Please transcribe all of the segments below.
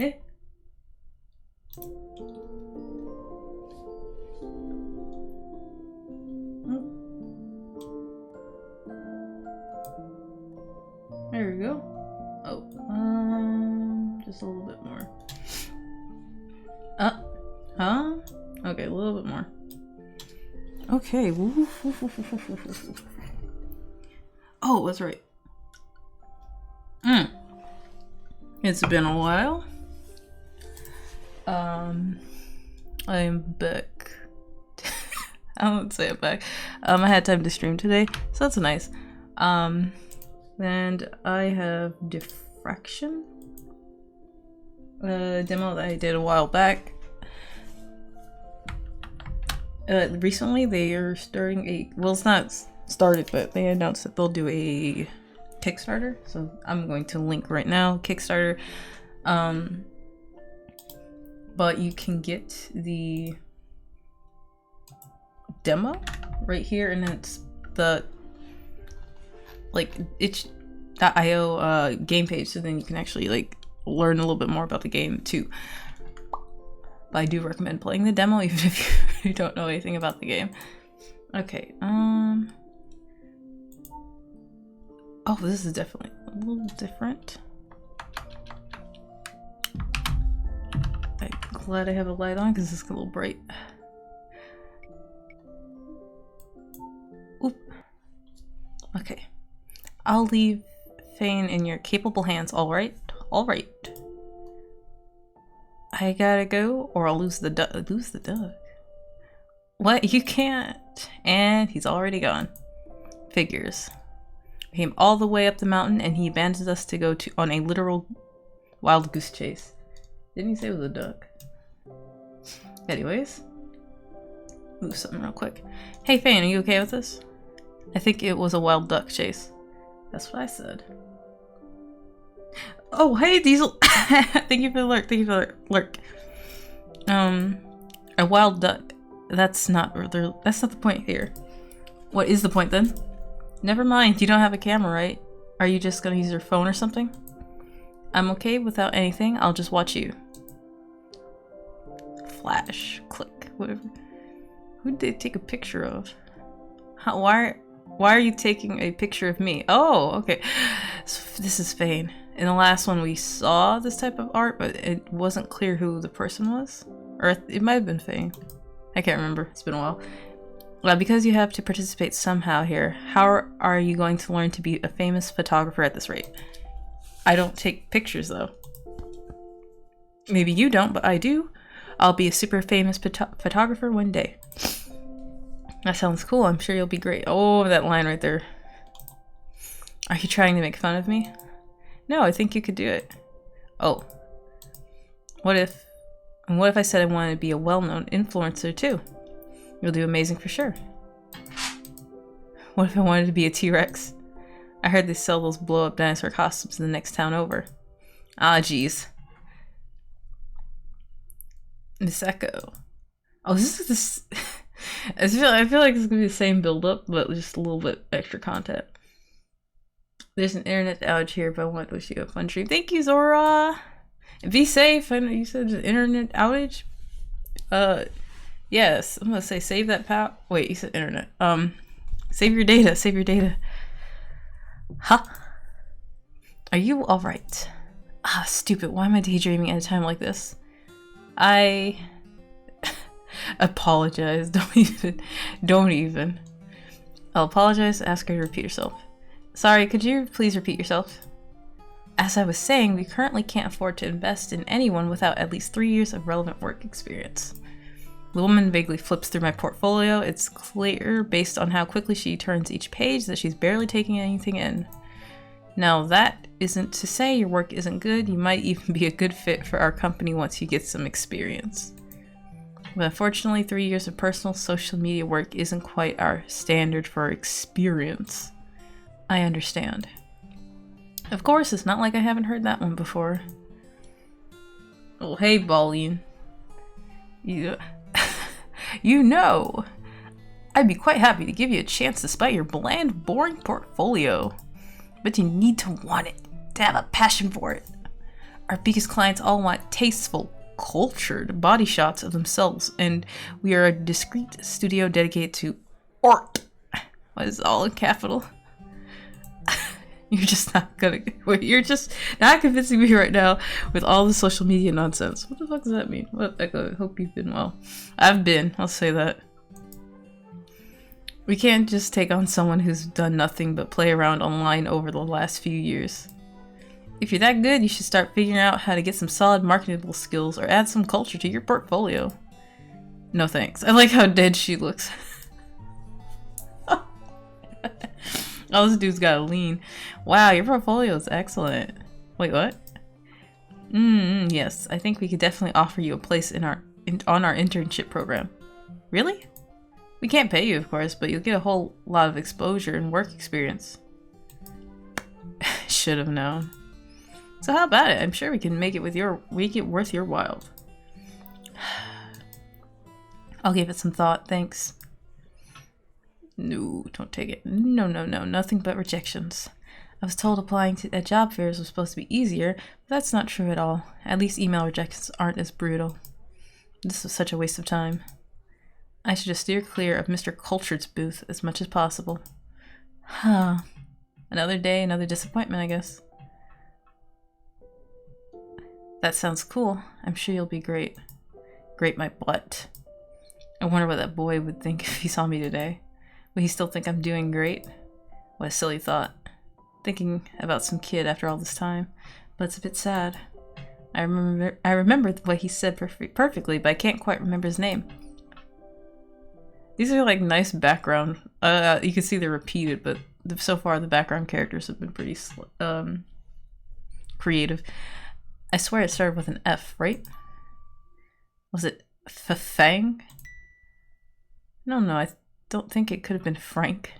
Eh? There we go. Oh, just a little bit more. Huh? Okay, a little bit more. Okay. Oh, that's right. It's been a while. I am back. I won't say it back. I had time to stream today, so that's nice. And I have Diffraction, demo that I did a while back. Recently they are starting a, well, it's not started, but they announced that they'll do a Kickstarter, so I'm going to link right now, Kickstarter. But you can get the demo right here, and it's the like itch.io game page, so then you can actually like learn a little bit more about the game too. But I do recommend playing the demo even if you don't know anything about the game. Okay, oh, this is definitely a little different. I'm glad I have a light on because it's a little bright. Oop. Okay. I'll leave Fane in your capable hands, alright? Alright. I gotta go, or I'll lose the duck. Lose the duck? What? You can't. And he's already gone. Figures. We came all the way up the mountain, and he abandoned us to go on a literal wild goose chase. Didn't he say it was a duck? Anyways. Move something real quick. Hey Fane, are you okay with this? I think it was a wild duck chase. That's what I said. Oh, hey Diesel! Thank you for the lurk, thank you for the lurk. A wild duck. That's not the point here. What is the point then? Never mind, you don't have a camera, right? Are you just gonna use your phone or something? I'm okay without anything, I'll just watch you. Flash, click, whatever. Who did they take a picture of? Why are you taking a picture of me? Oh, okay. So this is Fane. In the last one we saw this type of art, but it wasn't clear who the person was. Or it might have been Fane. I can't remember. It's been a while. Well, because you have to participate somehow here, how are you going to learn to be a famous photographer at this rate? I don't take pictures though. Maybe you don't, but I do. I'll be a super famous photographer one day. That sounds cool. I'm sure you'll be great. Oh, that line right there. Are you trying to make fun of me? No, I think you could do it. Oh. What if I said I wanted to be a well-known influencer too? You'll do amazing for sure. What if I wanted to be a T-Rex? I heard they sell those blow-up dinosaur costumes in the next town over. Ah, jeez. Miss Echo. Oh, this is this. I feel like it's gonna be the same build-up, but just a little bit extra content. There's an internet outage here, but I want to wish you a fun stream. Thank you, Zora. And be safe. I know you said an internet outage. Yes. I'm gonna say save that power. Wait, you said internet. Save your data. Save your data. Huh? Are you all right? Ah, stupid. Why am I daydreaming at a time like this? I apologize. Don't even. I'll apologize. Ask her to repeat herself. Sorry, could you please repeat yourself? As I was saying, we currently can't afford to invest in anyone without at least 3 years of relevant work experience. The woman vaguely flips through my portfolio. It's clear, based on how quickly she turns each page, that she's barely taking anything in. Now, that isn't to say your work isn't good. You might even be a good fit for our company once you get some experience. But unfortunately, 3 years of personal social media work isn't quite our standard for experience. I understand. Of course, it's not like I haven't heard that one before. Oh, hey, Pauline. You know, I'd be quite happy to give you a chance despite your bland, boring portfolio. But you need to want it, to have a passion for it. Our biggest clients all want tasteful, cultured body shots of themselves, and we are a discreet studio dedicated to art. What is all in capital? You're just not gonna wait. You're just not convincing me right now with all the social media nonsense. What the fuck does that mean? What? I hope you've been well. I've been. I'll say that. We can't just take on someone who's done nothing but play around online over the last few years. If you're that good, you should start figuring out how to get some solid marketable skills or add some culture to your portfolio. No thanks. I like how dead she looks. Oh, this dude's got a lean. Wow, your portfolio is excellent. Wait, what? Yes, I think we could definitely offer you a place on our internship program. Really? We can't pay you, of course, but you'll get a whole lot of exposure and work experience. Should have known. So how about it? I'm sure we can make it worth your while. I'll give it some thought, thanks. No, don't take it. No, nothing but rejections. I was told applying at job fairs was supposed to be easier, but that's not true at all. At least email rejections aren't as brutal. This was such a waste of time. I should just steer clear of Mr. Cultured's booth as much as possible. Huh. Another day, another disappointment, I guess. That sounds cool. I'm sure you'll be great. Great my butt. I wonder what that boy would think if he saw me today. Would he still think I'm doing great? What a silly thought. Thinking about some kid after all this time. But it's a bit sad. I remember what he said perfectly, but I can't quite remember his name. These are like nice background. You can see they're repeated, but so far the background characters have been pretty creative. I swear it started with an F, right? Was it Fang? No, I don't think it could have been Frank.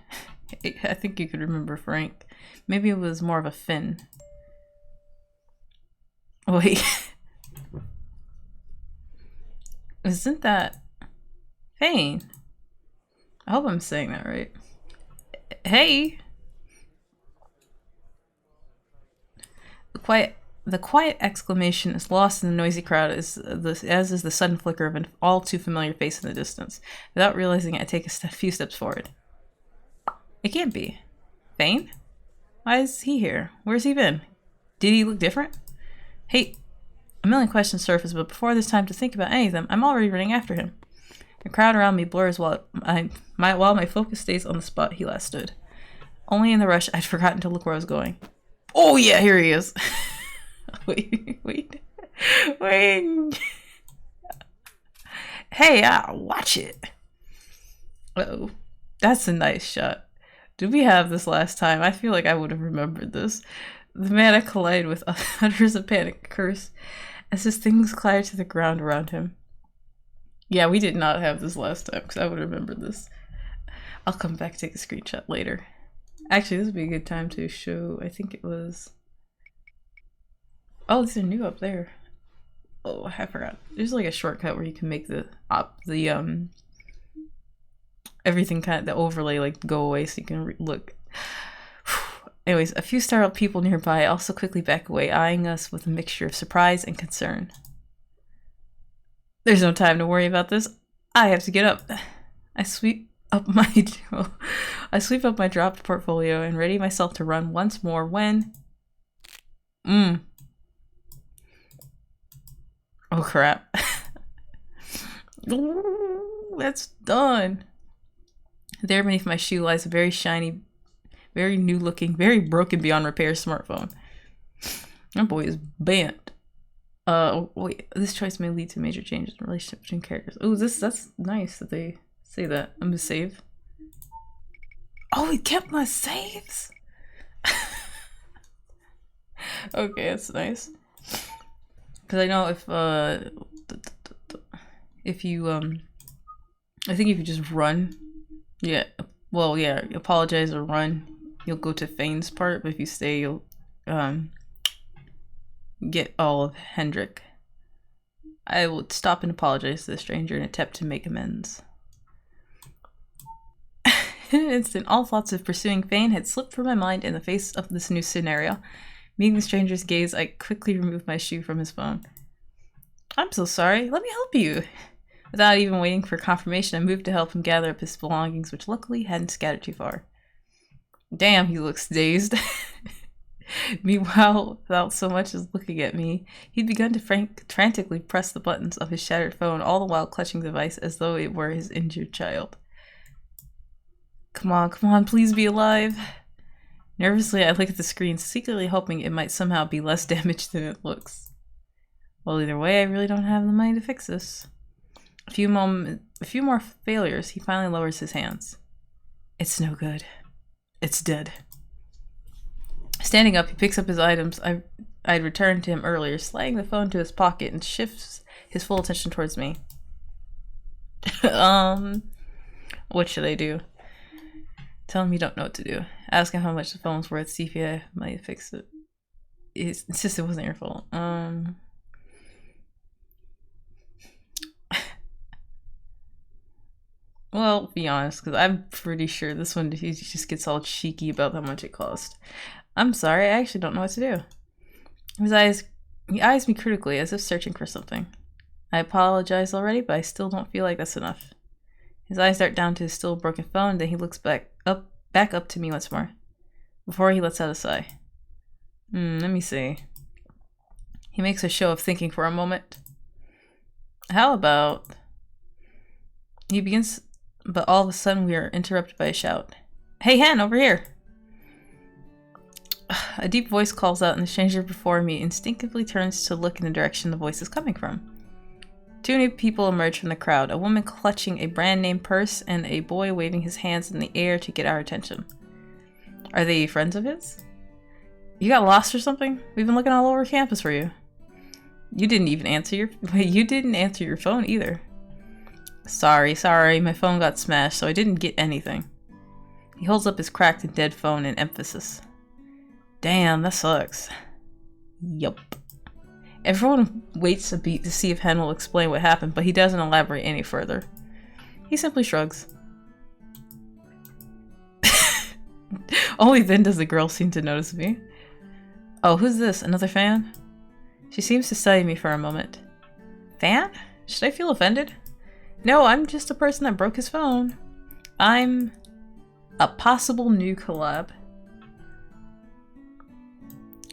I think you could remember Frank. Maybe it was more of a Finn. Wait. Isn't that Fane? I hope I'm saying that right. Hey! The quiet exclamation is lost in the noisy crowd as is the sudden flicker of an all too familiar face in the distance. Without realizing it, I take a few steps forward. It can't be. Fane? Why is he here? Where's he been? Did he look different? Hey, a million questions surface, but before there's time to think about any of them, I'm already running after him. The crowd around me blurs while my focus stays on the spot he last stood. Only in the rush, I'd forgotten to look where I was going. Oh yeah, here he is! Wait. Hey, watch it. Uh-oh. That's a nice shot. Did we have this last time? I feel like I would have remembered this. The man I collided with utters a panic curse as his things clatter to the ground around him. Yeah, we did not have this last time because I would remember this. I'll come back and take a screenshot later. Actually, this would be a good time to show. I think it was. Oh, these are new up there. Oh, I forgot. There's like a shortcut where you can make the everything kind of the overlay like go away so you can look. Anyways, a few startled people nearby also quickly back away, eyeing us with a mixture of surprise and concern. There's no time to worry about this. I have to get up. I sweep up my dropped portfolio and ready myself to run once more when oh crap. That's done. There beneath my shoe lies a very shiny, very new looking, very broken beyond repair smartphone. That boy is bent. Wait, this choice may lead to major changes in relationship between characters. Oh, that's nice that they say that. I'm gonna save. Oh, he kept my saves? Okay, that's nice. Because I know if you I think if you just run, yeah, well, yeah, apologize or run, you'll go to Fane's part, but if you stay, you'll get all of Hendrick. I will stop and apologize to the stranger in an attempt to make amends. In an instant, all thoughts of pursuing Fane had slipped from my mind in the face of this new scenario. Meeting the stranger's gaze, I quickly removed my shoe from his phone. I'm so sorry. Let me help you. Without even waiting for confirmation, I moved to help him gather up his belongings, which luckily hadn't scattered too far. Damn, he looks dazed. Meanwhile, without so much as looking at me, he'd begun to frantically press the buttons of his shattered phone, all the while clutching the device as though it were his injured child. Come on, please be alive. Nervously, I look at the screen, secretly hoping it might somehow be less damaged than it looks. Well, either way, I really don't have the money to fix this. A few more failures, he finally lowers his hands. It's no good. It's dead. Standing up, he picks up his items I'd returned to him earlier, sliding the phone to his pocket, and shifts his full attention towards me. What should I do? Tell him you don't know what to do. Ask him how much the phone's worth, see if you might fix it. Insist it wasn't your fault. Well, be honest, because I'm pretty sure this one he just gets all cheeky about how much it cost. I'm sorry, I actually don't know what to do. He eyes me critically as if searching for something. I apologize already, but I still don't feel like that's enough. His eyes dart down to his still broken phone, then he looks back up to me once more, before he lets out a sigh. Let me see. He makes a show of thinking for a moment. How about... He begins, but all of a sudden we are interrupted by a shout. Hey, Hen, over here! A deep voice calls out, and the stranger before me instinctively turns to look in the direction the voice is coming from. Two new people emerge from the crowd, a woman clutching a brand-name purse and a boy waving his hands in the air to get our attention. Are they friends of his? You got lost or something? We've been looking all over campus for you. You didn't answer your phone either. Sorry, my phone got smashed, so I didn't get anything. He holds up his cracked and dead phone in emphasis. Damn, that sucks. Yup. Everyone waits a beat to see if Hen will explain what happened, but he doesn't elaborate any further. He simply shrugs. Only then does the girl seem to notice me. Oh, who's this? Another fan? She seems to study me for a moment. Fan? Should I feel offended? No, I'm just a person that broke his phone. I'm a possible new collab.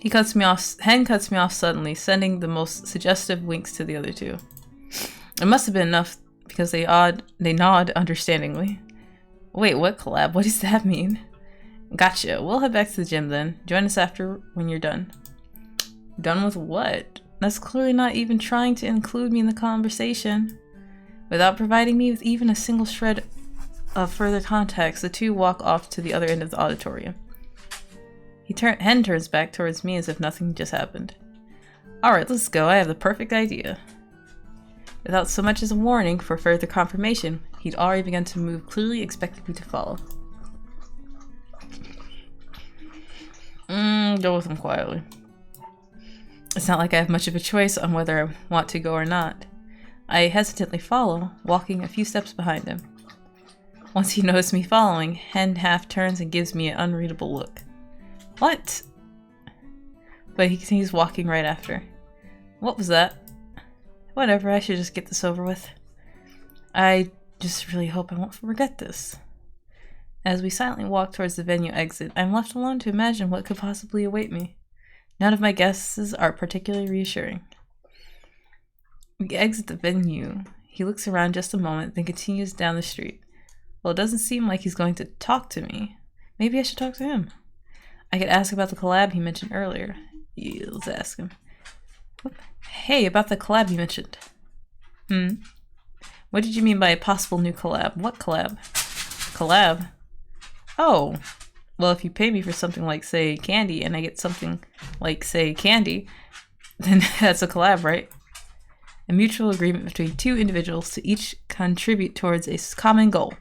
Hen cuts me off suddenly, sending the most suggestive winks to the other two. It must have been enough because they nod understandingly. Wait, what collab? What does that mean? Gotcha. We'll head back to the gym then. Join us after when you're done. Done with what? That's clearly not even trying to include me in the conversation. Without providing me with even a single shred of further context, the two walk off to the other end of the auditorium. Hen turns back towards me as if nothing just happened. Alright, let's go. I have the perfect idea. Without so much as a warning for further confirmation, he'd already begun to move, clearly expecting me to follow. Go with him quietly. It's not like I have much of a choice on whether I want to go or not. I hesitantly follow, walking a few steps behind him. Once he notices me following, Hen half turns and gives me an unreadable look. What? But he continues walking right after. What was that? Whatever, I should just get this over with. I just really hope I won't forget this. As we silently walk towards the venue exit, I'm left alone to imagine what could possibly await me. None of my guesses are particularly reassuring. We exit the venue. He looks around just a moment, then continues down the street. Well, it doesn't seem like he's going to talk to me. Maybe I should talk to him. I could ask about the collab he mentioned earlier. Yeah, let's ask him. Hey, about the collab you mentioned. What did you mean by a possible new collab? What collab? Collab? Oh. Well, if you pay me for something like, say, candy, and I get something like, say, candy, then that's a collab, right? A mutual agreement between two individuals to each contribute towards a common goal.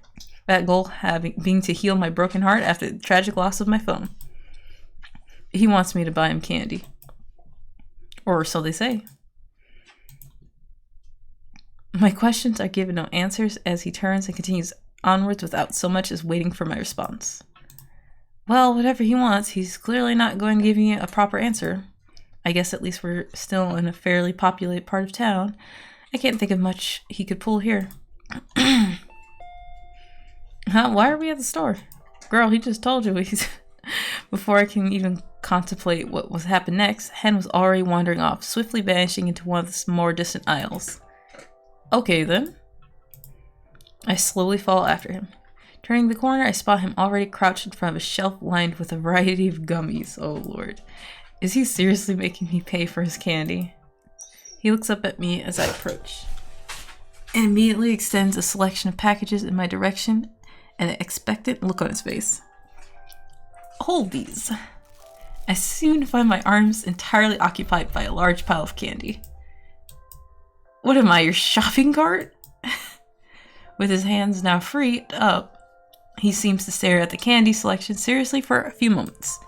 That goal being to heal my broken heart after the tragic loss of my phone. He wants me to buy him candy. Or so they say. My questions are given no answers as he turns and continues onwards without so much as waiting for my response. Well, whatever he wants, he's clearly not going to give me a proper answer. I guess at least we're still in a fairly populated part of town. I can't think of much he could pull here. Huh? Why are we at the store? Girl, he just told you he's... Before I can even contemplate what was happening next, Hen was already wandering off, swiftly vanishing into one of the more distant aisles. Okay then. I slowly follow after him. Turning the corner, I spot him already crouched in front of a shelf lined with a variety of gummies. Oh lord. Is he seriously making me pay for his candy? He looks up at me as I approach, and immediately extends a selection of packages in my direction and an expectant look on his face. Hold these. I soon find my arms entirely occupied by a large pile of candy. What am I, your shopping cart? With his hands now freed up, he seems to stare at the candy selection seriously for a few moments,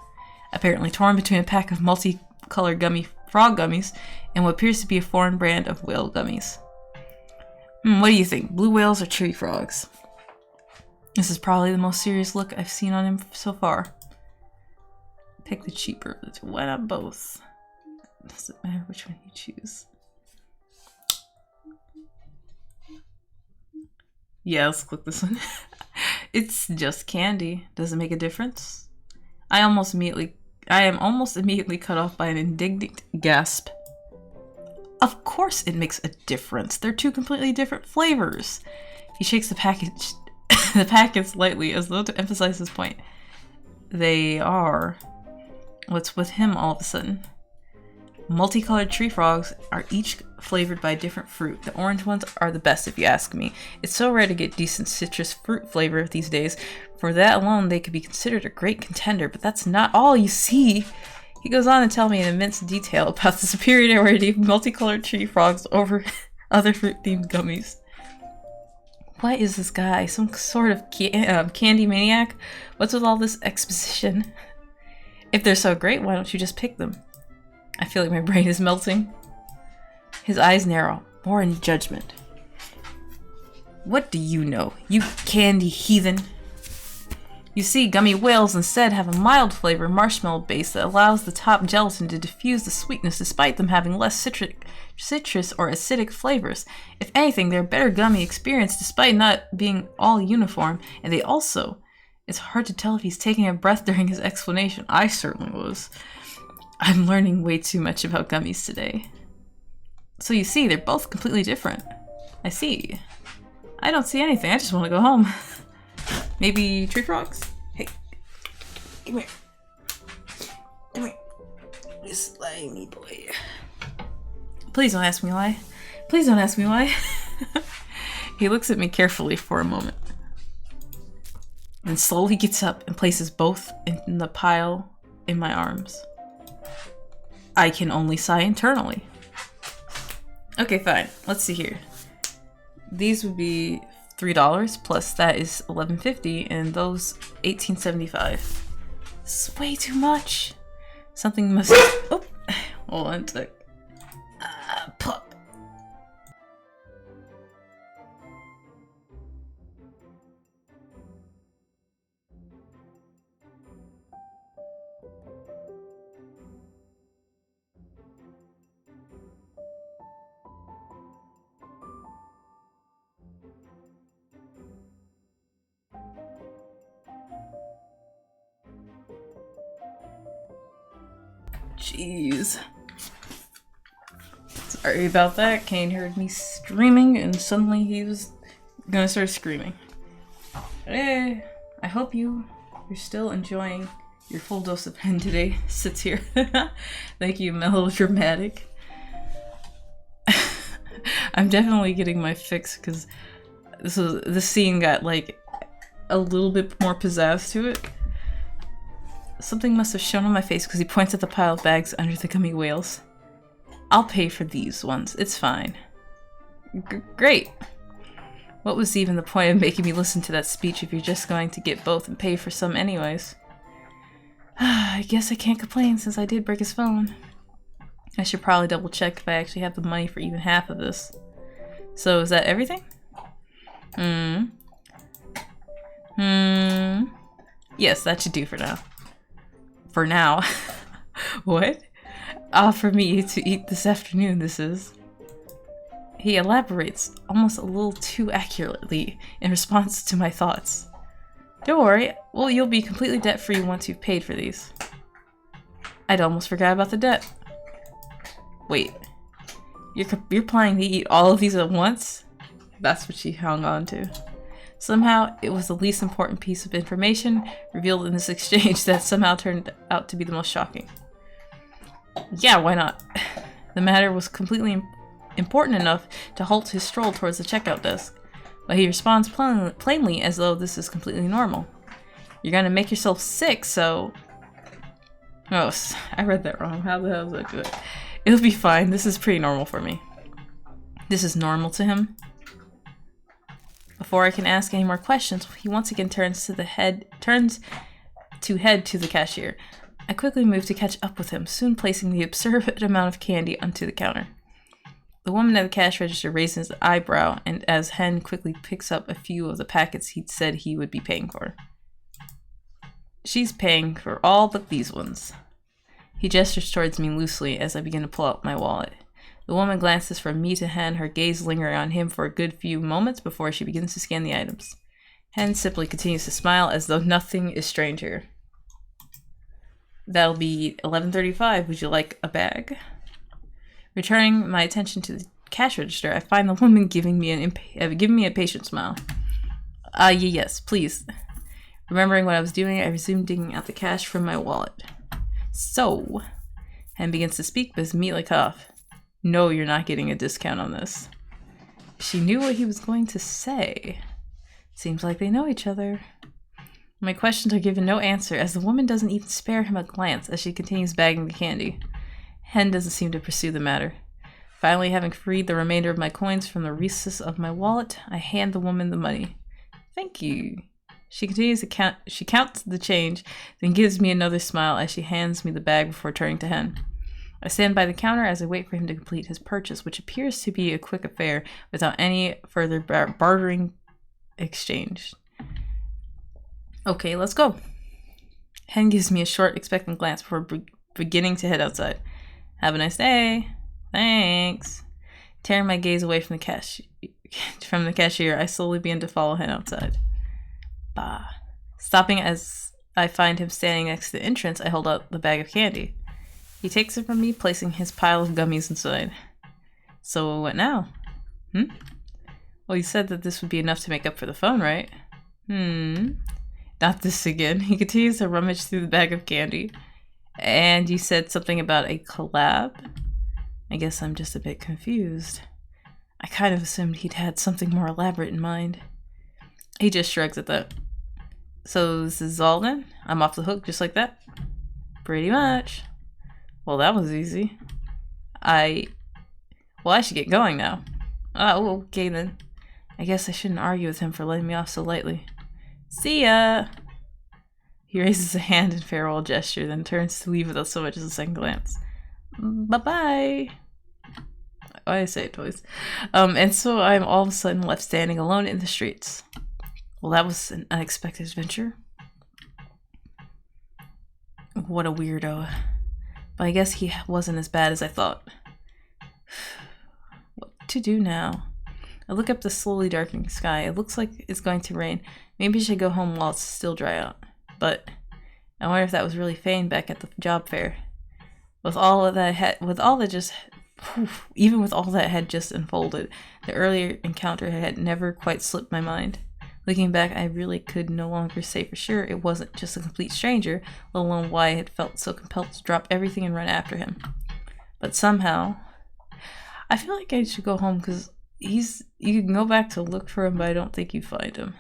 apparently torn between a pack of multicolored frog gummies and what appears to be a foreign brand of whale gummies. What do you think, blue whales or tree frogs? This is probably the most serious look I've seen on him so far. Pick the cheaper of the two. Why not both? Doesn't matter which one you choose. Yeah, let's click this one. It's just candy. Does it make a difference? I am almost immediately cut off by an indignant gasp. Of course it makes a difference. They're two completely different flavors. He shakes the packet slightly as though to emphasize his point. They are. What's with him all of a sudden? Multicolored tree frogs are each flavored by a different fruit. The orange ones are the best if you ask me. It's so rare to get decent citrus fruit flavor these days. For that alone, they could be considered a great contender, but that's not all you see. He goes on to tell me in immense detail about the superiority of multicolored tree frogs over other fruit-themed gummies. What is this guy? Some sort of candy maniac? What's with all this exposition? If they're so great, why don't you just pick them? I feel like my brain is melting. His eyes narrow, more in judgment. What do you know, you candy heathen? You see, gummy whales instead have a mild flavor marshmallow base that allows the top gelatin to diffuse the sweetness despite them having less citrus or acidic flavors. If anything, they're a better gummy experience despite not being all uniform, and they also... It's hard to tell if he's taking a breath during his explanation. I certainly was. I'm learning way too much about gummies today. So you see, they're both completely different. I see. I don't see anything. I just want to go home. Maybe tree frogs? Hey, come here. Come here. You slimy boy. Please don't ask me why. Please don't ask me why. He looks at me carefully for a moment, then slowly gets up and places both in the pile in my arms. I can only sigh internally. Okay, fine. Let's see here. These would be $3 plus that is $11.50 and those $18.75. This is way too much. Something must... Oh! Hold on a sec. Pop. Jeez. Sorry about that. Kane heard me screaming and suddenly he was gonna start screaming. Hey, I hope you're still enjoying your full dose of pen today. Sits here. Thank you, melodramatic. I'm definitely getting my fix because this scene got like a little bit more pizzazz to it. Something must have shown on my face because he points at the pile of bags under the gummy whales. I'll pay for these ones. It's fine. Great. What was even the point of making me listen to that speech if you're just going to get both and pay for some anyways? I guess I can't complain since I did break his phone. I should probably double check if I actually have the money for even half of this. So is that everything? Yes, that should do for now. For now. What? Ah, for me to eat this afternoon, this is. He elaborates almost a little too accurately in response to my thoughts. Don't worry, well, you'll be completely debt-free once you've paid for these. I'd almost forgot about the debt. Wait, you're planning to eat all of these at once? That's what she hung on to. Somehow, it was the least important piece of information revealed in this exchange that somehow turned out to be the most shocking. Yeah, why not? The matter was completely important enough to halt his stroll towards the checkout desk, but he responds plainly as though this is completely normal. You're gonna make yourself sick, so... Oh, I read that wrong. How the hell is that good? It'll be fine. This is pretty normal for me. This is normal to him? Before I can ask any more questions, he once again turns to head to the cashier. I quickly move to catch up with him, soon placing the absurd amount of candy onto the counter. The woman at the cash register raises an eyebrow, and as Hen quickly picks up a few of the packets he'd said he would be paying for. She's paying for all but these ones. He gestures towards me loosely as I begin to pull out my wallet. The woman glances from me to Hen, her gaze lingering on him for a good few moments before she begins to scan the items. Hen simply continues to smile as though nothing is strange here. That'll be $11.35. Would you like a bag? Returning my attention to the cash register, I find the woman giving me a patient smile. Yes, please. Remembering what I was doing, I resumed digging out the cash from my wallet. So, Hen begins to speak, but is immediately cut off. No, you're not getting a discount on this. She knew what he was going to say. Seems like they know each other. My questions are given no answer, as the woman doesn't even spare him a glance as she continues bagging the candy. Hen doesn't seem to pursue the matter. Finally, having freed the remainder of my coins from the recess of my wallet, I hand the woman the money. Thank you. She continues to count. She counts the change, then gives me another smile as she hands me the bag before turning to Hen. I stand by the counter as I wait for him to complete his purchase, which appears to be a quick affair without any further bartering exchange. Okay, let's go. Hen gives me a short, expectant glance before beginning to head outside. Have a nice day. Thanks. Tearing my gaze away from the cashier, I slowly begin to follow Hen outside. Bah. Stopping as I find him standing next to the entrance, I hold out the bag of candy. He takes it from me, placing his pile of gummies inside. So what now? Well, you said that this would be enough to make up for the phone, right? Not this again. He continues to rummage through the bag of candy. And you said something about a collab? I guess I'm just a bit confused. I kind of assumed he'd had something more elaborate in mind. He just shrugs at that. So this is all then? I'm off the hook just like that? Pretty much. Well, that was easy. I should get going now. Oh, okay then. I guess I shouldn't argue with him for letting me off so lightly. See ya! He raises a hand in farewell gesture, then turns to leave without so much as a second glance. Bye-bye! I say it twice. And so I'm all of a sudden left standing alone in the streets. Well, that was an unexpected adventure. What a weirdo. But I guess he wasn't as bad as I thought. What to do now? I look up the slowly darkening sky. It looks like it's going to rain. Maybe I should go home while it's still dry out. But I wonder if that was really Fane back at the job fair. Even with all that had just unfolded, the earlier encounter had never quite slipped my mind. Looking back, I really could no longer say for sure it wasn't just a complete stranger, let alone why I had felt so compelled to drop everything and run after him. But somehow, I feel like I should go home because you can go back to look for him, but I don't think you'd find him.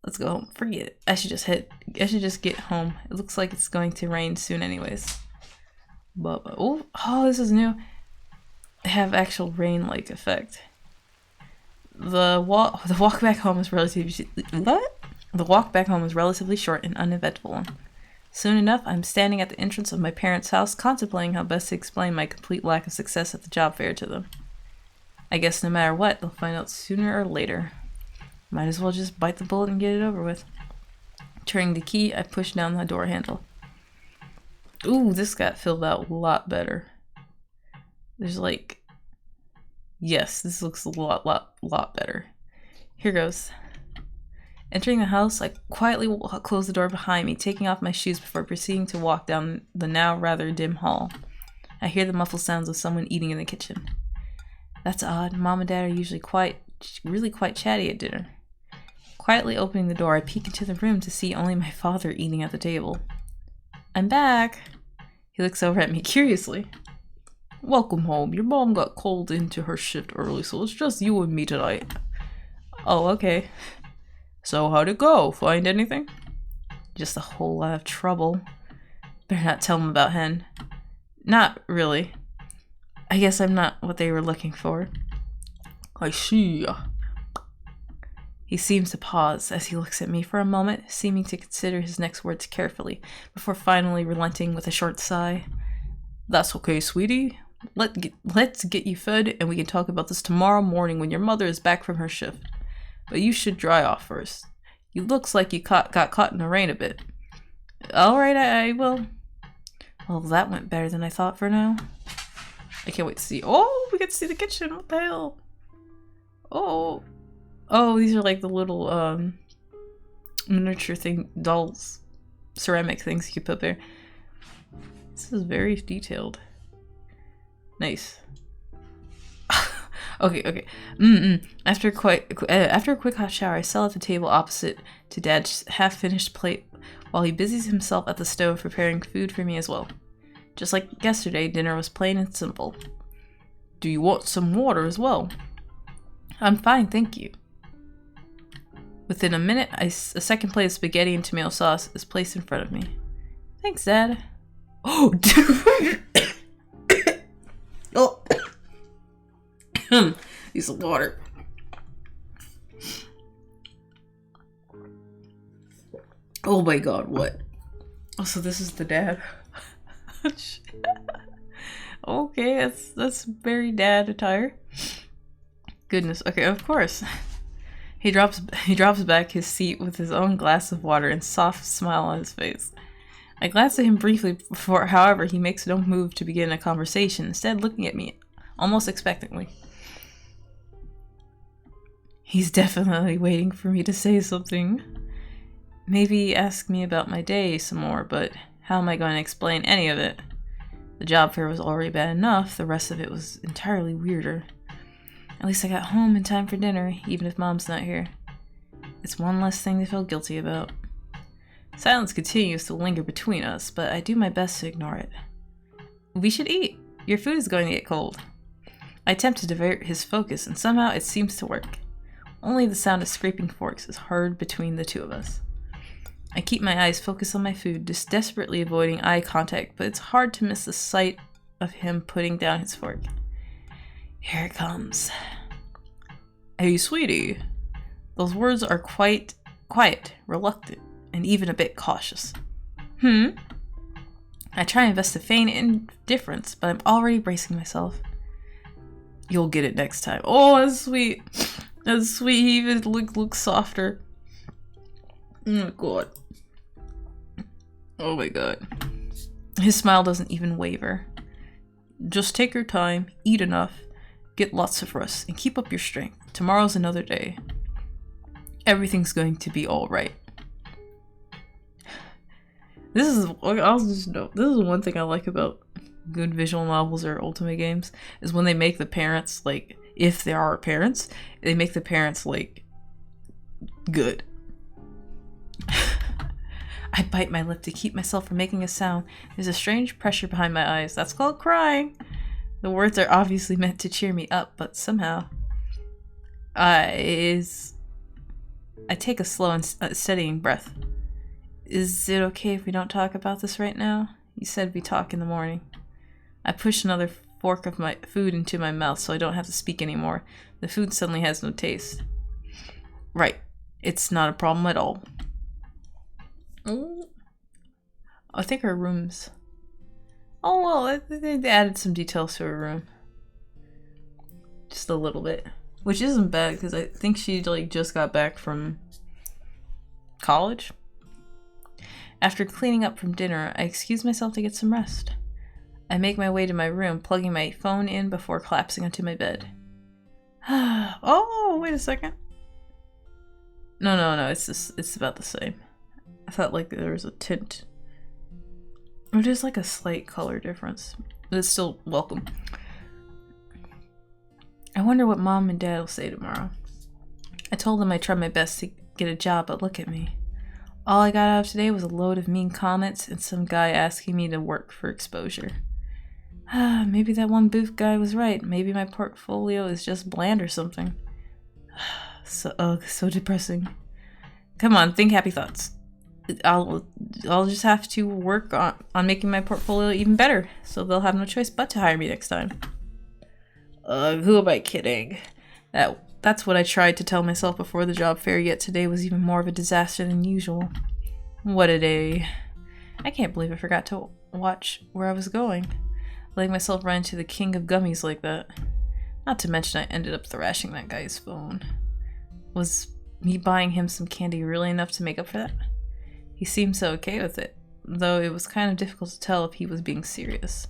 Let's go home. Forget it. I should just get home. It looks like it's going to rain soon anyways. But oh, this is new. Have actual rain-like effect. The walk back home is relatively short and uneventful. Soon enough, I'm standing at the entrance of my parents' house, contemplating how best to explain my complete lack of success at the job fair to them. I guess no matter what, they'll find out sooner or later. Might as well just bite the bullet and get it over with. Turning the key, I push down the door handle. Ooh, this got filled out a lot better. There's like... Yes, this looks a lot better. Here goes. Entering the house, I quietly closed the door behind me, taking off my shoes before proceeding to walk down the now rather dim hall. I hear the muffled sounds of someone eating in the kitchen. That's odd. Mom and Dad are usually really quite chatty at dinner. Quietly opening the door, I peek into the room to see only my father eating at the table. I'm back. He looks over at me curiously. Welcome home. Your mom got called into her shift early, so it's just you and me tonight. Oh, okay. So how'd it go? Find anything? Just a whole lot of trouble. Better not tell them about Hen. Not really. I guess I'm not what they were looking for. I see. He seems to pause as he looks at me for a moment, seeming to consider his next words carefully, before finally relenting with a short sigh. That's okay, sweetie. Let's get you fed, and we can talk about this tomorrow morning when your mother is back from her shift. But you should dry off first. You looks like you got caught in the rain a bit. Alright, I will. Well, that went better than I thought for now. I can't wait to see. Oh, we get to see the kitchen. What the hell? Oh. Oh, these are like the little miniature dolls, ceramic things you could put there. This is very detailed. Nice. Okay. After a quick hot shower, I settle at the table opposite to Dad's half-finished plate while he busies himself at the stove preparing food for me as well. Just like yesterday, dinner was plain and simple. Do you want some water as well? I'm fine, thank you. Within a minute, a second plate of spaghetti and tomato sauce is placed in front of me. Thanks, Dad. Oh, dude. Oh. Use some water. Oh my god, what? Oh, so this is the dad. Okay, that's very dad attire. Goodness. Okay, of course. He drops back his seat with his own glass of water and soft smile on his face. I glance at him briefly before, however, he makes no move to begin a conversation, instead looking at me almost expectantly. He's definitely waiting for me to say something. Maybe ask me about my day some more, but how am I going to explain any of it? The job fair was already bad enough, the rest of it was entirely weirder. At least I got home in time for dinner, even if Mom's not here. It's one less thing to feel guilty about. Silence continues to linger between us, but I do my best to ignore it. We should eat. Your food is going to get cold. I attempt to divert his focus, and somehow it seems to work. Only the sound of scraping forks is heard between the two of us. I keep my eyes focused on my food, just desperately avoiding eye contact, but it's hard to miss the sight of him putting down his fork. Here it comes. Hey, sweetie. Those words are quite quiet, reluctant, and even a bit cautious. I try my best to feign indifference, but I'm already bracing myself. You'll get it next time. Oh, that's sweet. That's sweet. He even looks softer. Oh, God. Oh, my God. His smile doesn't even waver. Just take your time, eat enough, get lots of rest, and keep up your strength. Tomorrow's another day. Everything's going to be alright. This is one thing I like about good visual novels or Ultimate games, is when they make the parents, like, if there are parents, they make the parents, like, good. I bite my lip to keep myself from making a sound. There's a strange pressure behind my eyes. That's called crying. The words are obviously meant to cheer me up, but somehow... I take a slow and steadying breath. Is it okay if we don't talk about this right now? You said we talk in the morning. I push another fork of my food into my mouth so I don't have to speak anymore. The food suddenly has no taste. Right. It's not a problem at all. I think our rooms... Oh, well, they added some details to her room. Just a little bit. Which isn't bad, because I think she, like, just got back from college. After cleaning up from dinner, I excuse myself to get some rest. I make my way to my room, plugging my phone in before collapsing onto my bed. Oh, wait a second. No, it's about the same. I thought like there was a tint. Or just like a slight color difference. But it's still welcome. I wonder what Mom and Dad will say tomorrow. I told them I tried my best to get a job, but look at me. All I got out of today was a load of mean comments and some guy asking me to work for exposure. Maybe that one booth guy was right. Maybe my portfolio is just bland or something. So depressing. Come on, think happy thoughts. I'll just have to work on making my portfolio even better, so they'll have no choice but to hire me next time. Who am I kidding? That's what I tried to tell myself before the job fair, yet today was even more of a disaster than usual. What a day. I can't believe I forgot to watch where I was going. Letting myself run into the king of gummies like that. Not to mention I ended up thrashing that guy's phone. Was me buying him some candy really enough to make up for that? He seemed so okay with it, though it was kind of difficult to tell if he was being serious.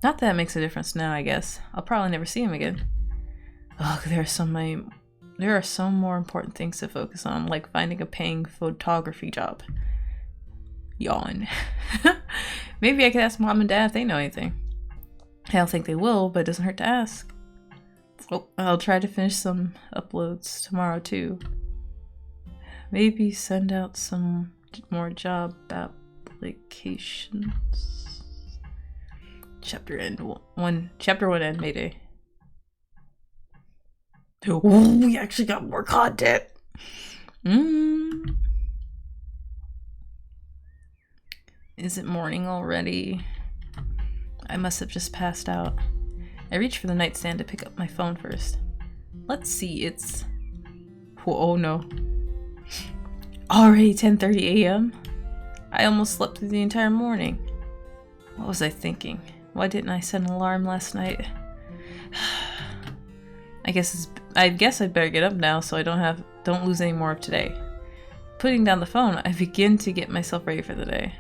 Not that it makes a difference now, I guess. I'll probably never see him again. Ugh, there are so more important things to focus on, like finding a paying photography job. Yawn. Maybe I could ask Mom and Dad if they know anything. I don't think they will, but it doesn't hurt to ask. Oh, I'll try to finish some uploads tomorrow too. Maybe send out some more job applications. Chapter 1 end, Mayday. Oh, we actually got more content. Is it morning already? I must have just passed out. I reached for the nightstand to pick up my phone first. Let's see, it's... Oh no. Already 10:30 a.m.? I almost slept through the entire morning. What was I thinking? Why didn't I set an alarm last night? I guess I'd better get up now so I don't lose any more of today. Putting down the phone, I begin to get myself ready for the day.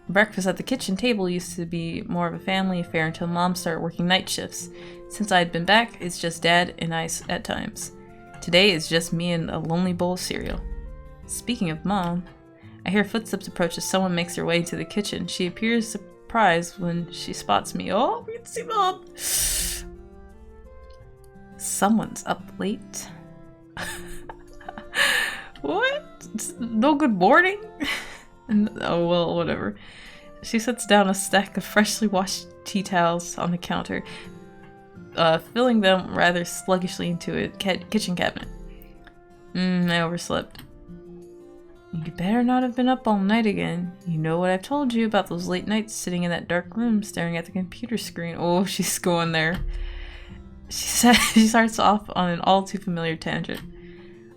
Breakfast at the kitchen table used to be more of a family affair until Mom started working night shifts. Since I had been back, it's just Dad and I at times. Today it's just me and a lonely bowl of cereal. Speaking of Mom, I hear footsteps approach as someone makes their way into the kitchen. She appears surprised when she spots me. Oh, we can see Mom! Someone's up late. What? No good morning? Oh, well, whatever. She sets down a stack of freshly washed tea towels on the counter, filling them rather sluggishly into a kitchen cabinet. I overslept. You better not have been up all night again. You know what I've told you about those late nights sitting in that dark room staring at the computer screen. Oh, she's going there. She starts off on an all too familiar tangent.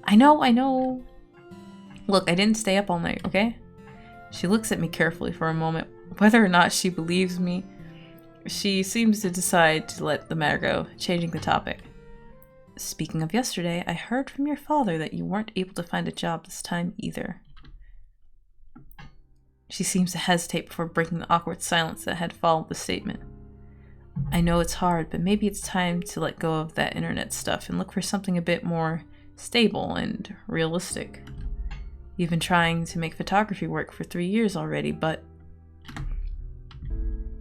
I know. Look, I didn't stay up all night, okay? She looks at me carefully for a moment. Whether or not she believes me, she seems to decide to let the matter go, changing the topic. Speaking of yesterday, I heard from your father that you weren't able to find a job this time either. She seems to hesitate before breaking the awkward silence that had followed the statement. I know it's hard, but maybe it's time to let go of that internet stuff and look for something a bit more stable and realistic. You've been trying to make photography work for 3 years already, but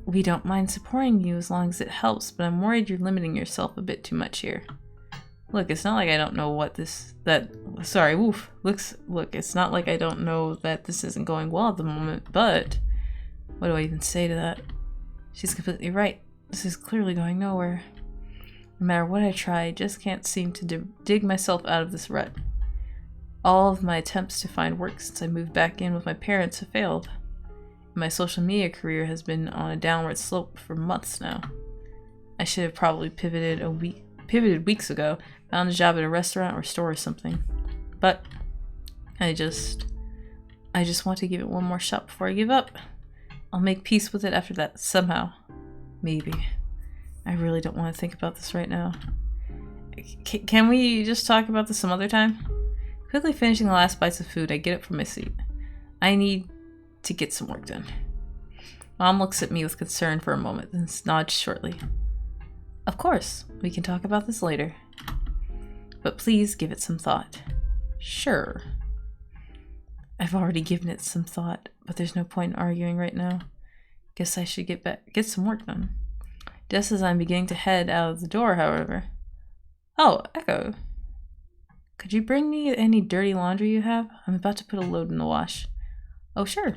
we don't mind supporting you as long as it helps, but I'm worried you're limiting yourself a bit too much here. Look, it's not like I don't know look, it's not like I don't know that this isn't going well at the moment, but what do I even say to that? She's completely right. This is clearly going nowhere. No matter what I try, I just can't seem to dig myself out of this rut. All of my attempts to find work since I moved back in with my parents have failed. My social media career has been on a downward slope for months now. I should have probably pivoted weeks ago, found a job at a restaurant or store or something. But I just want to give it one more shot before I give up. I'll make peace with it after that, somehow. Maybe. I really don't want to think about this right now. Can we just talk about this some other time? Quickly finishing the last bites of food, I get up from my seat. I need to get some work done. Mom looks at me with concern for a moment, then nods shortly. Of course, we can talk about this later. But please give it some thought. Sure. I've already given it some thought, but there's no point in arguing right now. Guess I should get some work done. Just as I'm beginning to head out of the door, however. Oh, Echo. Could you bring me any dirty laundry you have? I'm about to put a load in the wash. Oh, sure.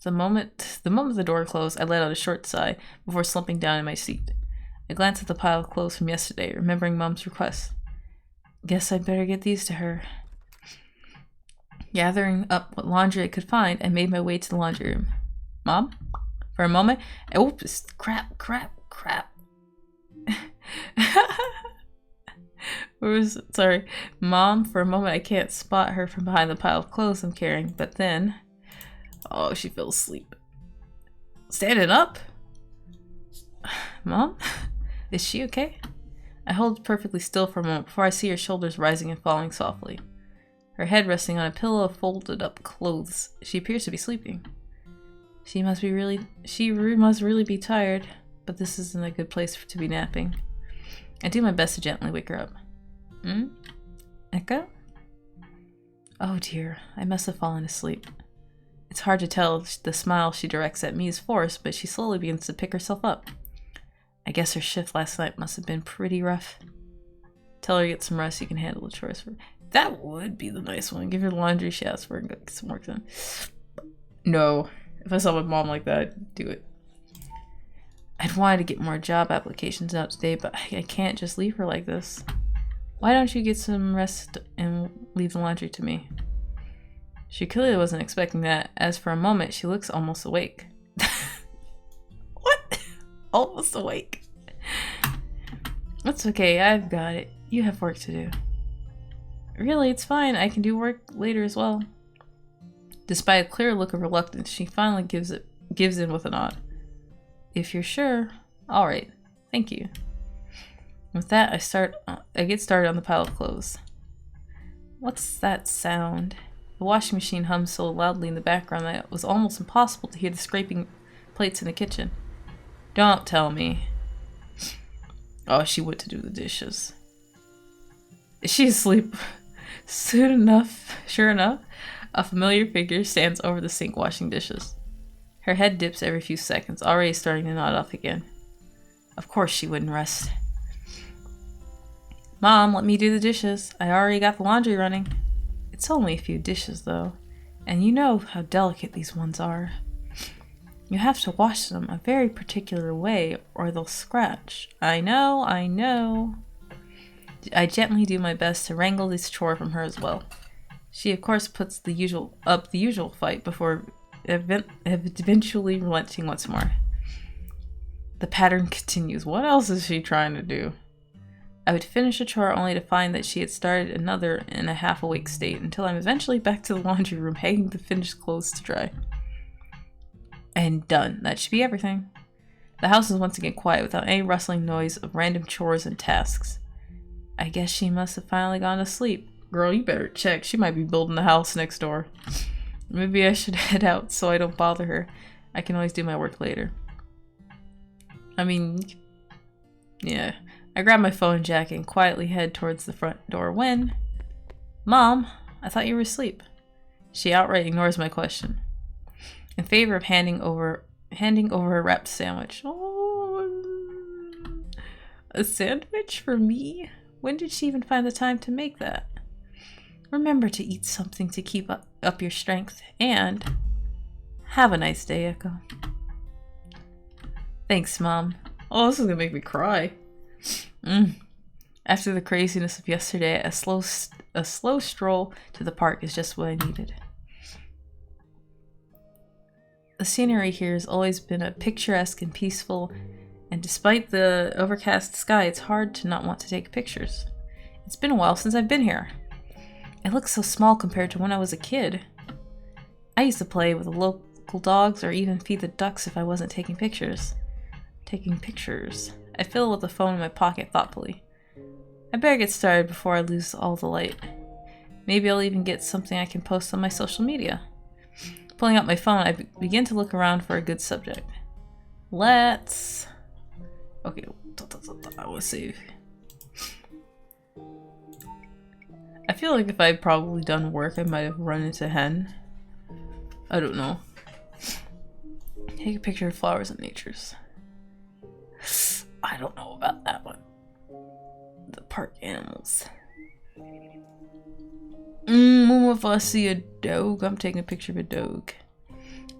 The moment the door closed, I let out a short sigh before slumping down in my seat. I glanced at the pile of clothes from yesterday, remembering Mom's request. Guess I'd better get these to her. Gathering up what laundry I could find, I made my way to the laundry room. Mom? For a moment, oops, crap. Sorry. Mom, for a moment I can't spot her from behind the pile of clothes I'm carrying, but then... Oh, she fell asleep. Standing up? Mom? Is she okay? I hold perfectly still for a moment before I see her shoulders rising and falling softly. Her head resting on a pillow of folded up clothes. She appears to be sleeping. She must really be tired, but this isn't a good place to be napping. I do my best to gently wake her up. Echo? Oh dear, I must have fallen asleep. It's hard to tell the smile she directs at me is forced, but she slowly begins to pick herself up. I guess her shift last night must have been pretty rough. Tell her to get some rest, you can handle the chores for her. That would be the nice one. Give her the laundry she asked for and get some work done. No. If I saw my mom like that, I'd do it. I'd wanted to get more job applications out today, but I can't just leave her like this. Why don't you get some rest and leave the laundry to me? She clearly wasn't expecting that, as for a moment she looks almost awake. What? Almost awake. That's okay, I've got it. You have work to do. Really, it's fine. I can do work later as well. Despite a clear look of reluctance, she finally gives in with a nod. If you're sure. Alright. Thank you. With that, I get started on the pile of clothes. What's that sound? The washing machine hums so loudly in the background that it was almost impossible to hear the scraping plates in the kitchen. Don't tell me. Oh, she went to do the dishes. Is she asleep? Sure enough, a familiar figure stands over the sink washing dishes. Her head dips every few seconds, already starting to nod off again. Of course she wouldn't rest. Mom, let me do the dishes. I already got the laundry running. It's only a few dishes, though, and you know how delicate these ones are. You have to wash them a very particular way, or they'll scratch. I know. I gently do my best to wrangle this chore from her as well. She, of course, puts the usual fight before eventually relenting once more. The pattern continues. What else is she trying to do? I would finish a chore only to find that she had started another in a half-awake state until I'm eventually back to the laundry room hanging the finished clothes to dry. And done. That should be everything. The house is once again quiet without any rustling noise of random chores and tasks. I guess she must have finally gone to sleep. Girl, you better check. She might be building the house next door. Maybe I should head out so I don't bother her. I can always do my work later. I mean, yeah. I grab my phone jack and quietly head towards the front door when... Mom, I thought you were asleep. She outright ignores my question, in favor of handing over a wrapped sandwich. Oh, a sandwich for me? When did she even find the time to make that? Remember to eat something to keep up your strength, and have a nice day, Echo. Thanks, Mom. Oh, this is gonna make me cry. After the craziness of yesterday, a slow stroll to the park is just what I needed. The scenery here has always been picturesque and peaceful, and despite the overcast sky, it's hard to not want to take pictures. It's been a while since I've been here. It looks so small compared to when I was a kid. I used to play with the local dogs or even feed the ducks if I wasn't taking pictures. I fiddle with the phone in my pocket thoughtfully. I better get started before I lose all the light. Maybe I'll even get something I can post on my social media. Pulling out my phone, I begin to look around for a good subject. Let's... Okay, let's see. I feel like if I'd probably done work, I might have run into Hen. I don't know. Take a picture of flowers and natures. I don't know about that one. The park animals. If I see a dog, I'm taking a picture of a dog.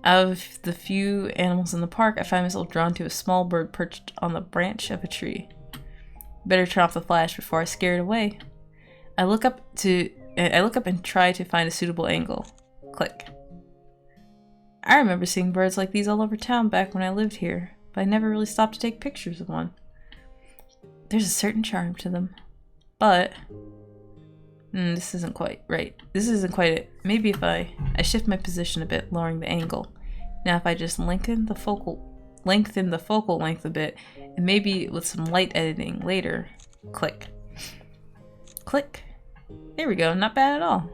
Out of the few animals in the park, I find myself drawn to a small bird perched on the branch of a tree. Better turn off the flash before I scare it away. I look up and try to find a suitable angle. Click. I remember seeing birds like these all over town back when I lived here, but I never really stopped to take pictures of one. There's a certain charm to them. But... this isn't quite right. This isn't quite it. Maybe if I shift my position a bit, lowering the angle. Now if I just lengthen the focal length a bit, and maybe with some light editing later. Click. Click. There we go. Not bad at all.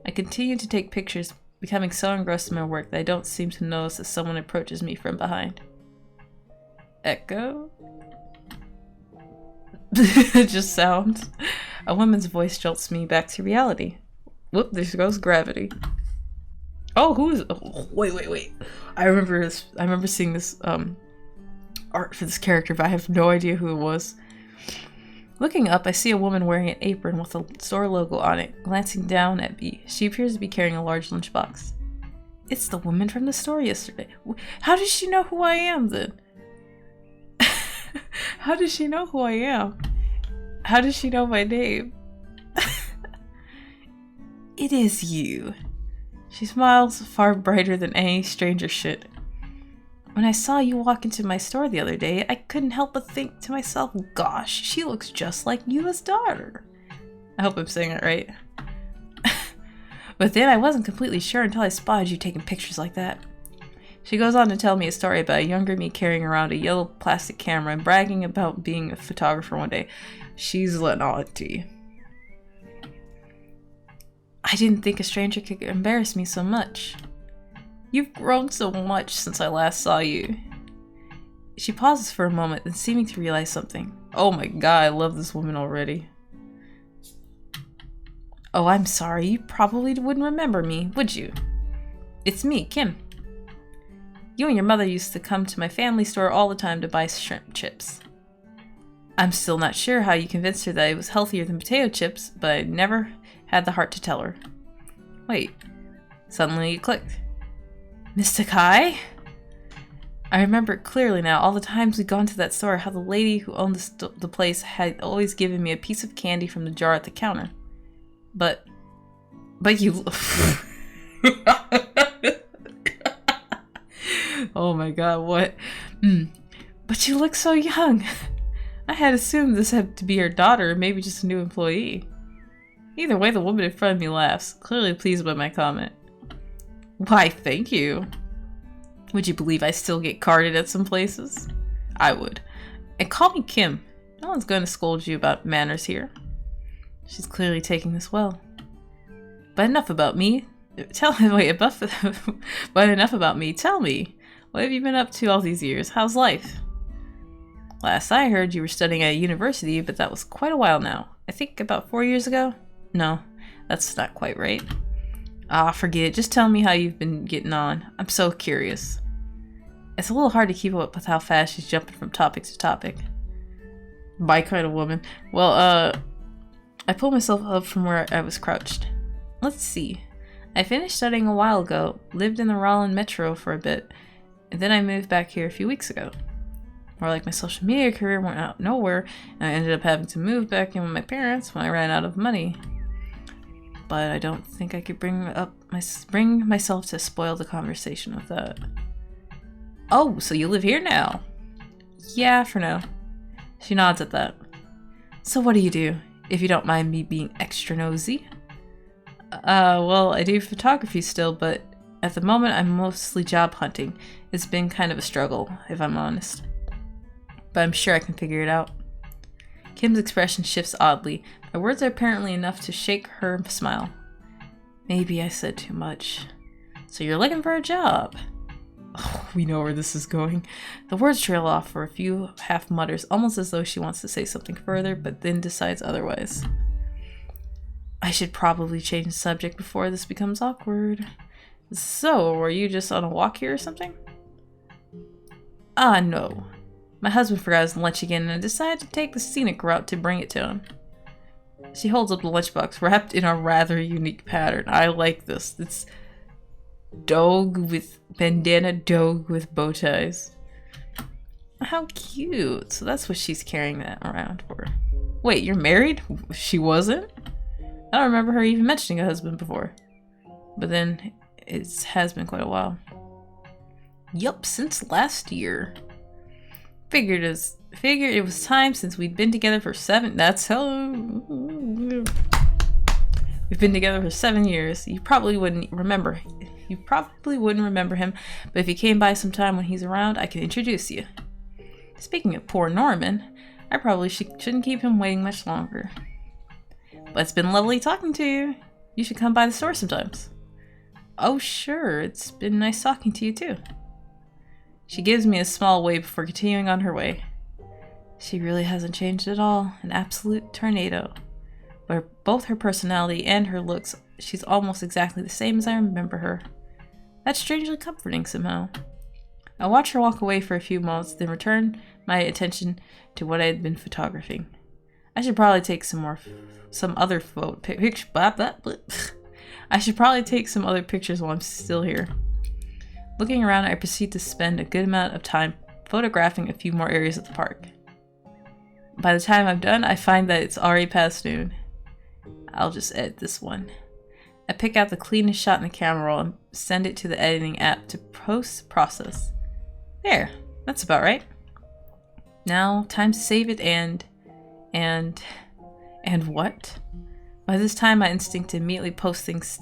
I continue to take pictures, becoming so engrossed in my work that I don't seem to notice as someone approaches me from behind. Echo? Just sounds. A woman's voice jolts me back to reality. Whoop, there goes gravity. Oh, who is... Oh, wait. I remember this. I remember seeing this art for this character, but I have no idea who it was. Looking up, I see a woman wearing an apron with a store logo on it. Glancing down at me, she appears to be carrying a large lunchbox. It's the woman from the store yesterday. How does she know who I am, then? How does she know who I am? How does she know my name? It is you. She smiles, far brighter than any stranger should. When I saw you walk into my store the other day, I couldn't help but think to myself, gosh, she looks just like Yua's daughter. I hope I'm saying it right. But then I wasn't completely sure until I spotted you taking pictures like that. She goes on to tell me a story about a younger me carrying around a yellow plastic camera and bragging about being a photographer one day. She's letting all it to you. I didn't think a stranger could embarrass me so much. You've grown so much since I last saw you. She pauses for a moment, then seeming to realize something. Oh my god, I love this woman already. Oh, I'm sorry, you probably wouldn't remember me, would you? It's me, Kim. You and your mother used to come to my family store all the time to buy shrimp chips. I'm still not sure how you convinced her that it was healthier than potato chips, but I never had the heart to tell her. Wait, suddenly it clicked. Miss Takai? I remember it clearly now, all the times we'd gone to that store, how the lady who owned the place had always given me a piece of candy from the jar at the counter. But you... Oh my god, what? But you look so young. I had assumed this had to be your daughter, or maybe just a new employee. Either way, the woman in front of me laughs, clearly pleased by my comment. Why, thank you. Would you believe I still get carded at some places? I would. And call me Kim. No one's going to scold you about manners here. She's clearly taking this well. But enough about me. But enough about me. Tell me, what have you been up to all these years? How's life? Last I heard, you were studying at a university, but that was quite a while now. I think about 4 years ago? No, that's not quite right. Ah, forget it. Just tell me how you've been getting on. I'm so curious. It's a little hard to keep up with how fast she's jumping from topic to topic. My kind of woman. Well, I pulled myself up from where I was crouched. Let's see. I finished studying a while ago, lived in the Rollin Metro for a bit, and then I moved back here a few weeks ago. More like my social media career went out nowhere, and I ended up having to move back in with my parents when I ran out of money. But I don't think I could bring myself to spoil the conversation with that. Oh, so you live here now? Yeah, for now. She nods at that. So what do you do, if you don't mind me being extra nosy? Well, I do photography still, but at the moment I'm mostly job hunting. It's been kind of a struggle, if I'm honest. But I'm sure I can figure it out. Kim's expression shifts oddly. My words are apparently enough to shake her smile. Maybe I said too much. So you're looking for a job? Oh, we know where this is going. The words trail off for a few half mutters, almost as though she wants to say something further, but then decides otherwise. I should probably change the subject before this becomes awkward. So, were you just on a walk here or something? Ah, no. My husband forgot his lunch again and I decided to take the scenic route to bring it to him. She holds up the lunchbox, wrapped in a rather unique pattern. I like this. It's dog with bandana, dog with bow ties. How cute. So that's what she's carrying that around for. Wait, you're married? She wasn't? I don't remember her even mentioning a husband before. But then, it has been quite a while. Yup, since last year. Figured it was time since we'd been together for 7. That's how. We've been together for 7 years. You probably wouldn't remember him, but if he came by sometime when he's around, I can introduce you. Speaking of poor Norman, I probably shouldn't keep him waiting much longer. But it's been lovely talking to you. You should come by the store sometimes. Oh, sure. It's been nice talking to you, too. She gives me a small wave before continuing on her way. She really hasn't changed at all. An absolute tornado. But both her personality and her looks, she's almost exactly the same as I remember her. That's strangely comforting somehow. I watch her walk away for a few moments, then return my attention to what I had been photographing. I should probably take some other pictures while I'm still here. Looking around, I proceed to spend a good amount of time photographing a few more areas of the park. By the time I'm done, I find that it's already past noon. I'll just edit this one. I pick out the cleanest shot in the camera roll and send it to the editing app to post-process. There, that's about right. Now, time to save it and what? By this time, my instinct to immediately post things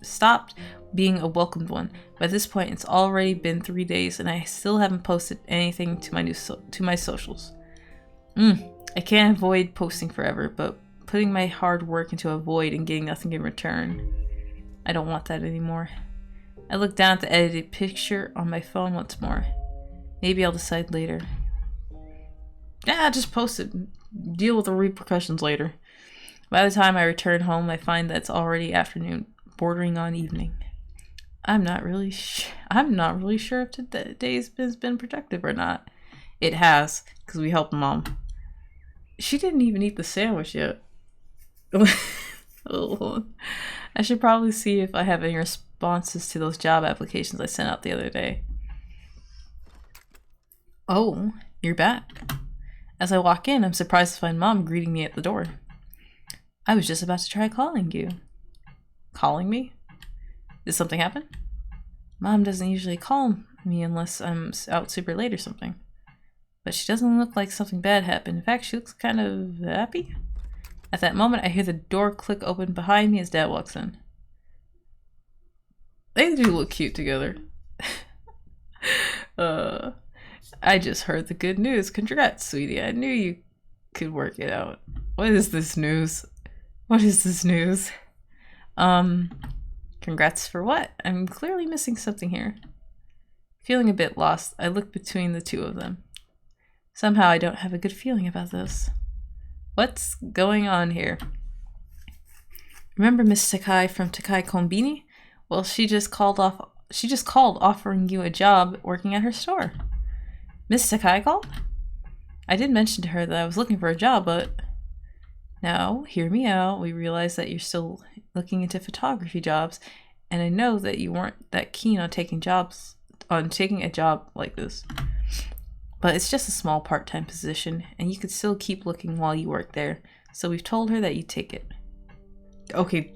stopped being a welcomed one. By this point, it's already been 3 days and I still haven't posted anything to my socials. I can't avoid posting forever, but putting my hard work into a void and getting nothing in return. I don't want that anymore. I look down at the edited picture on my phone once more. Maybe I'll decide later. Yeah, just post it. Deal with the repercussions later. By the time I return home, I find that it's already afternoon, bordering on evening. I'm not really sure if today's been productive or not. It has, because we helped Mom. She didn't even eat the sandwich yet. Oh, I should probably see if I have any responses to those job applications I sent out the other day. Oh, you're back. As I walk in, I'm surprised to find Mom greeting me at the door. I was just about to try calling you. Calling me? Did something happen? Mom doesn't usually call me unless I'm out super late or something. But she doesn't look like something bad happened. In fact, she looks kind of happy. At that moment, I hear the door click open behind me as Dad walks in. They do look cute together. I just heard the good news. Congrats, sweetie. I knew you could work it out. What is this news? Congrats for what? I'm clearly missing something here. Feeling a bit lost, I look between the two of them. Somehow I don't have a good feeling about this. What's going on here? Remember Miss Takai from Takai Konbini? Well, she just called offering you a job working at her store. Miss Takai called? I did mention to her that I was looking for a job, but... Now, hear me out. We realize that you're still looking into photography jobs, and I know that you weren't that keen on taking a job like this. But it's just a small part-time position, and you could still keep looking while you work there. So we've told her that you take it. Okay.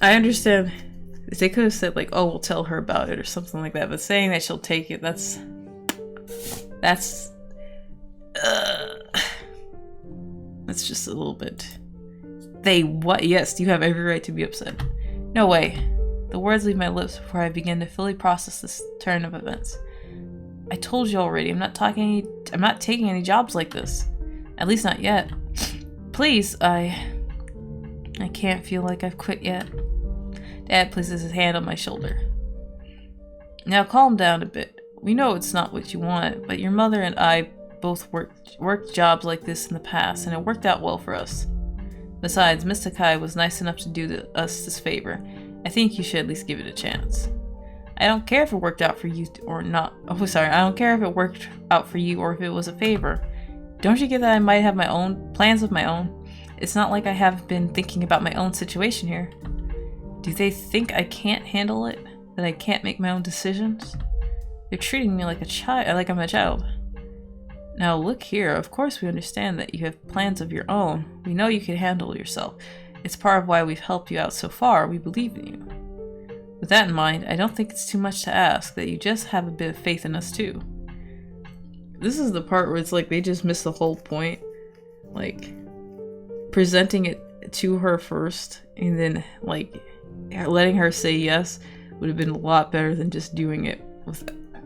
I understand. They could have said like, oh, we'll tell her about it or something like that. But saying that she'll take it, that's just a little bit. They what? Yes, you have every right to be upset. No way. The words leave my lips before I begin to fully process this turn of events. I told you already, I'm not taking any jobs like this. At least not yet. Please, I can't feel like I've quit yet. Dad places his hand on my shoulder. Now calm down a bit. We know it's not what you want, but your mother and I both worked jobs like this in the past, and it worked out well for us. Besides, Miss Takai was nice enough to do us this favor. I think you should at least give it a chance. I don't care if it worked out for you or not. Oh, sorry. I don't care if it worked out for you or if it was a favor. Don't you get that I might have my own plans of my own? It's not like I have been thinking about my own situation here. Do they think I can't handle it? That I can't make my own decisions? They're treating me like like I'm a child. Now look here, of course we understand that you have plans of your own. We know you can handle yourself. It's part of why we've helped you out so far. We believe in you. With that in mind, I don't think it's too much to ask that you just have a bit of faith in us too. This is the part where it's like they just missed the whole point. Like, presenting it to her first and then like letting her say yes would have been a lot better than just doing it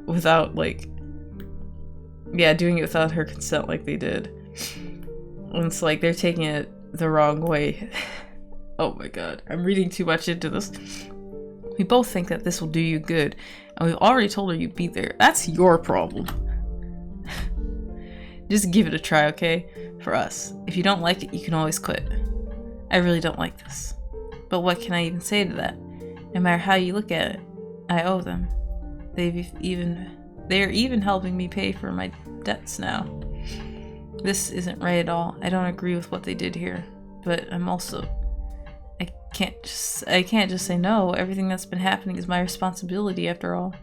without like, yeah, doing it without her consent like they did. And it's like they're taking it the wrong way. Oh my god, I'm reading too much into this. We both think that this will do you good, and we've already told her you'd be there. That's your problem. Just give it a try, okay? For us. If you don't like it, you can always quit. I really don't like this. But what can I even say to that? No matter how you look at it, I owe them. They're even helping me pay for my debts now. This isn't right at all. I don't agree with what they did here, but I can't just say no. Everything that's been happening is my responsibility after all.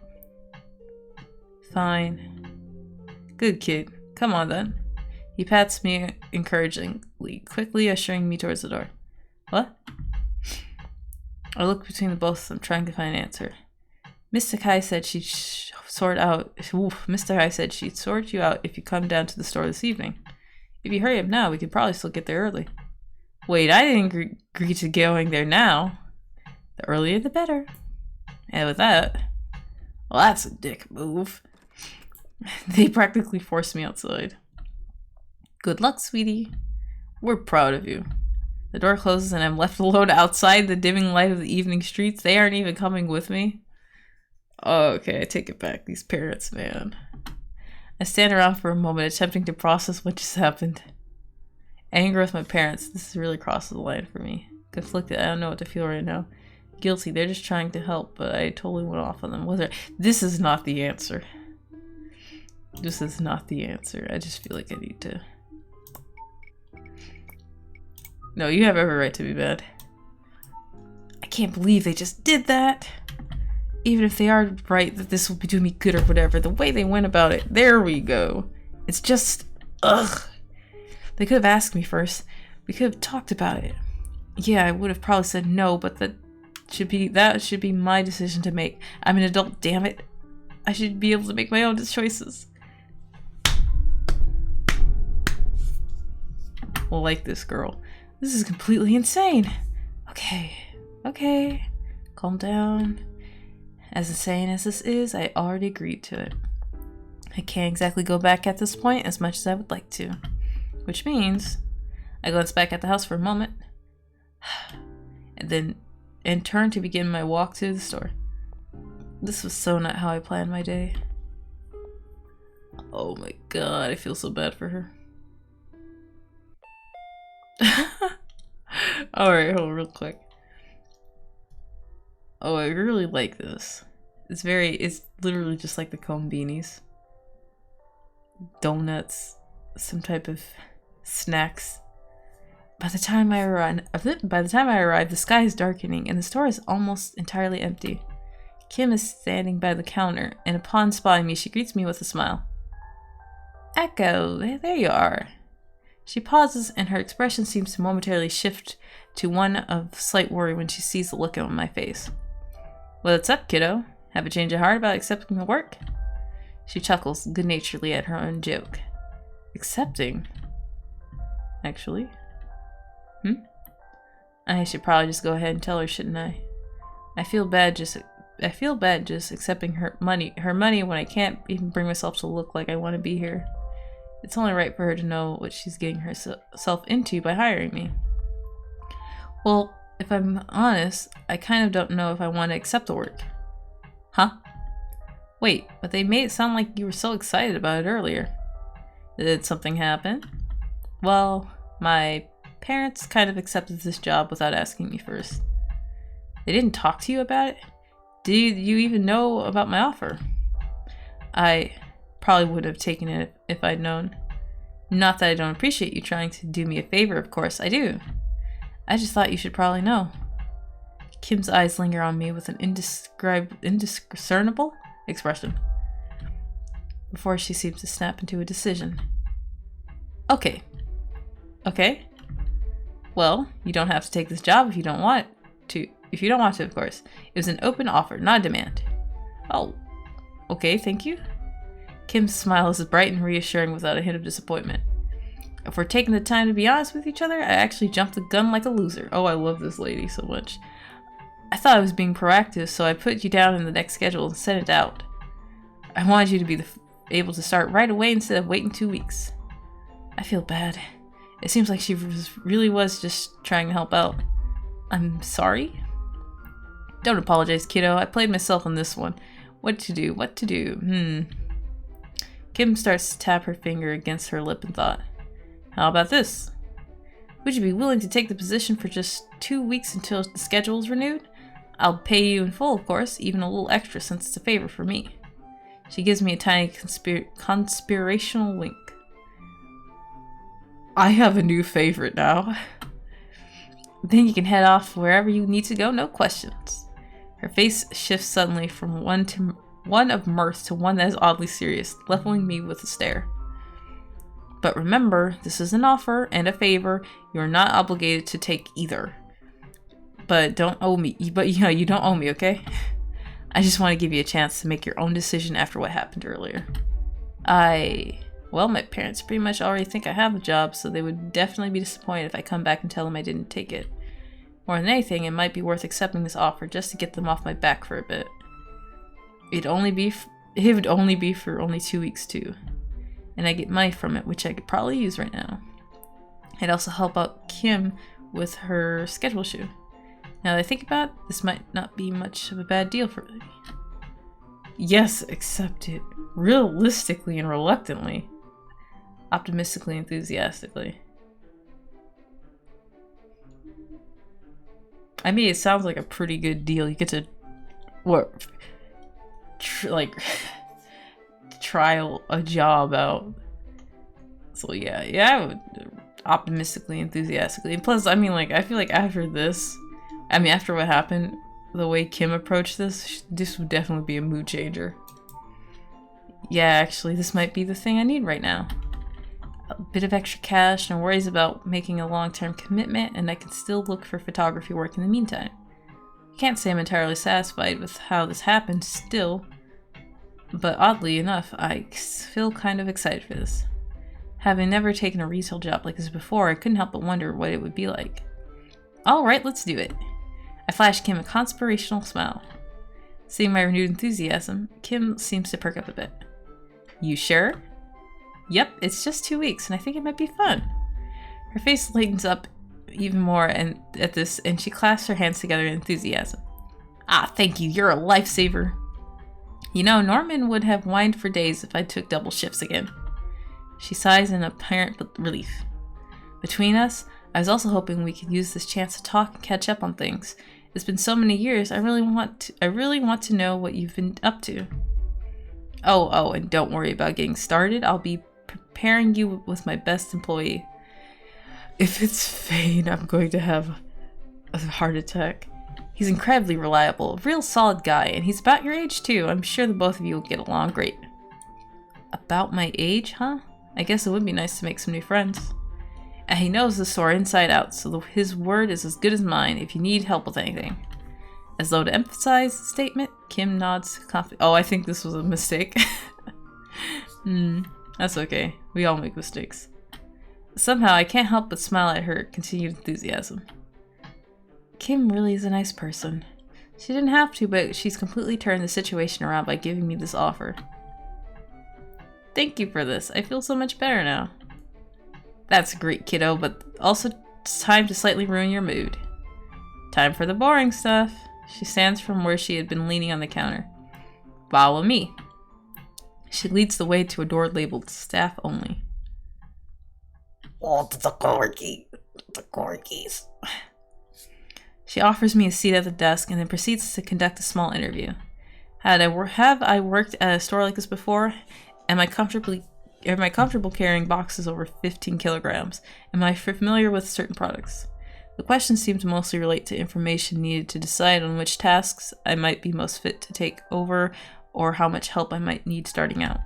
Fine. Good kid. Come on then. He pats me encouragingly, quickly ushering me towards the door. What? I look between the both of them, trying to find an answer. Miss Takai said she'd sort you out if you come down to the store this evening. If you hurry up now, we could probably still get there early. Wait, I didn't agree to going there now. The earlier the better. And with that, well, that's a dick move. They practically forced me outside. Good luck, sweetie. We're proud of you. The door closes and I'm left alone outside the dimming light of the evening streets. They aren't even coming with me. Oh, okay, I take it back. These parents, man. I stand around for a moment, attempting to process what just happened. Anger with my parents. This really crosses the line for me. Conflicted. I don't know what to feel right now. Guilty. They're just trying to help, but I totally went off on them. This is not the answer. This is not the answer. I just feel like I need to... No, you have every right to be mad. I can't believe they just did that. Even if they are right that this will be doing me good or whatever, the way they went about it, there we go. It's just, ugh. They could have asked me first. We could have talked about it. Yeah, I would have probably said no, but that should be my decision to make. I'm an adult, damn it. I should be able to make my own choices. Like this girl. This is completely insane. Okay. Calm down. As insane as this is, I already agreed to it. I can't exactly go back at this point as much as I would like to. Which means I glance back at the house for a moment and turn to begin my walk to the store. This was so not how I planned my day. Oh my god, I feel so bad for her. Alright, hold on real quick. Oh, I really like this. It's literally just like the cone beanies. Donuts, some type of snacks. By the time I arrive, the sky is darkening and the store is almost entirely empty. Kim is standing by the counter, and upon spotting me, she greets me with a smile. Echo, there you are. She pauses, and her expression seems to momentarily shift to one of slight worry when she sees the look on my face. What's up, kiddo? Have a change of heart about accepting the work? She chuckles good-naturedly at her own joke. Accepting? Actually? I should probably just go ahead and tell her, shouldn't I? I feel bad just I feel bad just accepting her money when I can't even bring myself to look like I want to be here. It's only right for her to know what she's getting herself into by hiring me. Well, if I'm honest, I kind of don't know if I want to accept the work. Huh? Wait, but they made it sound like you were so excited about it earlier. Did something happen? Well, my parents kind of accepted this job without asking me first. They didn't talk to you about it? Did you even know about my offer? I probably would have taken it if I'd known. Not that I don't appreciate you trying to do me a favor, of course, I do. I just thought you should probably know. Kim's eyes linger on me with an indiscernible expression before she seems to snap into a decision. Okay. Okay? Well, you don't have to take this job if you don't want to. If you don't want to, of course. It was an open offer, not a demand. Oh. Okay, thank you. Kim's smile is bright and reassuring without a hint of disappointment. If we're taking the time to be honest with each other, I actually jumped the gun like a loser. Oh, I love this lady so much. I thought I was being proactive, so I put you down in the next schedule and sent it out. I wanted you to be able to start right away instead of waiting 2 weeks. I feel bad. It seems like she really was just trying to help out. I'm sorry? Don't apologize, kiddo. I played myself on this one. What to do? Kim starts to tap her finger against her lip in thought. How about this? Would you be willing to take the position for just 2 weeks until the schedule is renewed? I'll pay you in full, of course, even a little extra since it's a favor for me. She gives me a tiny conspirational wink. I have a new favorite now. Then you can head off wherever you need to go, no questions. Her face shifts suddenly from one of mirth to one that is oddly serious, leveling me with a stare. But remember, this is an offer and a favor. You are not obligated to take either. But don't owe me. But you don't owe me, okay? I just want to give you a chance to make your own decision after what happened earlier. Well, my parents pretty much already think I have a job, so they would definitely be disappointed if I come back and tell them I didn't take it. More than anything, it might be worth accepting this offer just to get them off my back for a bit. It would only be for only 2 weeks too. And I get money from it, which I could probably use right now. I'd also help out Kim with her schedule issue. Now that I think about it, this might not be much of a bad deal for me. Yes, accept it. Realistically and reluctantly. Optimistically, enthusiastically. I mean, it sounds like a pretty good deal. You get to, trial a job out. So yeah, I would optimistically, enthusiastically. And plus, I mean, like, I feel like after what happened, the way Kim approached this would definitely be a mood changer. Yeah, actually, this might be the thing I need right now. A bit of extra cash, no worries about making a long-term commitment, and I can still look for photography work in the meantime. I can't say I'm entirely satisfied with how this happened still, but oddly enough, I feel kind of excited for this. Having never taken a retail job like this before, I couldn't help but wonder what it would be like. Alright, let's do it. I flashed Kim a conspirational smile. Seeing my renewed enthusiasm, Kim seems to perk up a bit. You sure? Yep, it's just 2 weeks, and I think it might be fun. Her face lightens up even more at this, and she clasps her hands together in enthusiasm. Ah, thank you, you're a lifesaver. You know, Norman would have whined for days if I took double shifts again. She sighs in apparent relief. Between us, I was also hoping we could use this chance to talk and catch up on things. It's been so many years, I really want to know what you've been up to. Oh, and don't worry about getting started. I'll be preparing you with my best employee. If it's Fane, I'm going to have a heart attack. He's incredibly reliable, a real solid guy, and he's about your age too. I'm sure the both of you will get along great. About my age, huh? I guess it would be nice to make some new friends. And he knows the store inside out, so his word is as good as mine if you need help with anything. As though to emphasize the statement, Kim nods confidently. Oh, I think this was a mistake. That's okay. We all make mistakes. Somehow, I can't help but smile at her continued enthusiasm. Kim really is a nice person. She didn't have to, but she's completely turned the situation around by giving me this offer. Thank you for this. I feel so much better now. That's great, kiddo, but also it's time to slightly ruin your mood. Time for the boring stuff. She stands from where she had been leaning on the counter. Follow me. She leads the way to a door labeled staff only. Oh, the corgis. The corgis. She offers me a seat at the desk and then proceeds to conduct a small interview. Have I worked at a store like this before? Am I comfortable carrying boxes over 15 kilograms? Am I familiar with certain products? The questions seem to mostly relate to information needed to decide on which tasks I might be most fit to take over or how much help I might need starting out.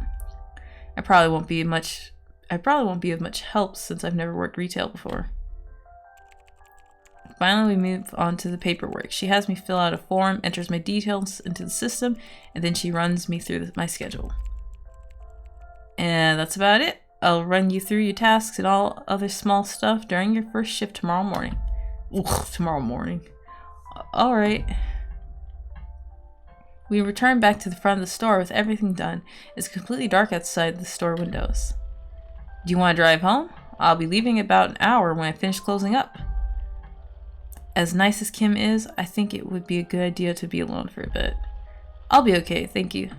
I probably won't be of much help since I've never worked retail before. Finally, we move on to the paperwork. She has me fill out a form, enters my details into the system, and then she runs me through my schedule. And that's about it. I'll run you through your tasks and all other small stuff during your first shift tomorrow morning. Ugh, tomorrow morning. Alright. We return back to the front of the store with everything done. It's completely dark outside the store windows. Do you want to drive home? I'll be leaving about an hour when I finish closing up. As nice as Kim is, I think it would be a good idea to be alone for a bit. I'll be okay, thank you.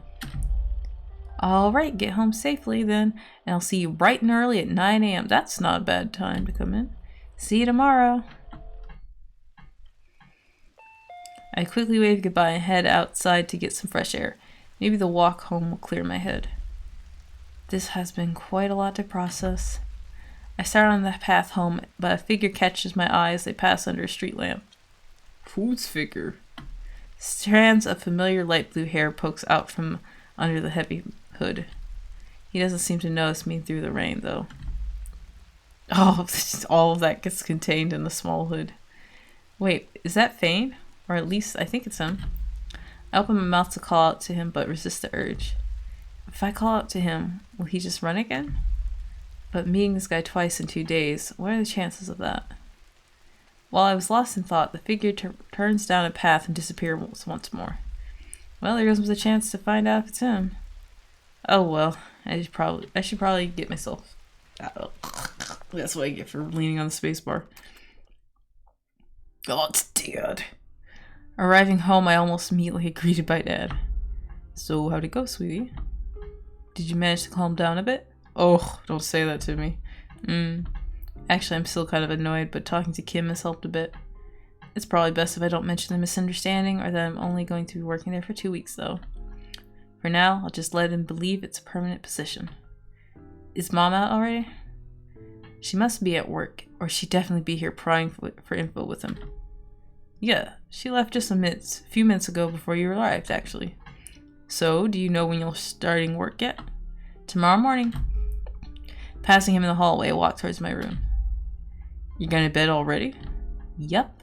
Alright, get home safely then, and I'll see you bright and early at 9 a.m. That's not a bad time to come in. See you tomorrow. I quickly wave goodbye and head outside to get some fresh air. Maybe the walk home will clear my head. This has been quite a lot to process. I start on the path home, but a figure catches my eye as they pass under a street lamp. Whose figure? Strands of familiar light blue hair pokes out from under the heavy hood. He doesn't seem to notice me through the rain, though. Oh, all of that gets contained in the small hood. Wait, is that Fane? Or at least I think it's him. I open my mouth to call out to him, but resist the urge. If I call out to him, will he just run again? But meeting this guy twice in 2 days, what are the chances of that? While I was lost in thought, the figure turns down a path and disappears once more. Well, there goes the chance to find out if it's him. Oh well, I should probably get myself out. That's what I get for leaning on the spacebar. Oh, it's Dad. Arriving home, I almost immediately get greeted by Dad. So, how'd it go, sweetie? Did you manage to calm down a bit? Oh, don't say that to me. Actually, I'm still kind of annoyed, but talking to Kim has helped a bit. It's probably best if I don't mention the misunderstanding or that I'm only going to be working there for 2 weeks, though. For now, I'll just let him believe it's a permanent position. Is Mom out already? She must be at work, or she'd definitely be here prying for info with him. Yeah, she left just a few minutes ago before you arrived, actually. So, do you know when you're starting work yet? Tomorrow morning. Passing him in the hallway, I walk towards my room. You going to bed already? Yep.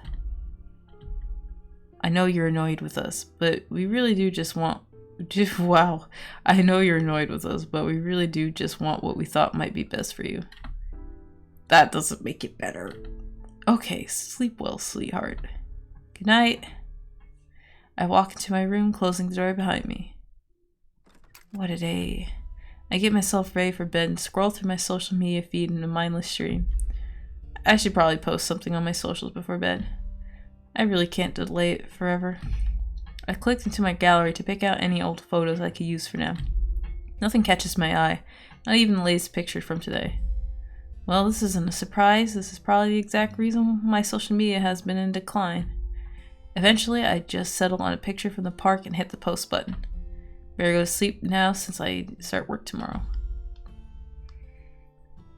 I know you're annoyed with us, but we really do just want... Wow. I know you're annoyed with us, but we really do just want what we thought might be best for you. That doesn't make it better. Okay, sleep well, sweetheart. Good night. I walk into my room, closing the door behind me. What a day. I get myself ready for bed and scroll through my social media feed in a mindless stream. I should probably post something on my socials before bed. I really can't delay it forever. I clicked into my gallery to pick out any old photos I could use for now. Nothing catches my eye, not even the latest picture from today. Well, this isn't a surprise. This is probably the exact reason my social media has been in decline. Eventually, I just settled on a picture from the park and hit the post button. Better go to sleep now since I start work tomorrow.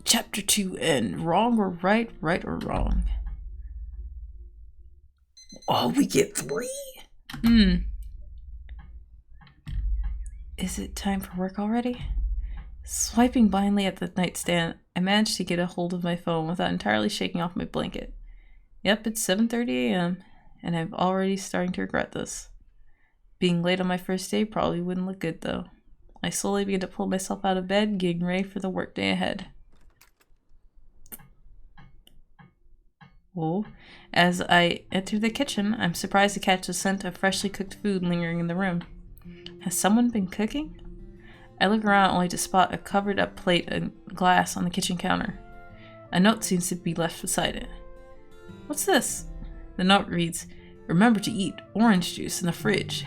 Chapter 2 end. Wrong or right, right or wrong. Oh, we get 3? Is it time for work already? Swiping blindly at the nightstand, I managed to get a hold of my phone without entirely shaking off my blanket. Yep, it's 7:30 a.m., and I'm already starting to regret this. Being late on my first day probably wouldn't look good, though. I slowly begin to pull myself out of bed, getting ready for the workday ahead. Oh, as I enter the kitchen, I'm surprised to catch the scent of freshly cooked food lingering in the room. Has someone been cooking? I look around only to spot a covered up plate and glass on the kitchen counter. A note seems to be left beside it. What's this? The note reads, "Remember to eat orange juice in the fridge."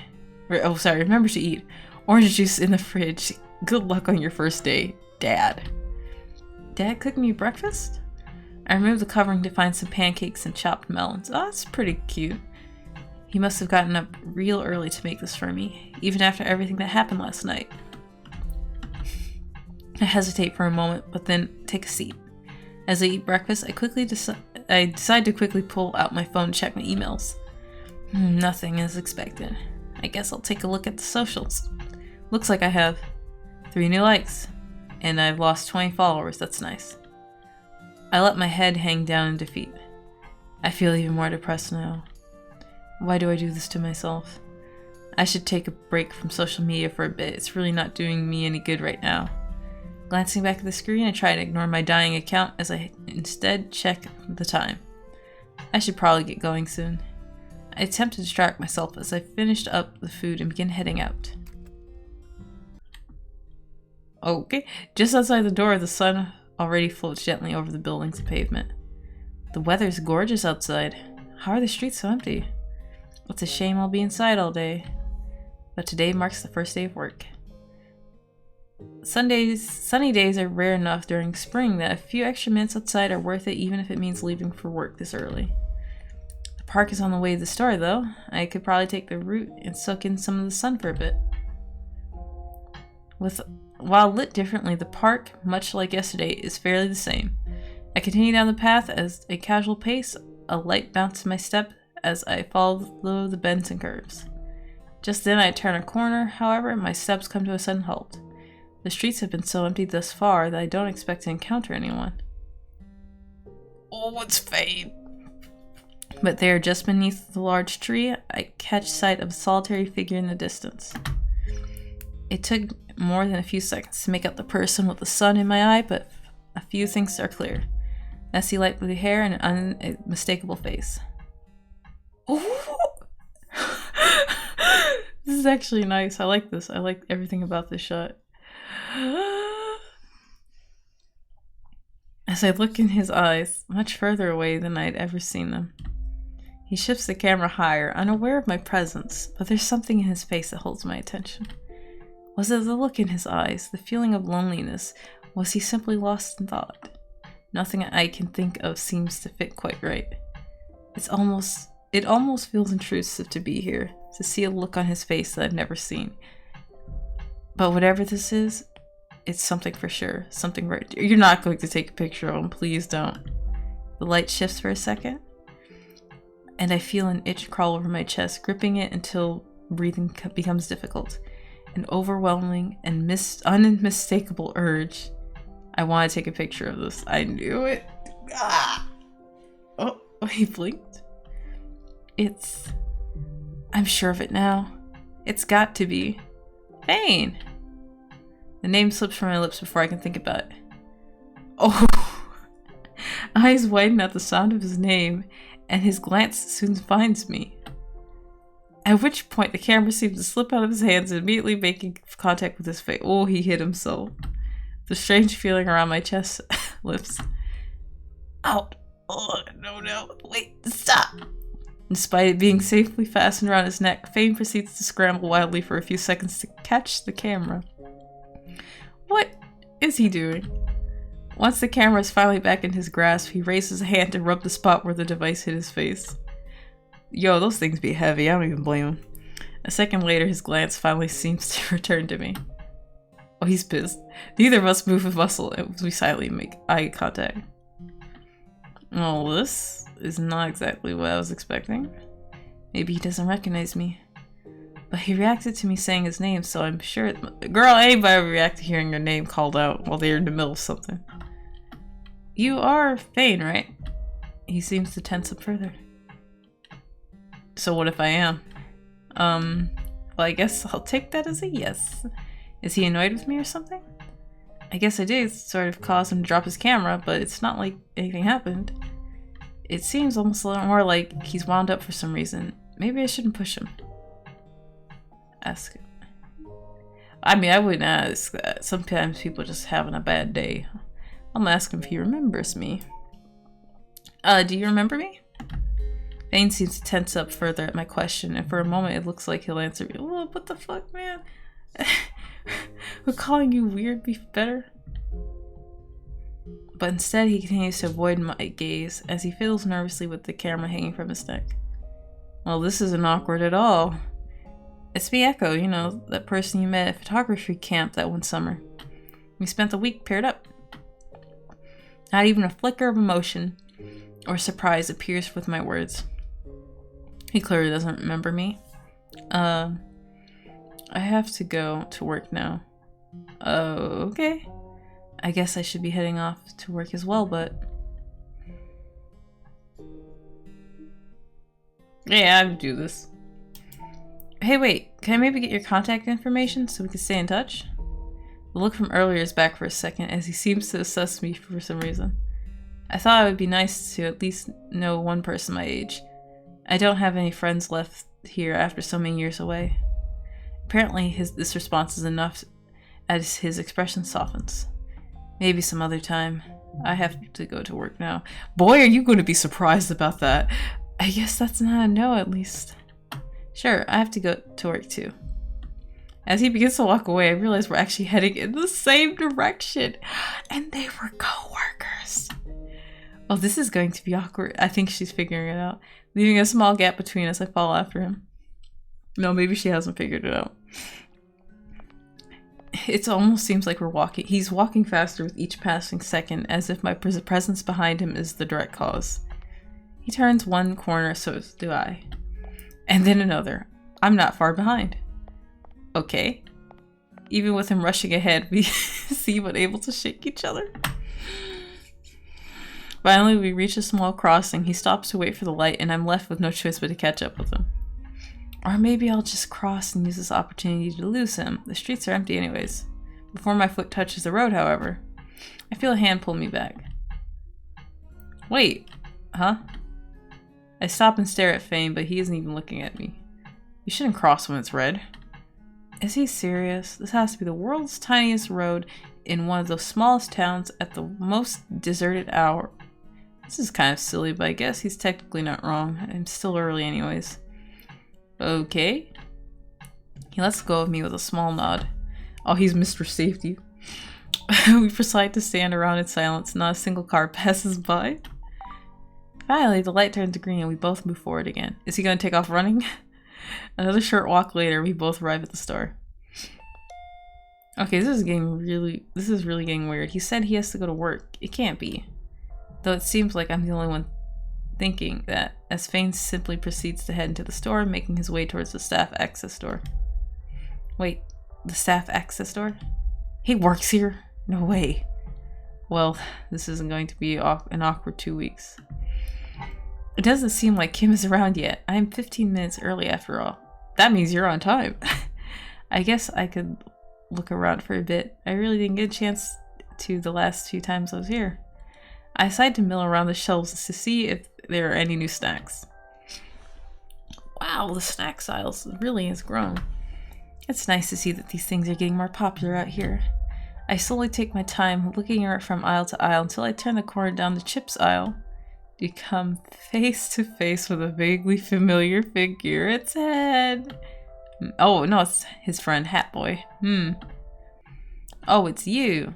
Remember to eat orange juice in the fridge. Good luck on your first day, Dad. Dad cooked me breakfast? I removed the covering to find some pancakes and chopped melons. Oh, that's pretty cute. He must have gotten up real early to make this for me, even after everything that happened last night. I hesitate for a moment, but then take a seat. As I eat breakfast, I decide to quickly pull out my phone to check my emails. Nothing as expected. I guess I'll take a look at the socials. Looks like I have 3 new likes, and I've lost 20 followers. That's nice. I let my head hang down in defeat. I feel even more depressed now. Why do I do this to myself? I should take a break from social media for a bit. It's really not doing me any good right now. Glancing back at the screen, I try to ignore my dying account as I instead check the time. I should probably get going soon. I attempt to distract myself as I finished up the food and begin heading out. Okay, just outside the door, the sun already floats gently over the buildings and pavement. The weather's gorgeous outside. How are the streets so empty? It's a shame I'll be inside all day. But today marks the first day of work. Sunny days are rare enough during spring that a few extra minutes outside are worth it, even if it means leaving for work this early. The park is on the way to the store, though. I could probably take the route and soak in some of the sun for a bit. While lit differently, the park, much like yesterday, is fairly the same. I continue down the path at a casual pace, a light bounce in my step as I follow the bends and curves. Just then I turn a corner, however, my steps come to a sudden halt. The streets have been so empty thus far that I don't expect to encounter anyone. Oh, it's Fade. But there, just beneath the large tree, I catch sight of a solitary figure in the distance. It took more than a few seconds to make out the person with the sun in my eye, but a few things are clear. Messy light blue hair and an unmistakable face. Ooh. This is actually nice. I like this. I like everything about this shot. As I look in his eyes, much further away than I'd ever seen them. He shifts the camera higher, unaware of my presence, but there's something in his face that holds my attention. Was it the look in his eyes, the feeling of loneliness? Was he simply lost in thought? Nothing I can think of seems to fit quite right. It almost feels intrusive to be here, to see a look on his face that I've never seen. But whatever this is, it's something for sure. Something right. You're not going to take a picture of him, please don't. The light shifts for a second, and I feel an itch crawl over my chest, gripping it until breathing becomes difficult. An overwhelming and unmistakable urge. I want to take a picture of this. I knew it. Ah! Oh, he blinked. I'm sure of it now. It's got to be Fane. The name slips from my lips before I can think about it. Oh! Eyes widen at the sound of his name, and his glance soon finds me. At which point the camera seems to slip out of his hands, immediately making contact with his face. Oh, he hit himself. The strange feeling around my chest lifts. Out! Oh, no, wait, stop! Despite it being safely fastened around his neck, Fane proceeds to scramble wildly for a few seconds to catch the camera. What is he doing? Once the camera is finally back in his grasp, he raises a hand to rub the spot where the device hit his face. Yo, those things be heavy, I don't even blame him. A second later, his glance finally seems to return to me. Oh, he's pissed. Neither of us move a muscle as we silently make eye contact. Well, this is not exactly what I was expecting. Maybe he doesn't recognize me. But he reacted to me saying his name, so I'm sure Girl, anybody would react to hearing your name called out while they're in the middle of something. You are Fane, right? He seems to tense up further. So what if I am? Well, I guess I'll take that as a yes. Is he annoyed with me or something? I guess I did sort of cause him to drop his camera, but it's not like anything happened. It seems almost a little more like he's wound up for some reason. Maybe I shouldn't push him. Ask him. I mean, I wouldn't ask that. Sometimes people just having a bad day. I'm gonna ask him if he remembers me. Do you remember me? Vane seems to tense up further at my question, and for a moment it looks like he'll answer me. Well, what the fuck, man? Would calling you weird be better? But instead he continues to avoid my gaze as he fiddles nervously with the camera hanging from his neck. Well, this isn't awkward at all. It's me, Echo, you know, that person you met at photography camp that one summer. We spent the week paired up. Not even a flicker of emotion or surprise appears with my words. He clearly doesn't remember me. I have to go to work now. Oh, okay. I guess I should be heading off to work as well, but... Yeah, I would do this. Hey, wait. Can I maybe get your contact information so we can stay in touch? The look from earlier is back for a second as he seems to assess me for some reason. I thought it would be nice to at least know one person my age. I don't have any friends left here after so many years away. Apparently this response is enough as his expression softens. Maybe some other time. I have to go to work now. Boy, are you going to be surprised about that. I guess that's not a no, at least. Sure, I have to go to work too. As he begins to walk away, I realize we're actually heading in the same direction. And they were co-workers. Oh, this is going to be awkward. I think she's figuring it out. Leaving a small gap between us, I follow after him. No, maybe she hasn't figured it out. It almost seems like we're walking. He's walking faster with each passing second, as if my presence behind him is the direct cause. He turns one corner, so do I. And then another. I'm not far behind. Okay. Even with him rushing ahead, we seem unable to shake each other. Finally, we reach a small crossing. He stops to wait for the light, and I'm left with no choice but to catch up with him. Or maybe I'll just cross and use this opportunity to lose him. The streets are empty anyways. Before my foot touches the road, however, I feel a hand pull me back. Wait, huh? I stop and stare at Fane, but he isn't even looking at me. You shouldn't cross when it's red. Is he serious? This has to be the world's tiniest road in one of the smallest towns at the most deserted hour. This is kind of silly, but I guess he's technically not wrong. I'm still early anyways. Okay. He lets go of me with a small nod. Oh, he's Mr. Safety. We proceed to stand around in silence. Not a single car passes by. Finally, the light turns to green and we both move forward again. Is he going to take off running? Another short walk later, we both arrive at the store. Okay, this is really getting weird. He said he has to go to work. It can't be. Though it seems like I'm the only one thinking that, as Fane simply proceeds to head into the store, making his way towards the staff access door. Wait, the staff access door? He works here? No way. Well, this isn't going to be an awkward 2 weeks. It doesn't seem like Kim is around yet. I am 15 minutes early after all. That means you're on time. I guess I could look around for a bit. I really didn't get a chance to the last few times I was here. I decide to mill around the shelves to see if there are any new snacks. Wow, the snacks aisles really has grown. It's nice to see that these things are getting more popular out here. I slowly take my time looking from aisle to aisle until I turn the corner down the chips aisle to come face to face with a vaguely familiar figure. It's Ed. Oh, no, it's his friend Hat Boy. Oh, it's you.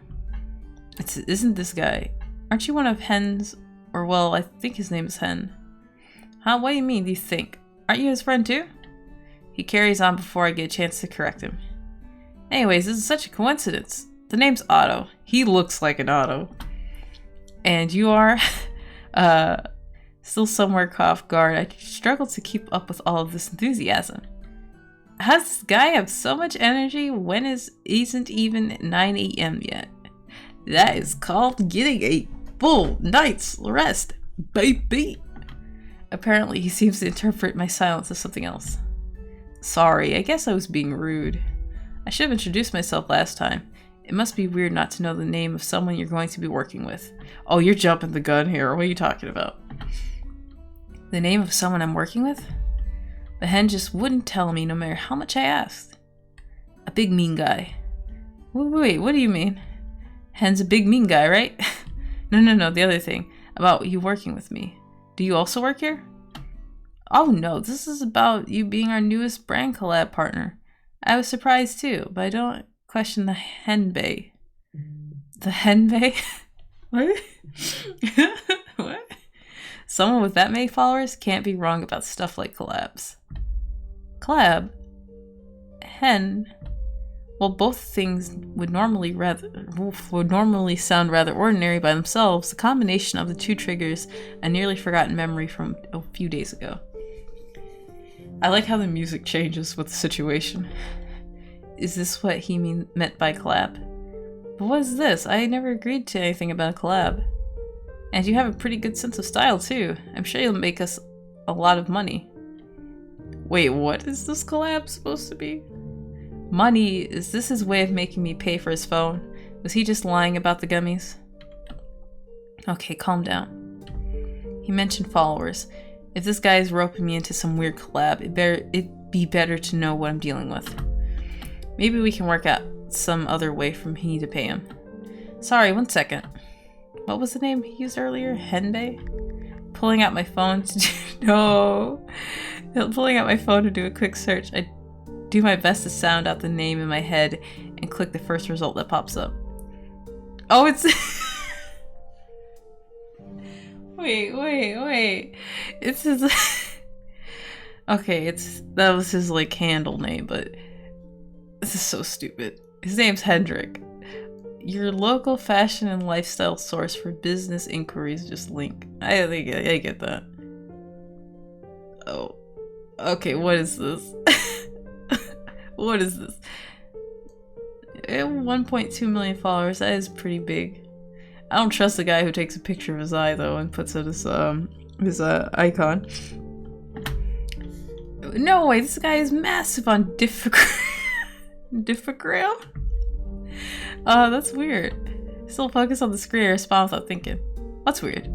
Isn't this guy? Aren't you one of Hen's? Or, well, I think his name is Hen. Huh? What do you mean, do you think? Aren't you his friend too? He carries on before I get a chance to correct him. Anyways, this is such a coincidence. The name's Otto. He looks like an Otto. And you are? Still somewhere caught off guard. I struggle to keep up with all of this enthusiasm. How does this guy have so much energy when it isn't even 9 a.m. yet? That is called getting a full night's rest, baby. Apparently, he seems to interpret my silence as something else. Sorry, I guess I was being rude. I should have introduced myself last time. It must be weird not to know the name of someone you're going to be working with. Oh, you're jumping the gun here. What are you talking about? The name of someone I'm working with? But Hen just wouldn't tell me no matter how much I asked. A big mean guy. Wait, what do you mean? Hen's a big mean guy, right? No, the other thing. About you working with me. Do you also work here? Oh no, this is about you being our newest brand collab partner. I was surprised too, but I don't question the Henbei. The Henbei? What? What? Someone with that many followers can't be wrong about stuff like collabs. Collab? Hen? Well, both things would normally sound rather ordinary by themselves. The combination of the two triggers a nearly forgotten memory from a few days ago. I like how the music changes with the situation. Is this what he meant by collab? But what is this? I never agreed to anything about a collab. And you have a pretty good sense of style too. I'm sure you'll make us a lot of money. Wait, what is this collab supposed to be? Money? Is this his way of making me pay for his phone? Was he just lying about the gummies? Okay, calm down. He mentioned followers. If this guy is roping me into some weird collab, it'd be better to know what I'm dealing with. Maybe we can work out some other way for me to pay him. Sorry, 1 second. What was the name he used earlier? Henbei? Pulling out my phone to Pulling out my phone to do a quick search. I do my best to sound out the name in my head and click the first result that pops up. Oh, it's... Wait. It's his... Okay, that was his, like, handle name, but... This is so stupid. His name's Hendrick. Your local fashion and lifestyle source for business inquiries, just link. I get that. Oh. Okay, what is this? What is this? 1.2 million followers, that is pretty big. I don't trust the guy who takes a picture of his eye though and puts it as his icon. No way, this guy is massive on Diffraction? That's weird. Still focus on the screen or respond without thinking. What's weird?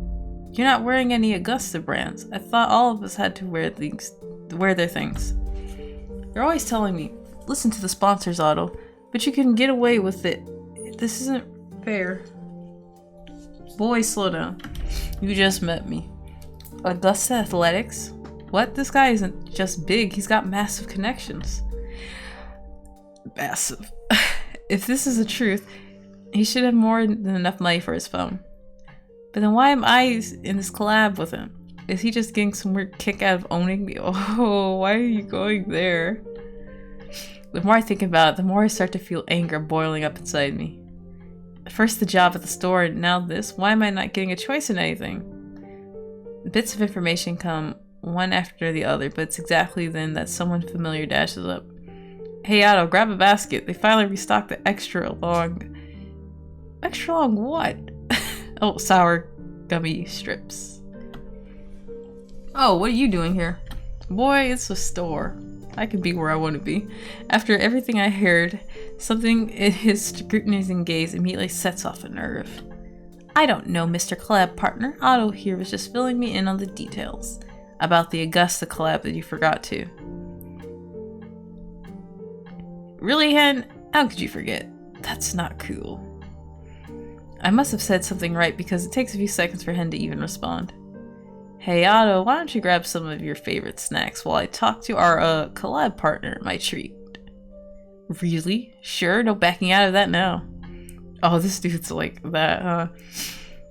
You're not wearing any Augusta brands. I thought all of us had to wear their things. They're always telling me, listen to the sponsors, Otto, but you can get away with it. This isn't fair. Boy, slow down. You just met me. Augusta Athletics? What? This guy isn't just big, he's got massive connections. Massive. If this is the truth, he should have more than enough money for his phone. But then why am I in this collab with him? Is he just getting some weird kick out of owning me? Oh, why are you going there? The more I think about it, the more I start to feel anger boiling up inside me. First the job at the store, and now this. Why am I not getting a choice in anything? Bits of information come one after the other, but it's exactly then that someone familiar dashes up. Hey Otto, grab a basket. They finally restocked the extra long... Extra long what? Oh, sour gummy strips. Oh, what are you doing here? Boy, it's a store. I can be where I want to be. After everything I heard, something in his scrutinizing gaze immediately sets off a nerve. I don't know, Mr. Collab Partner. Otto here was just filling me in on the details about the Augusta collab that you forgot to. Really, Hen? How could you forget? That's not cool. I must have said something right because it takes a few seconds for Hen to even respond. Hey Otto, why don't you grab some of your favorite snacks while I talk to our collab partner, my treat. Really? Sure, no backing out of that now. Oh, this dude's like that, huh?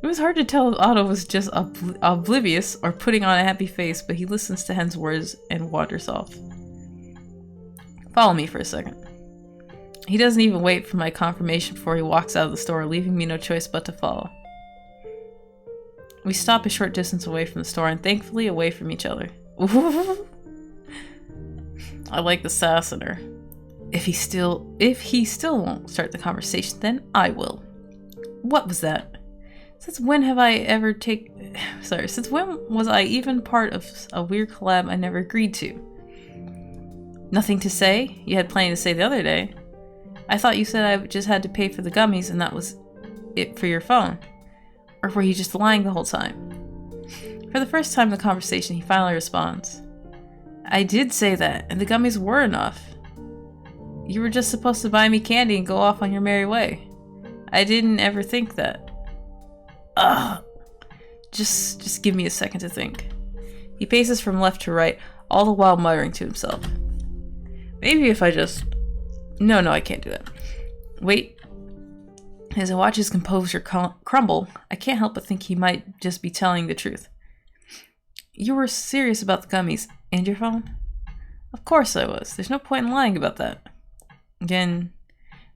It was hard to tell if Otto was just oblivious or putting on a happy face, but he listens to Hen's words and wanders off. Follow me for a second. He doesn't even wait for my confirmation before he walks out of the store, leaving me no choice but to follow. We stop a short distance away from the store and thankfully away from each other. Ooh. I like the sass in her. If he still won't start the conversation, then I will. What was that? Since when was I even part of a weird collab I never agreed to? Nothing to say? You had plenty to say the other day. I thought you said I just had to pay for the gummies and that was it for your phone. Or were you just lying the whole time? For the first time in the conversation, he finally responds. I did say that, and the gummies were enough. You were just supposed to buy me candy and go off on your merry way. I didn't ever think that. Ugh. Just give me a second to think. He paces from left to right, all the while muttering to himself. Maybe if I just... No, I can't do that. Wait. As I watch his composure crumble, I can't help but think he might just be telling the truth. You were serious about the gummies and your phone? Of course I was. There's no point in lying about that. Again,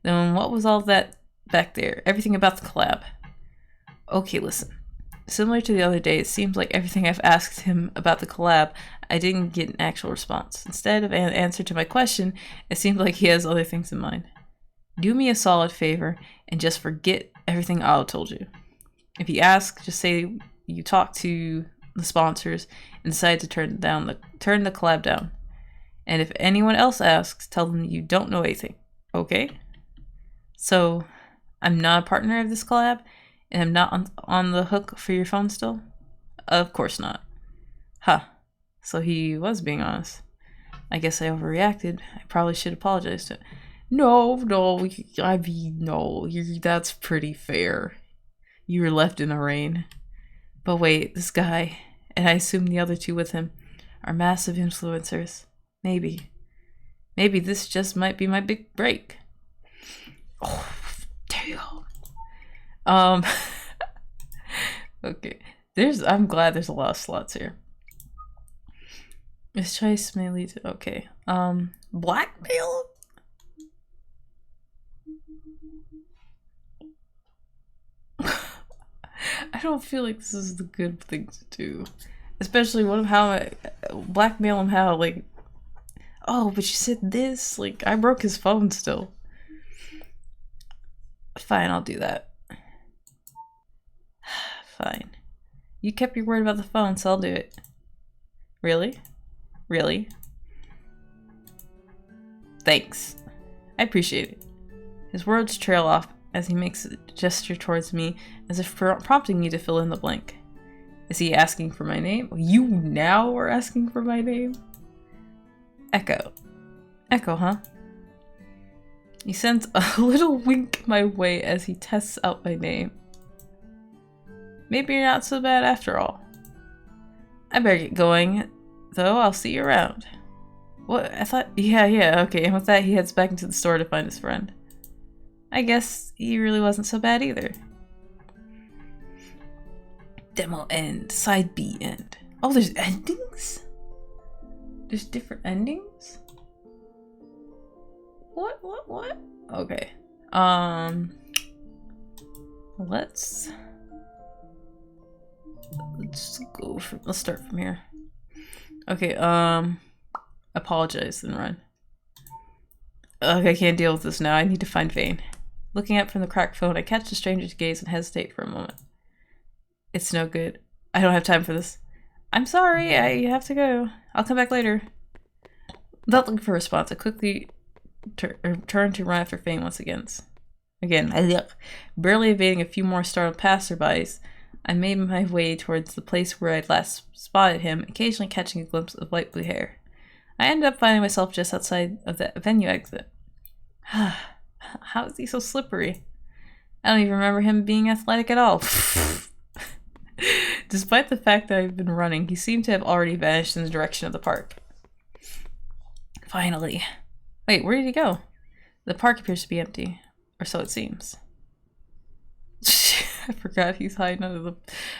then what was all that back there? Everything about the collab. Okay, listen. Similar to the other day, it seems like everything I've asked him about the collab, I didn't get an actual response. Instead of an answer to my question, it seemed like he has other things in mind. Do me a solid favor and just forget everything I told you. If you ask, just say you talked to the sponsors and decided to turn the collab down. And if anyone else asks, tell them you don't know anything. Okay? So, I'm not a partner of this collab, and I'm not on the hook for your phone still? Of course not. Huh. So he was being honest. I guess I overreacted. I probably should apologize to him. No, that's pretty fair. You were left in the rain. But wait, this guy, and I assume the other two with him, are massive influencers. Maybe this just might be my big break. Oh, damn. Okay. I'm glad there's a lot of slots here. This choice may lead to... Okay. Blackmail? I don't feel like this is the good thing to do. Especially how I blackmail him how, like... Oh, but you said this? Like, I broke his phone still. Fine, I'll do that. Fine. You kept your word about the phone, so I'll do it. Really? Really? Thanks. I appreciate it. His words trail off as he makes a gesture towards me, as if prompting me to fill in the blank. Is he asking for my name? You now are asking for my name? Echo. Echo, huh? He sends a little wink my way as he tests out my name. Maybe you're not so bad after all. I better get going, though. I'll see you around. What? I thought... Yeah, okay. And with that, he heads back into the store to find his friend. I guess he really wasn't so bad either. Demo end. Side B end. Oh, there's endings? There's different endings? What? Okay. Let's start from here. Okay, apologize, then run. Ugh, I can't deal with this now. I need to find Vane. Looking up from the cracked phone, I catch the stranger's gaze and hesitate for a moment. It's no good. I don't have time for this. I'm sorry, I have to go. I'll come back later. Without looking for a response, I quickly turn to run after Vane once again. Barely evading a few more startled passerbys, I made my way towards the place where I'd last spotted him, occasionally catching a glimpse of light blue hair. I ended up finding myself just outside of the venue exit. How is he so slippery? I don't even remember him being athletic at all. Despite the fact that I've been running, he seemed to have already vanished in the direction of the park. Finally. Wait, where did he go? The park appears to be empty. Or so it seems. I forgot he's hiding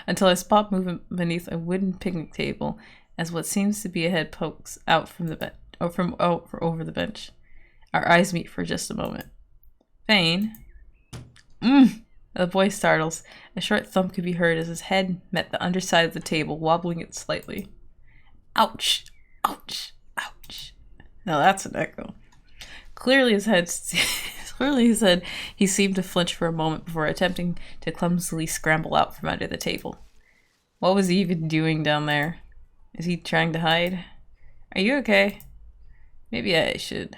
until I spot movement beneath a wooden picnic table as what seems to be a head pokes out from the bench, over the bench. Our eyes meet for just a moment. Vane? The boy startles. A short thump could be heard as his head met the underside of the table, wobbling it slightly. Ouch! Ouch! Ouch! Now that's an echo. Clearly he seemed to flinch for a moment before attempting to clumsily scramble out from under the table. What was he even doing down there? Is he trying to hide? Are you okay? Maybe I should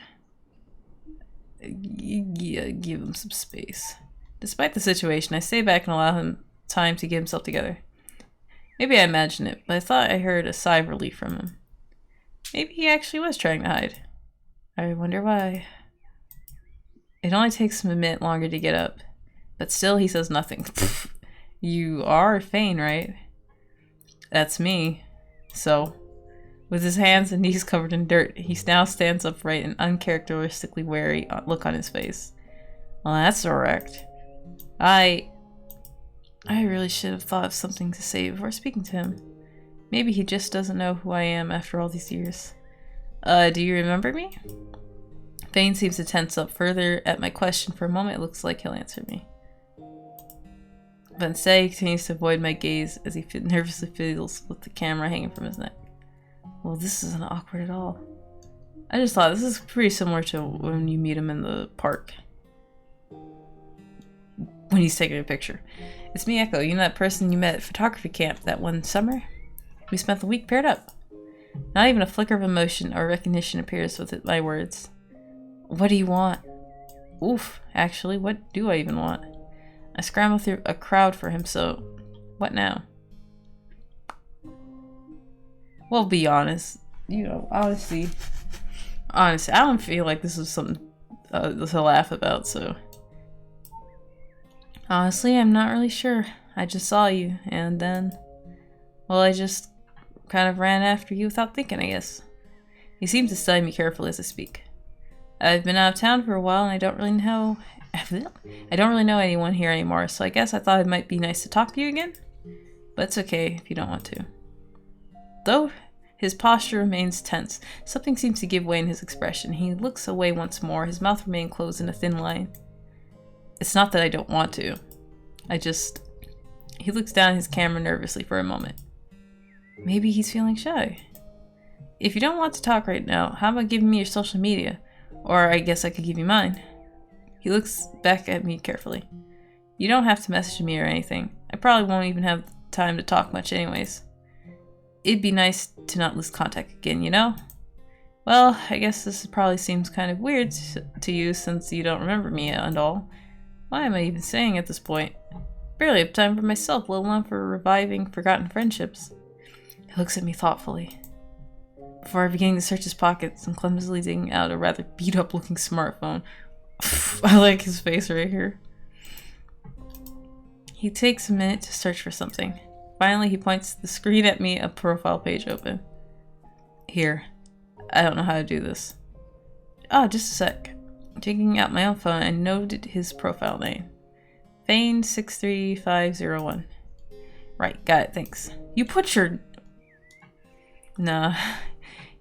give him some space. Despite the situation, I stay back and allow him time to get himself together. Maybe I imagined it, but I thought I heard a sigh of relief from him. Maybe he actually was trying to hide. I wonder why. It only takes him a minute longer to get up, but still he says nothing. You are Fane, right? That's me. So, with his hands and knees covered in dirt, he now stands upright, an uncharacteristically wary look on his face. Well, that's correct. I really should have thought of something to say before speaking to him. Maybe he just doesn't know who I am after all these years. Do you remember me? Fane seems to tense up further at my question. For a moment, it looks like he'll answer me. But instead, he continues to avoid my gaze as he nervously fiddles with the camera hanging from his neck. Well, this isn't awkward at all. I just thought this is pretty similar to when you meet him in the park. When he's taking a picture. It's me, Echo. You know that person you met at photography camp that one summer? We spent the week paired up. Not even a flicker of emotion or recognition appears with my words. What do you want? Oof, actually, what do I even want? I scramble through a crowd for him, so what now? Well, be honest. You know, honestly, I don't feel like this is something to laugh about, so. Honestly, I'm not really sure. I just saw you, and then, well, I just kind of ran after you without thinking, I guess. He seems to study me carefully as I speak. I've been out of town for a while, and I don't really know anyone here anymore, so I guess I thought it might be nice to talk to you again. But it's okay if you don't want to. Though his posture remains tense, something seems to give way in his expression. He looks away once more, his mouth remains closed in a thin line. It's not that I don't want to. He looks down at his camera nervously for a moment. Maybe he's feeling shy. If you don't want to talk right now, how about giving me your social media? Or I guess I could give you mine. He looks back at me carefully. You don't have to message me or anything. I probably won't even have time to talk much anyways. It'd be nice to not lose contact again, you know? Well, I guess this probably seems kind of weird to you since you don't remember me and all. Why am I even saying at this point? Barely have time for myself, let alone for reviving forgotten friendships. He looks at me thoughtfully. Before beginning to search his pockets and clumsily digging out a rather beat-up looking smartphone. I like his face right here. He takes a minute to search for something. Finally, he points the screen at me, a profile page open. Here. I don't know how to do this. Ah, just a sec. Taking out my own phone, I noted his profile name. Fane63501. Right, got it, thanks. You put your... Nah.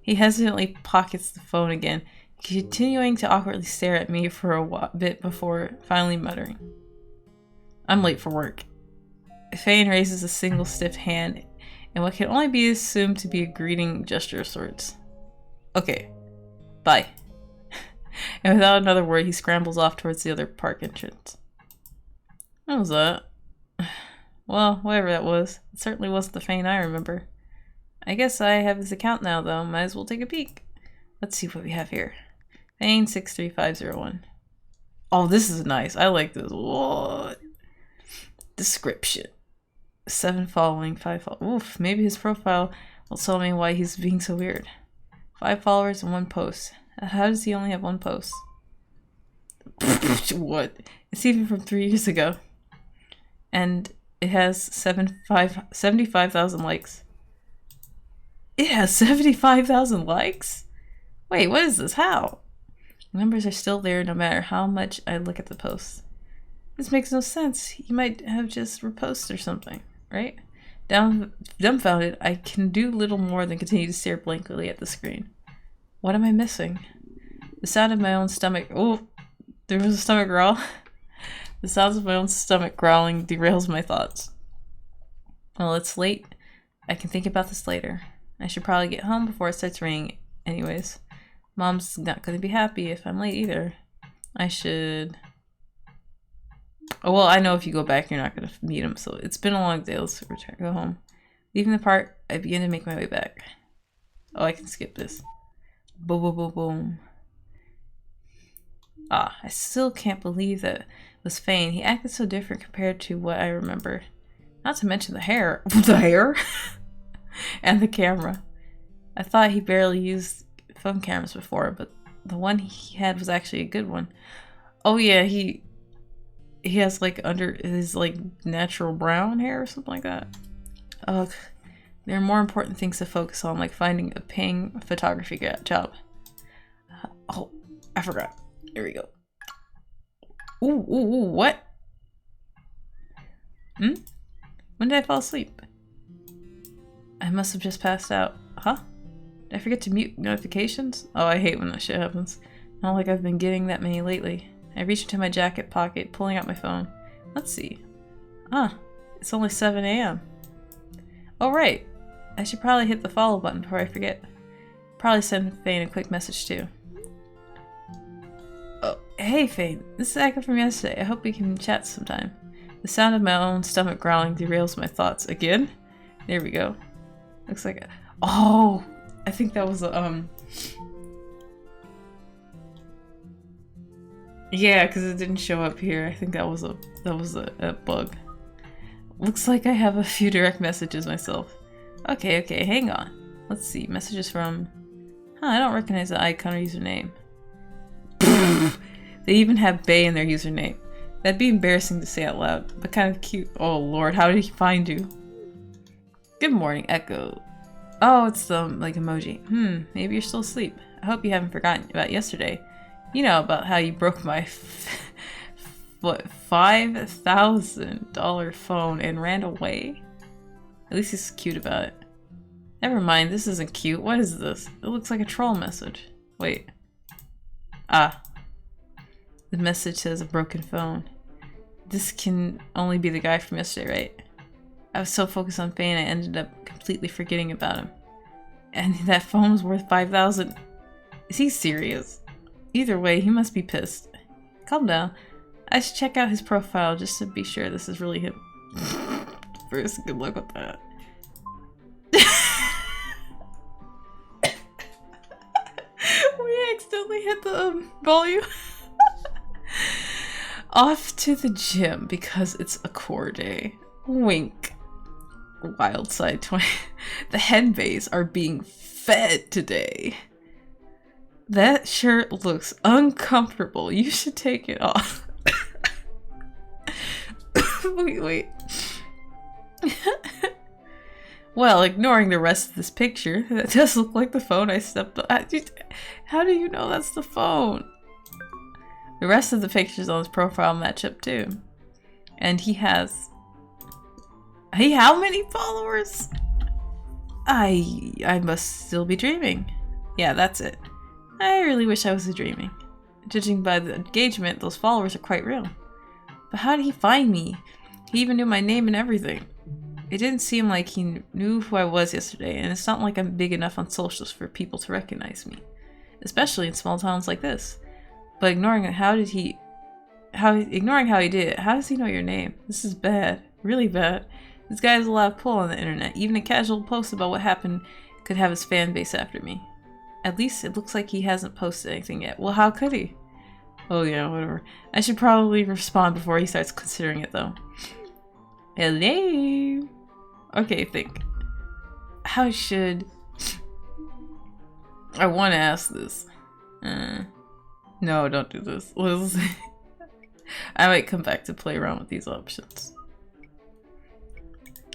He hesitantly pockets the phone again, continuing to awkwardly stare at me for a bit before finally muttering. I'm late for work. Fane raises a single stiff hand in what can only be assumed to be a greeting gesture of sorts. Okay. Bye. And without another word, he scrambles off towards the other park entrance. What was that? Well, whatever that was, it certainly wasn't the Fane I remember. I guess I have his account now, though. Might as well take a peek. Let's see what we have here. Fane63501. Oh, this is nice. I like this. What? Description. 7 following, 5 following. Oof, maybe his profile will tell me why he's being so weird. 5 followers and 1 post. How does he only have 1 post? What? It's even from 3 years ago. And it has 75,000 likes. It has 75,000 likes? Wait, what is this? How? The numbers are still there no matter how much I look at the posts. This makes no sense. He might have just reposted or something, right? Dumbfounded, I can do little more than continue to stare blankly at the screen. What am I missing? The sound of my own stomach... Oh, there was a stomach growl. The sounds of my own stomach growling derails my thoughts. Well, it's late. I can think about this later. I should probably get home before it starts raining anyways. Mom's not going to be happy if I'm late either. I should... Oh, well, I know if you go back, you're not going to meet him, so it's been a long day. Let's return, go home. Leaving the park, I begin to make my way back. Oh, I can skip this. Boom, boom, boom, boom. Ah, I still can't believe that was Fane. He acted so different compared to what I remember. Not to mention the hair. The hair? And the camera. I thought he barely used phone cameras before, but the one he had was actually a good one. Oh yeah, he has like under his like natural brown hair or something like that. Ugh. There are more important things to focus on, like finding a paying photography job. Oh, I forgot. Here we go. Ooh, what? When did I fall asleep? I must have just passed out. Huh? Did I forget to mute notifications? Oh, I hate when that shit happens. Not like I've been getting that many lately. I reached into my jacket pocket, pulling out my phone. Let's see. It's only 7 a.m. Oh, right. I should probably hit the follow button before I forget. Probably send Fane a quick message too. Oh, hey Fane. This is Aka from yesterday. I hope we can chat sometime. The sound of my own stomach growling derails my thoughts. Again? There we go. Looks like oh! I think that was a, yeah, because it didn't show up here. I think that was a bug. Looks like I have a few direct messages myself. Okay, hang on. Let's see. Messages from... I don't recognize the icon or username. They even have Bay in their username. That'd be embarrassing to say out loud, but kind of cute. Oh lord, how did he find you? Good morning, Echo. Oh, it's the, like, emoji. Maybe you're still asleep. I hope you haven't forgotten about yesterday. You know, about how you broke my what, $5,000 phone and ran away? At least he's cute about it. Never mind, this isn't cute. What is this? It looks like a troll message. Wait. The message says a broken phone. This can only be the guy from yesterday, right? I was so focused on Fane I ended up completely forgetting about him. And that phone was worth $5,000. Is he serious? Either way, he must be pissed. Calm down. I should check out his profile just to be sure this is really him. First, good luck with that. We accidentally hit the volume. Off to the gym because it's a core day. Wink. Wild side 20. The hen bays are being fed today. That shirt looks uncomfortable. You should take it off. Wait. Well, ignoring the rest of this picture, that does look like the phone I stepped on. How do you know that's the phone? The rest of the pictures on his profile match up too. And he has... how many followers? I must still be dreaming. Yeah, that's it. I really wish I was dreaming. Judging by the engagement, those followers are quite real. But how did he find me? He even knew my name and everything. It didn't seem like he knew who I was yesterday, and it's not like I'm big enough on socials for people to recognize me. Especially in small towns like this. But ignoring how he did it, how does he know your name? This is bad. Really bad. This guy has a lot of pull on the internet. Even a casual post about what happened could have his fan base after me. At least it looks like he hasn't posted anything yet. Well, how could he? Oh yeah, whatever. I should probably respond before he starts considering it though. Hello? Okay, think. How should... I want to ask this. No, don't do this. I might come back to play around with these options.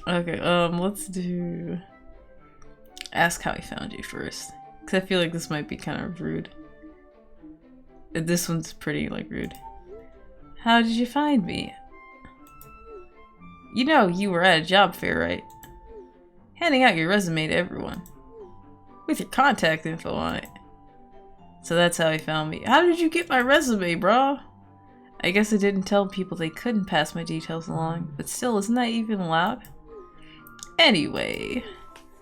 Okay, let's do... Ask how he found you first. Because I feel like this might be kind of rude. This one's pretty, like, rude. How did you find me? You know you were at a job fair, right? Handing out your resume to everyone. With your contact info on it. So that's how he found me. How did you get my resume, bro? I guess I didn't tell people they couldn't pass my details along, but still, isn't that even allowed? Anyway,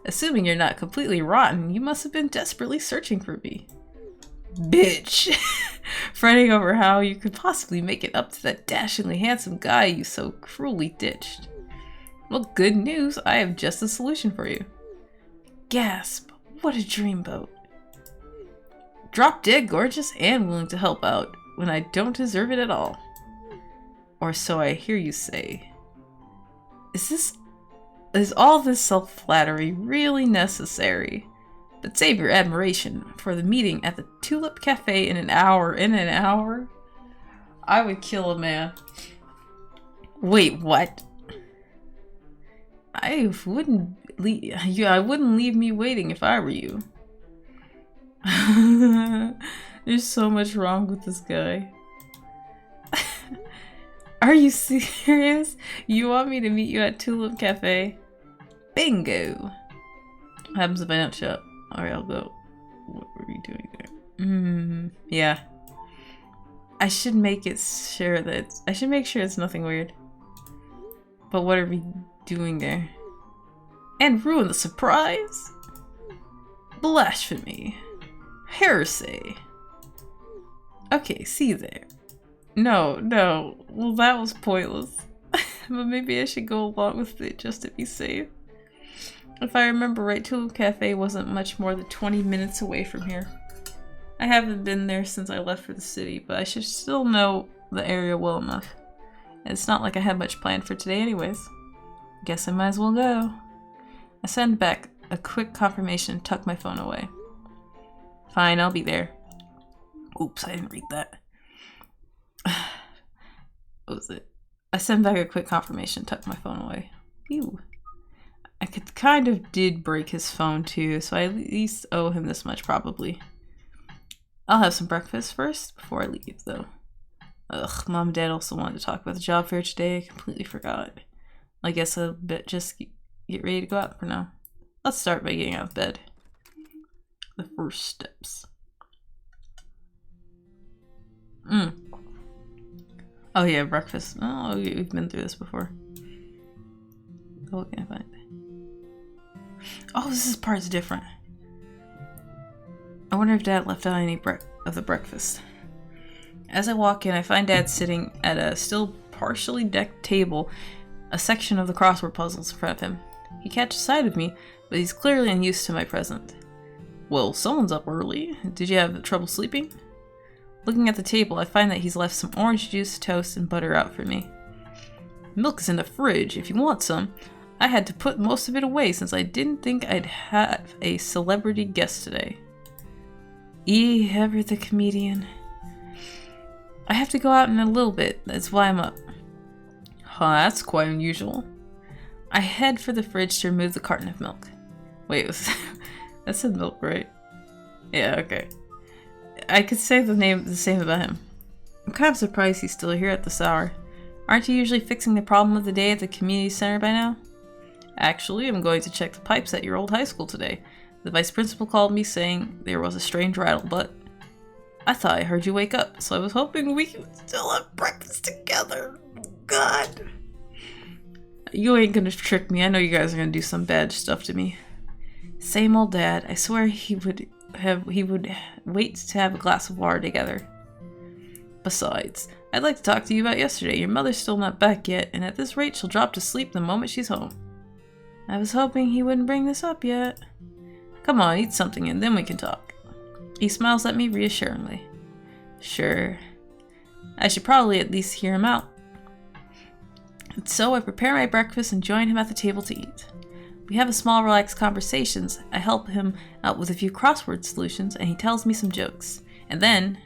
assuming you're not completely rotten, you must have been desperately searching for me. Bitch! Fretting over how you could possibly make it up to that dashingly handsome guy you so cruelly ditched. Well, good news, I have just a solution for you. Gasp! What a dreamboat. Drop dead gorgeous and willing to help out when I don't deserve it at all. Or so I hear you say. Is this Is all this self-flattery really necessary? But save your admiration for the meeting at the Tulip Cafe in an hour. In an hour? I would kill a man. Wait, what? I wouldn't leave me waiting if I were you. There's so much wrong with this guy. Are you serious? You want me to meet you at Tulip Cafe? Bingo! What happens if I don't show up? Alright, I'll go. What were you doing there? Yeah. I should make sure it's nothing weird. But what are we doing there? And ruin the surprise? Blasphemy. Heresy. Okay, see you there. No. Well, that was pointless. But maybe I should go along with it just to be safe. If I remember right, Tulip Cafe wasn't much more than 20 minutes away from here. I haven't been there since I left for the city, but I should still know the area well enough. And it's not like I had much planned for today anyways. Guess I might as well go. I send back a quick confirmation and tuck my phone away. Fine, I'll be there. Oops, I didn't read that. What was it? I send back a quick confirmation, tuck my phone away. Ew. I kind of did break his phone too, so I at least owe him this much probably. I'll have some breakfast first before I leave though. Ugh, Mom and Dad also wanted to talk about the job fair today. I completely forgot. I guess I'll just get ready to go out for now. Let's start by getting out of bed. The first steps. Oh yeah, breakfast. Oh, we've been through this before. What can I find? Oh, this part's different. I wonder if Dad left out any of the breakfast. As I walk in, I find Dad sitting at a still partially decked table, a section of the crossword puzzles in front of him. He catches sight of me, but he's clearly unused to my presence. Well, someone's up early. Did you have trouble sleeping? Looking at the table, I find that he's left some orange juice, toast, and butter out for me. Milk is in the fridge if you want some. I had to put most of it away since I didn't think I'd have a celebrity guest today. Ever the comedian. I have to go out in a little bit, that's why I'm up. Huh, that's quite unusual. I head for the fridge to remove the carton of milk. Wait, that said milk, right? Yeah, okay. I could say the same about him. I'm kind of surprised he's still here at this hour. Aren't you usually fixing the problem of the day at the community center by now? Actually, I'm going to check the pipes at your old high school today. The vice principal called me saying there was a strange rattle, but I thought I heard you wake up, so I was hoping we could still have breakfast together. God. You ain't gonna trick me. I know you guys are gonna do some bad stuff to me. Same old Dad. I swear he would wait to have a glass of water together. Besides, I'd like to talk to you about yesterday. Your mother's still not back yet, and at this rate she'll drop to sleep the moment she's home. I was hoping he wouldn't bring this up yet. Come on, eat something and then we can talk. He smiles at me reassuringly. Sure. I should probably at least hear him out. And so I prepare my breakfast and join him at the table to eat. We have a small relaxed conversations. I help him out with a few crossword solutions and he tells me some jokes. And then...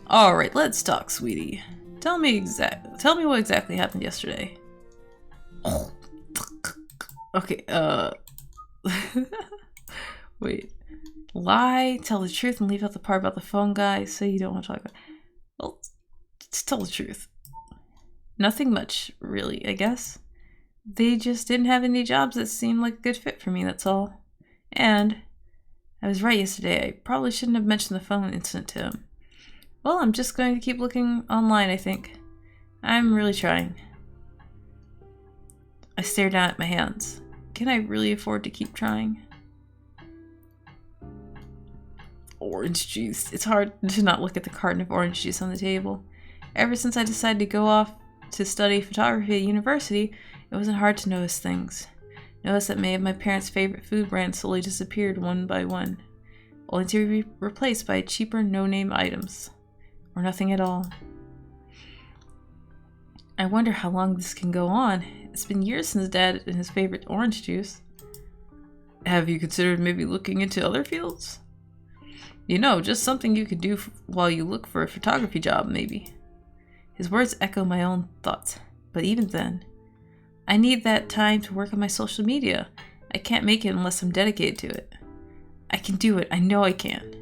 Alright, let's talk, sweetie. Tell me what exactly happened yesterday. Okay, wait. Lie, tell the truth, and leave out the part about the phone guy. Say you don't want to talk about... Well, just tell the truth. Nothing much, really, I guess. They just didn't have any jobs that seemed like a good fit for me, that's all. And I was right yesterday. I probably shouldn't have mentioned the phone incident to him. Well, I'm just going to keep looking online, I think. I'm really trying. I stare down at my hands. Can I really afford to keep trying? Orange juice. It's hard to not look at the carton of orange juice on the table. Ever since I decided to go off to study photography at university, it wasn't hard to notice things. Notice that many of my parents' favorite food brands slowly disappeared one by one, only to be replaced by cheaper no-name items. Or nothing at all. I wonder how long this can go on. It's been years since Dad and his favorite orange juice. Have you considered maybe looking into other fields? You know, just something you could do while you look for a photography job, maybe. His words echo my own thoughts, but even then, I need that time to work on my social media. I can't make it unless I'm dedicated to it. I can do it, I know I can.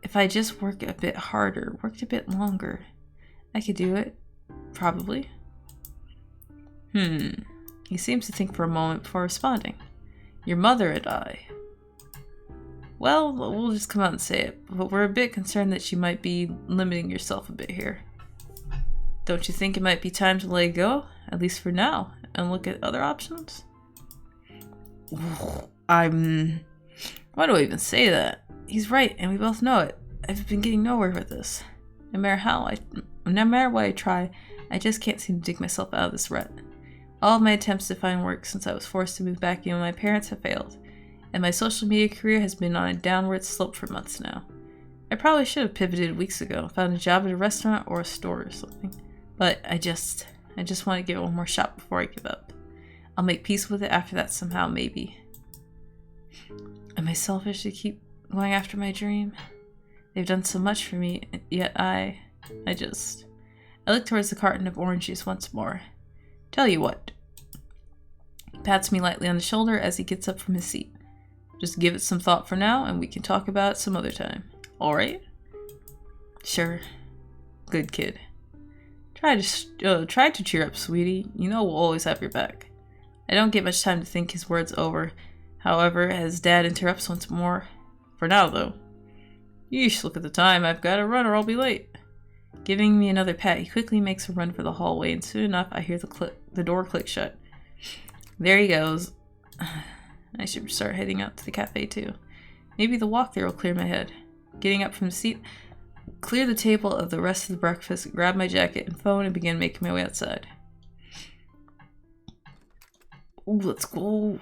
If I just work a bit harder, worked a bit longer, I could do it. Probably. He seems to think for a moment before responding. Your mother and I. Well, we'll just come out and say it, but we're a bit concerned that you might be limiting yourself a bit here. Don't you think it might be time to let go, at least for now, and look at other options? Why do I even say that? He's right, and we both know it. I've been getting nowhere with this. No matter what I try, I just can't seem to dig myself out of this rut. All of my attempts to find work since I was forced to move back in with my parents have failed, and my social media career has been on a downward slope for months now. I probably should have pivoted weeks ago, found a job at a restaurant or a store or something, but I just want to give it one more shot before I give up. I'll make peace with it after that somehow, maybe. Am I selfish to keep going after my dream? They've done so much for me, yet I look towards the carton of orange juice once more. Tell you what. He pats me lightly on the shoulder as he gets up from his seat. Just give it some thought for now, and we can talk about it some other time. Alright? Sure. Good kid. Try to cheer up, sweetie. You know we'll always have your back. I don't get much time to think his words over, however, as Dad interrupts once more. For now, though. Yeesh, look at the time. I've got to run or I'll be late. Giving me another pat, he quickly makes a run for the hallway, and soon enough I hear the door click shut. There he goes. I should start heading out to the cafe too. Maybe the walk there will clear my head. Getting up from the seat, clear the table of the rest of the breakfast, grab my jacket and phone, and begin making my way outside. Ooh, let's go.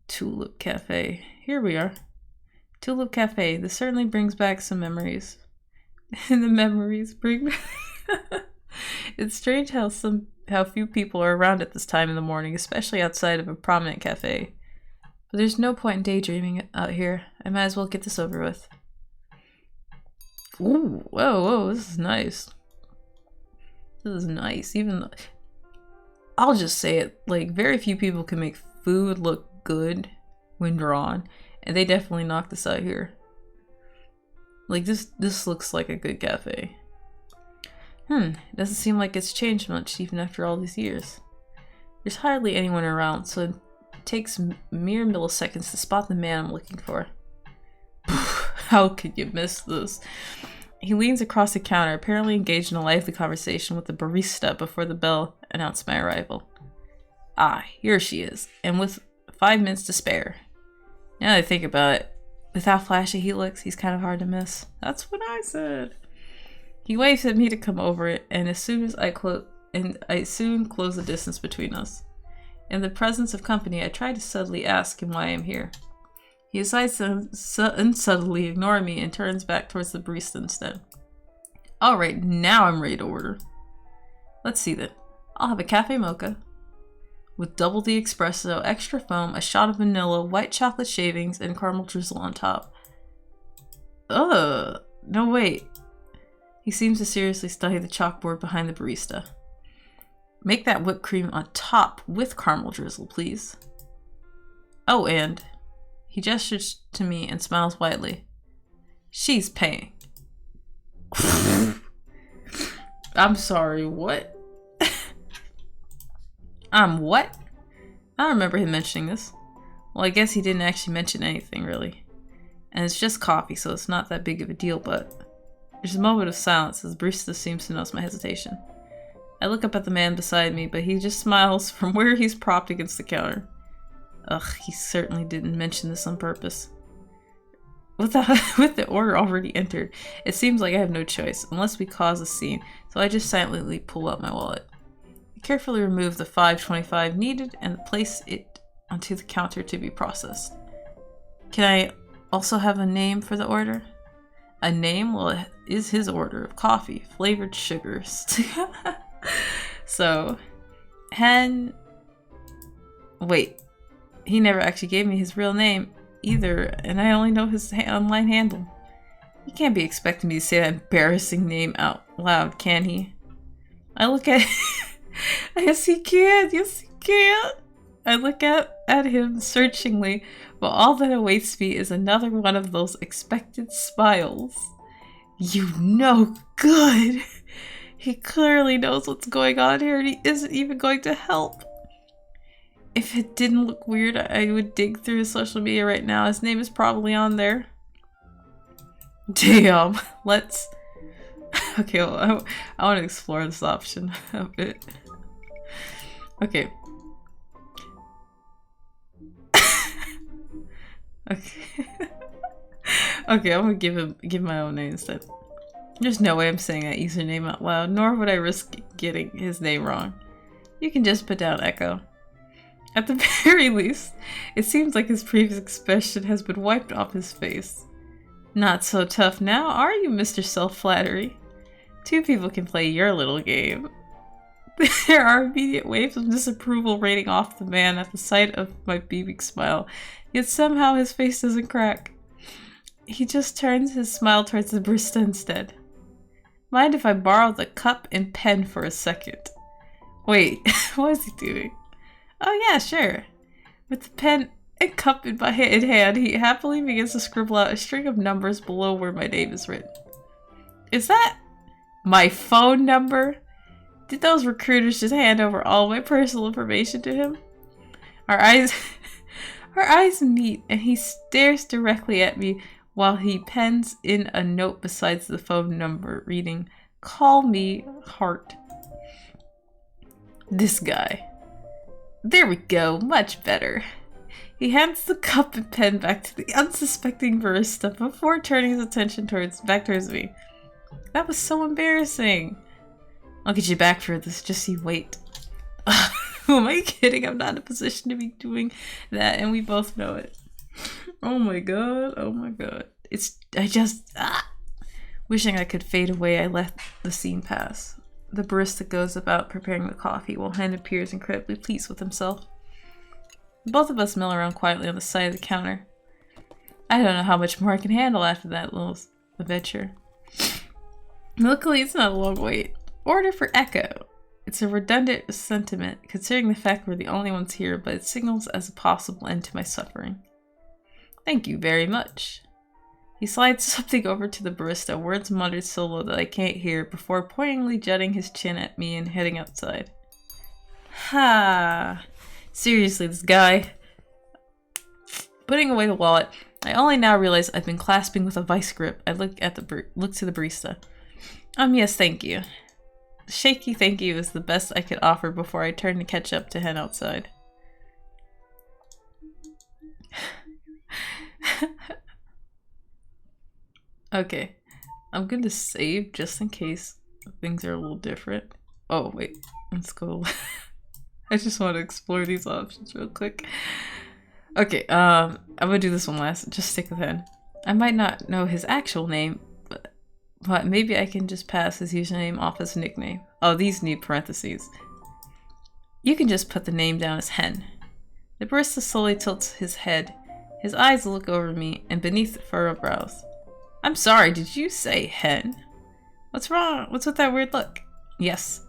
Tulip Cafe. Here we are. Tulip Cafe. This certainly brings back some memories. The memories bring It's strange how few people are around at this time in the morning, especially outside of a prominent cafe. But there's no point in daydreaming out here. I might as well get this over with. Ooh, whoa, this is nice. This is nice. Even I'll just say it, like, very few people can make food look good when drawn, and they definitely knocked this out here. Like, this looks like a good cafe. It doesn't seem like it's changed much even after all these years. There's hardly anyone around, so it takes mere milliseconds to spot the man I'm looking for. How could you miss this? He leans across the counter, apparently engaged in a lively conversation with the barista before the bell announced my arrival. Ah, here she is, and with 5 minutes to spare. Now that I think about it, with how flashy he looks, he's kind of hard to miss. That's what I said. He waves at me to come over, and as soon as I soon close the distance between us. In the presence of company, I try to subtly ask him why I'm here. He decides to unsubtly ignore me and turns back towards the barista instead. Alright, now I'm ready to order. Let's see then. I'll have a cafe mocha with double the espresso, extra foam, a shot of vanilla, white chocolate shavings, and caramel drizzle on top. Ugh, no wait. He seems to seriously study the chalkboard behind the barista. Make that whipped cream on top with caramel drizzle, please. Oh, and he gestures to me and smiles widely. She's paying. I'm sorry, what? What? I don't remember him mentioning this. Well, I guess he didn't actually mention anything, really. And it's just coffee, so it's not that big of a deal, but there's a moment of silence as the barista seems to notice my hesitation. I look up at the man beside me, but he just smiles from where he's propped against the counter. Ugh, he certainly didn't mention this on purpose. With the order already entered, it seems like I have no choice, unless we cause a scene, so I just silently pull out my wallet. I carefully remove the $5.25 needed and place it onto the counter to be processed. Can I also have a name for the order? A name? Well, it is his order of coffee, flavored sugars. So, Wait, he never actually gave me his real name either, and I only know his online handle. He can't be expecting me to say that embarrassing name out loud, can he? I look at yes he can, yes he can. I look at him searchingly, but all that awaits me is another one of those expected smiles. You know good! He clearly knows what's going on here and he isn't even going to help. If it didn't look weird, I would dig through his social media right now. His name is probably on there. Damn, let's... Okay, well, I want to explore this option a bit. Okay. Okay. Okay, I'm gonna give my own name instead. There's no way I'm saying that username out loud, nor would I risk getting his name wrong. You can just put down Echo. At the very least, it seems like his previous expression has been wiped off his face. Not so tough now, are you, Mr. Self-Flattery? Two people can play your little game. There are immediate waves of disapproval raining off the man at the sight of my beaming smile, yet somehow his face doesn't crack. He just turns his smile towards the barista instead. Mind if I borrow the cup and pen for a second? Wait, what is he doing? Oh yeah, sure. With the pen and cup in hand, he happily begins to scribble out a string of numbers below where my name is written. Is that my phone number? Did those recruiters just hand over all my personal information to him? Our eyes meet and he stares directly at me while he pens in a note beside the phone number reading, "Call me Heart." This guy. There we go, much better. He hands the cup and pen back to the unsuspecting barista before turning his attention back towards me. That was so embarrassing. I'll get you back for this, just you wait. Who am I kidding? I'm not in a position to be doing that, and we both know it. Oh my god, oh my god. Wishing I could fade away, I let the scene pass. The barista goes about preparing the coffee while Hen appears incredibly pleased with himself. Both of us mill around quietly on the side of the counter. I don't know how much more I can handle after that little adventure. Luckily, it's not a long wait. Order for Echo. It's a redundant sentiment, considering the fact we're the only ones here, but it signals as a possible end to my suffering. Thank you very much. He slides something over to the barista, words muttered so low that I can't hear, before pointingly jutting his chin at me and heading outside. Ha! Seriously, this guy. Putting away the wallet, I only now realize I've been clasping with a vice grip. I look to the barista. Yes, thank you. Shaky thank you is the best I could offer before I turn to catch up to Hen outside. Okay, I'm gonna save just in case things are a little different. Oh wait, let's go. I just want to explore these options real quick. Okay, I'm gonna do this one last. Just stick with Hen. I might not know his actual name, but maybe I can just pass his username off as a nickname. Oh, these need parentheses. You can just put the name down as Hen. The barista slowly tilts his head. His eyes look over me, and beneath the furrowed brows. I'm sorry, did you say Hen? What's wrong? What's with that weird look? Yes.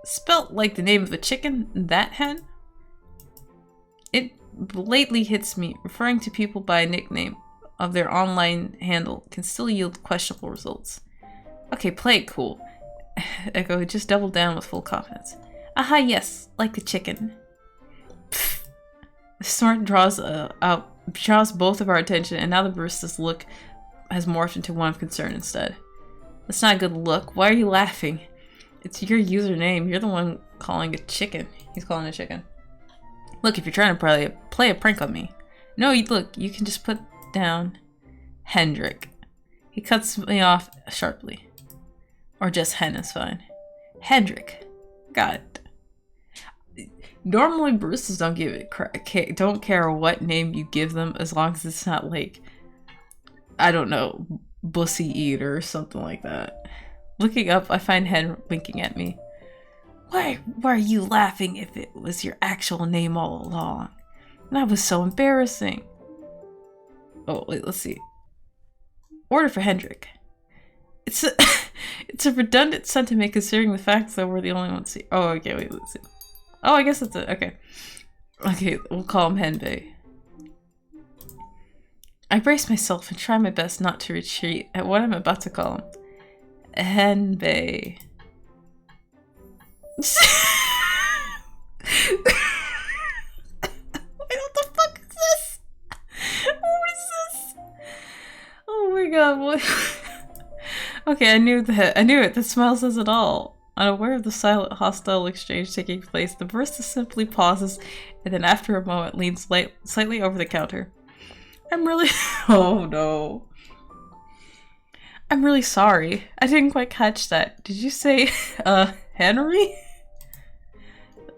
Spelt like the name of a chicken, that Hen? It blatantly hits me, referring to people by a nickname of their online handle can still yield questionable results. Okay, play it cool. Echo just doubled down with full confidence. Aha, yes, like the chicken. Pfft. The snort draws both of our attention, and now the barista's look has morphed into one of concern instead. That's not a good look. Why are you laughing? It's your username. You're the one calling it chicken. He's calling it chicken. Look, if you're trying to play a prank on me. No, look, you can just put down Hendrick. He cuts me off sharply. Or just Hen is fine. Hendrick. Got it. Normally baristas don't care what name you give them as long as it's not like, I don't know, Bussy Eater or something like that. Looking up, I find Hen winking at me. Why are you laughing if it was your actual name all along? That was so embarrassing. Oh, wait, let's see. Order for Hendrick. It's a, it's a redundant sentiment considering the fact that we're the only ones here. Oh, okay, wait, let's see. Oh, I guess that's it. Okay. Okay, we'll call him Henbei. I brace myself and try my best not to retreat at what I'm about to call him. Henbei. Wait, what the fuck is this? What is this? Oh my god, what? Okay, I knew that. I knew it. The smile says it all. Unaware of the silent, hostile exchange taking place, the barista simply pauses and then after a moment leans slightly over the counter. I'm really- Oh no. I'm really sorry. I didn't quite catch that. Did you say, Henry?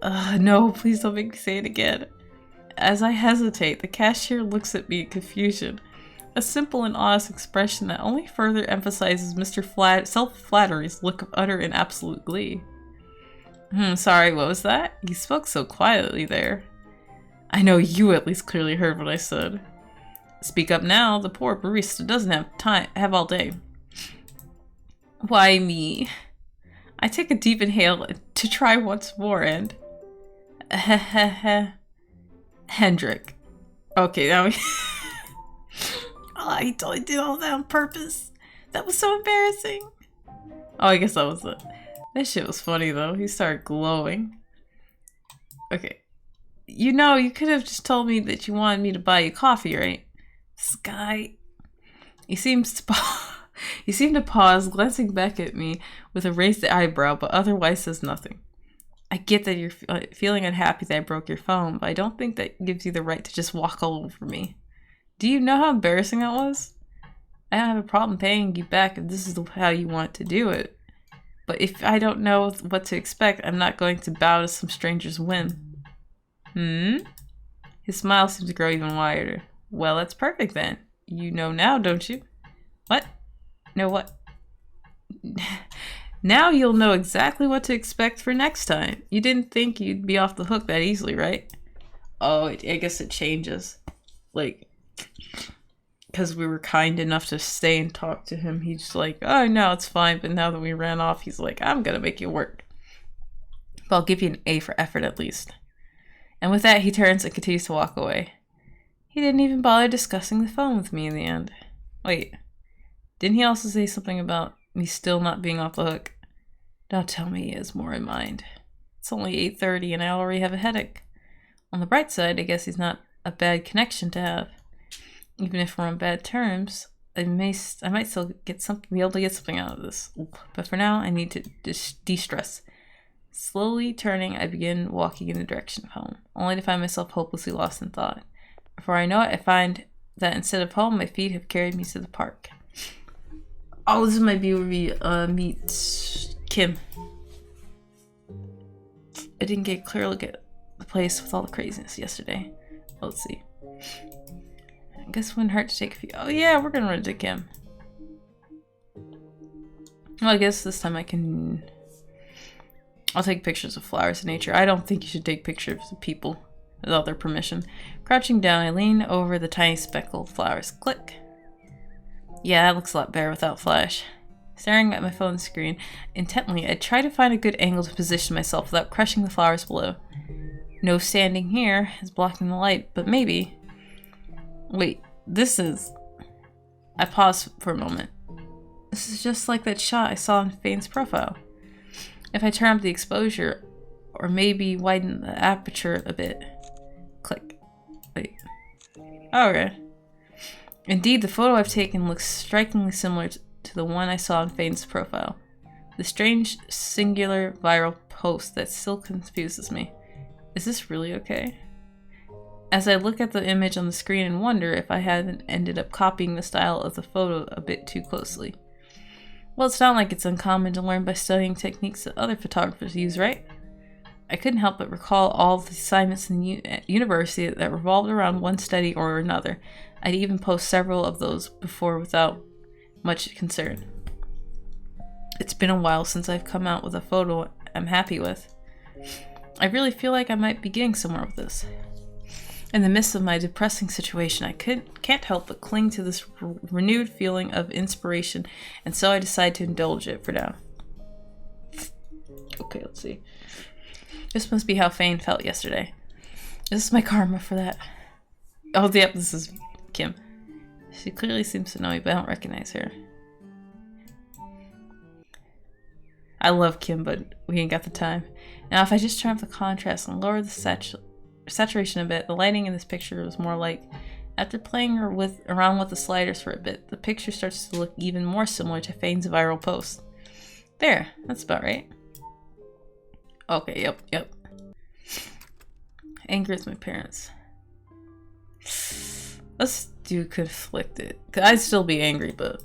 No, please don't make me say it again. As I hesitate, the cashier looks at me in confusion. A simple and honest expression that only further emphasizes Mr. Self-Flattery's look of utter and absolute glee. Sorry, what was that? You spoke so quietly there. I know you at least clearly heard what I said. Speak up now, the poor barista doesn't have all day. Why me? I take a deep inhale to try once more and... Hendrick. Okay, now we... I totally did all that on purpose. That was so embarrassing. Oh, I guess that was it. That shit was funny though. He started glowing. Okay. You know, you could have just told me that you wanted me to buy you coffee, right? This guy... He seemed to pause, glancing back at me with a raised eyebrow, but otherwise says nothing. I get that you're feeling unhappy that I broke your phone, but I don't think that gives you the right to just walk all over me. Do you know how embarrassing that was? I don't have a problem paying you back if this is how you want to do it. But if I don't know what to expect, I'm not going to bow to some stranger's whim. His smile seems to grow even wider. Well, that's perfect then. You know now, don't you? What? No, what? Now you'll know exactly what to expect for next time. You didn't think you'd be off the hook that easily, right? Oh, I guess it changes. Like, because we were kind enough to stay and talk to him, he's like, oh, no, it's fine. But now that we ran off, he's like, I'm gonna make you work. But I'll give you an A for effort at least. And with that, he turns and continues to walk away. He didn't even bother discussing the phone with me in the end. Wait, didn't he also say something about me still not being off the hook? Don't tell me he has more in mind. It's only 8:30 and I already have a headache. On the bright side, I guess he's not a bad connection to have. Even if we're on bad terms, I might still be able to get something out of this. But for now, I need to de-stress. Slowly turning, I begin walking in the direction of home, only to find myself hopelessly lost in thought. Before I know it, I find that instead of home, my feet have carried me to the park. Oh, this is my view where we meet Kim. I didn't get a clear look at the place with all the craziness yesterday. Well, let's see. I guess it wouldn't hurt to take a few. Oh yeah, we're gonna run into Kim. Well, I guess this time I'll take pictures of flowers in nature. I don't think you should take pictures of people without their permission. Crouching down, I lean over the tiny speckled flowers. Click. Yeah, that looks a lot better without flash. Staring at my phone screen intently, I try to find a good angle to position myself without crushing the flowers below. No standing here is blocking the light, but maybe... Wait, this is... I pause for a moment. This is just like that shot I saw in Fane's profile. If I turn up the exposure, or maybe widen the aperture a bit. Click. Wait. Okay. Indeed, the photo I've taken looks strikingly similar to the one I saw in Fane's profile. The strange, singular, viral post that still confuses me. Is this really okay? As I look at the image on the screen and wonder if I hadn't ended up copying the style of the photo a bit too closely. Well, it's not like it's uncommon to learn by studying techniques that other photographers use, right? I couldn't help but recall all the assignments in university that revolved around one study or another. I'd even post several of those before without much concern. It's been a while since I've come out with a photo I'm happy with. I really feel like I might be getting somewhere with this. In the midst of my depressing situation, I can't help but cling to this renewed feeling of inspiration, and so I decide to indulge it for now. Okay, let's see. This must be how Fane felt yesterday. This is my karma for that. Oh, yep, this is Kim. She clearly seems to know me, but I don't recognize her. I love Kim, but we ain't got the time. Now, if I just turn up the contrast and lower the saturation a bit, the lighting in this picture was more like, after playing around with the sliders for a bit, the picture starts to look even more similar to Fane's viral post. There, that's about right. Okay, yep. Anger at my parents. Let's do conflicted. I'd still be angry, but...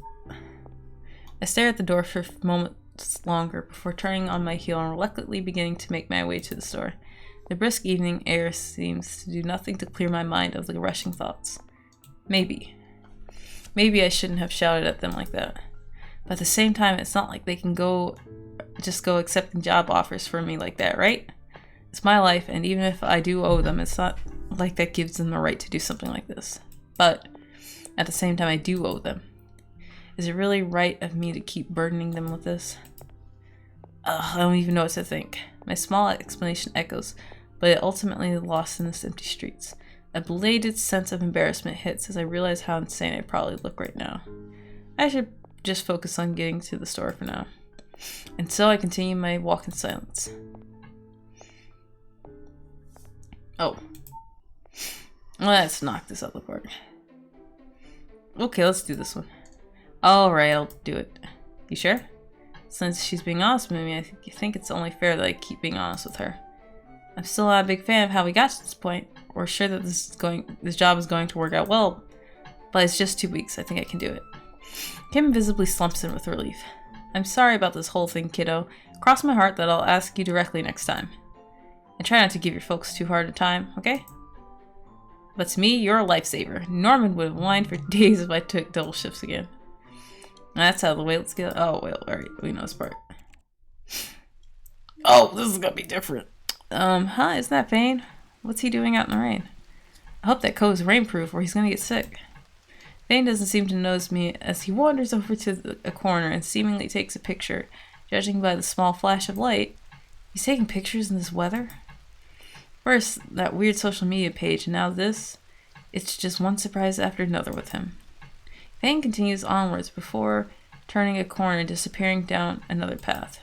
I stare at the door for moments longer before turning on my heel and reluctantly beginning to make my way to the store. The brisk evening air seems to do nothing to clear my mind of the rushing thoughts. Maybe I shouldn't have shouted at them like that. But at the same time, it's not like they can just go accepting job offers for me like that, right? It's my life, and even if I do owe them, it's not like that gives them the right to do something like this. But at the same time, I do owe them. Is it really right of me to keep burdening them with this? I don't even know what to think. My small explanation echoes, but it ultimately lost in the empty streets. A belated sense of embarrassment hits as I realize how insane I probably look right now. I should just focus on getting to the store for now. And so I continue my walk in silence. Oh. Let's knock this out of the park. Okay, let's do this one. Alright, I'll do it. You sure? Since she's being honest with me, I think it's only fair that I keep being honest with her. I'm still not a big fan of how we got to this point. We're sure that this job is going to work out well, but it's just 2 weeks. I think I can do it. Kim visibly slumps in with relief. I'm sorry about this whole thing, kiddo. Cross my heart that I'll ask you directly next time. And try not to give your folks too hard a time, okay? But to me, you're a lifesaver. Norman would have whined for days if I took double shifts again. That's out of the way. Let's get... Oh, well, alright. We know this part. Oh, this is gonna be different. Huh? Isn't that Fane? What's he doing out in the rain? I hope that coat is rainproof or he's gonna get sick. Fane doesn't seem to notice me as he wanders over to a corner and seemingly takes a picture. Judging by the small flash of light, he's taking pictures in this weather? First, that weird social media page, and now this. It's just one surprise after another with him. Fane continues onwards before turning a corner and disappearing down another path.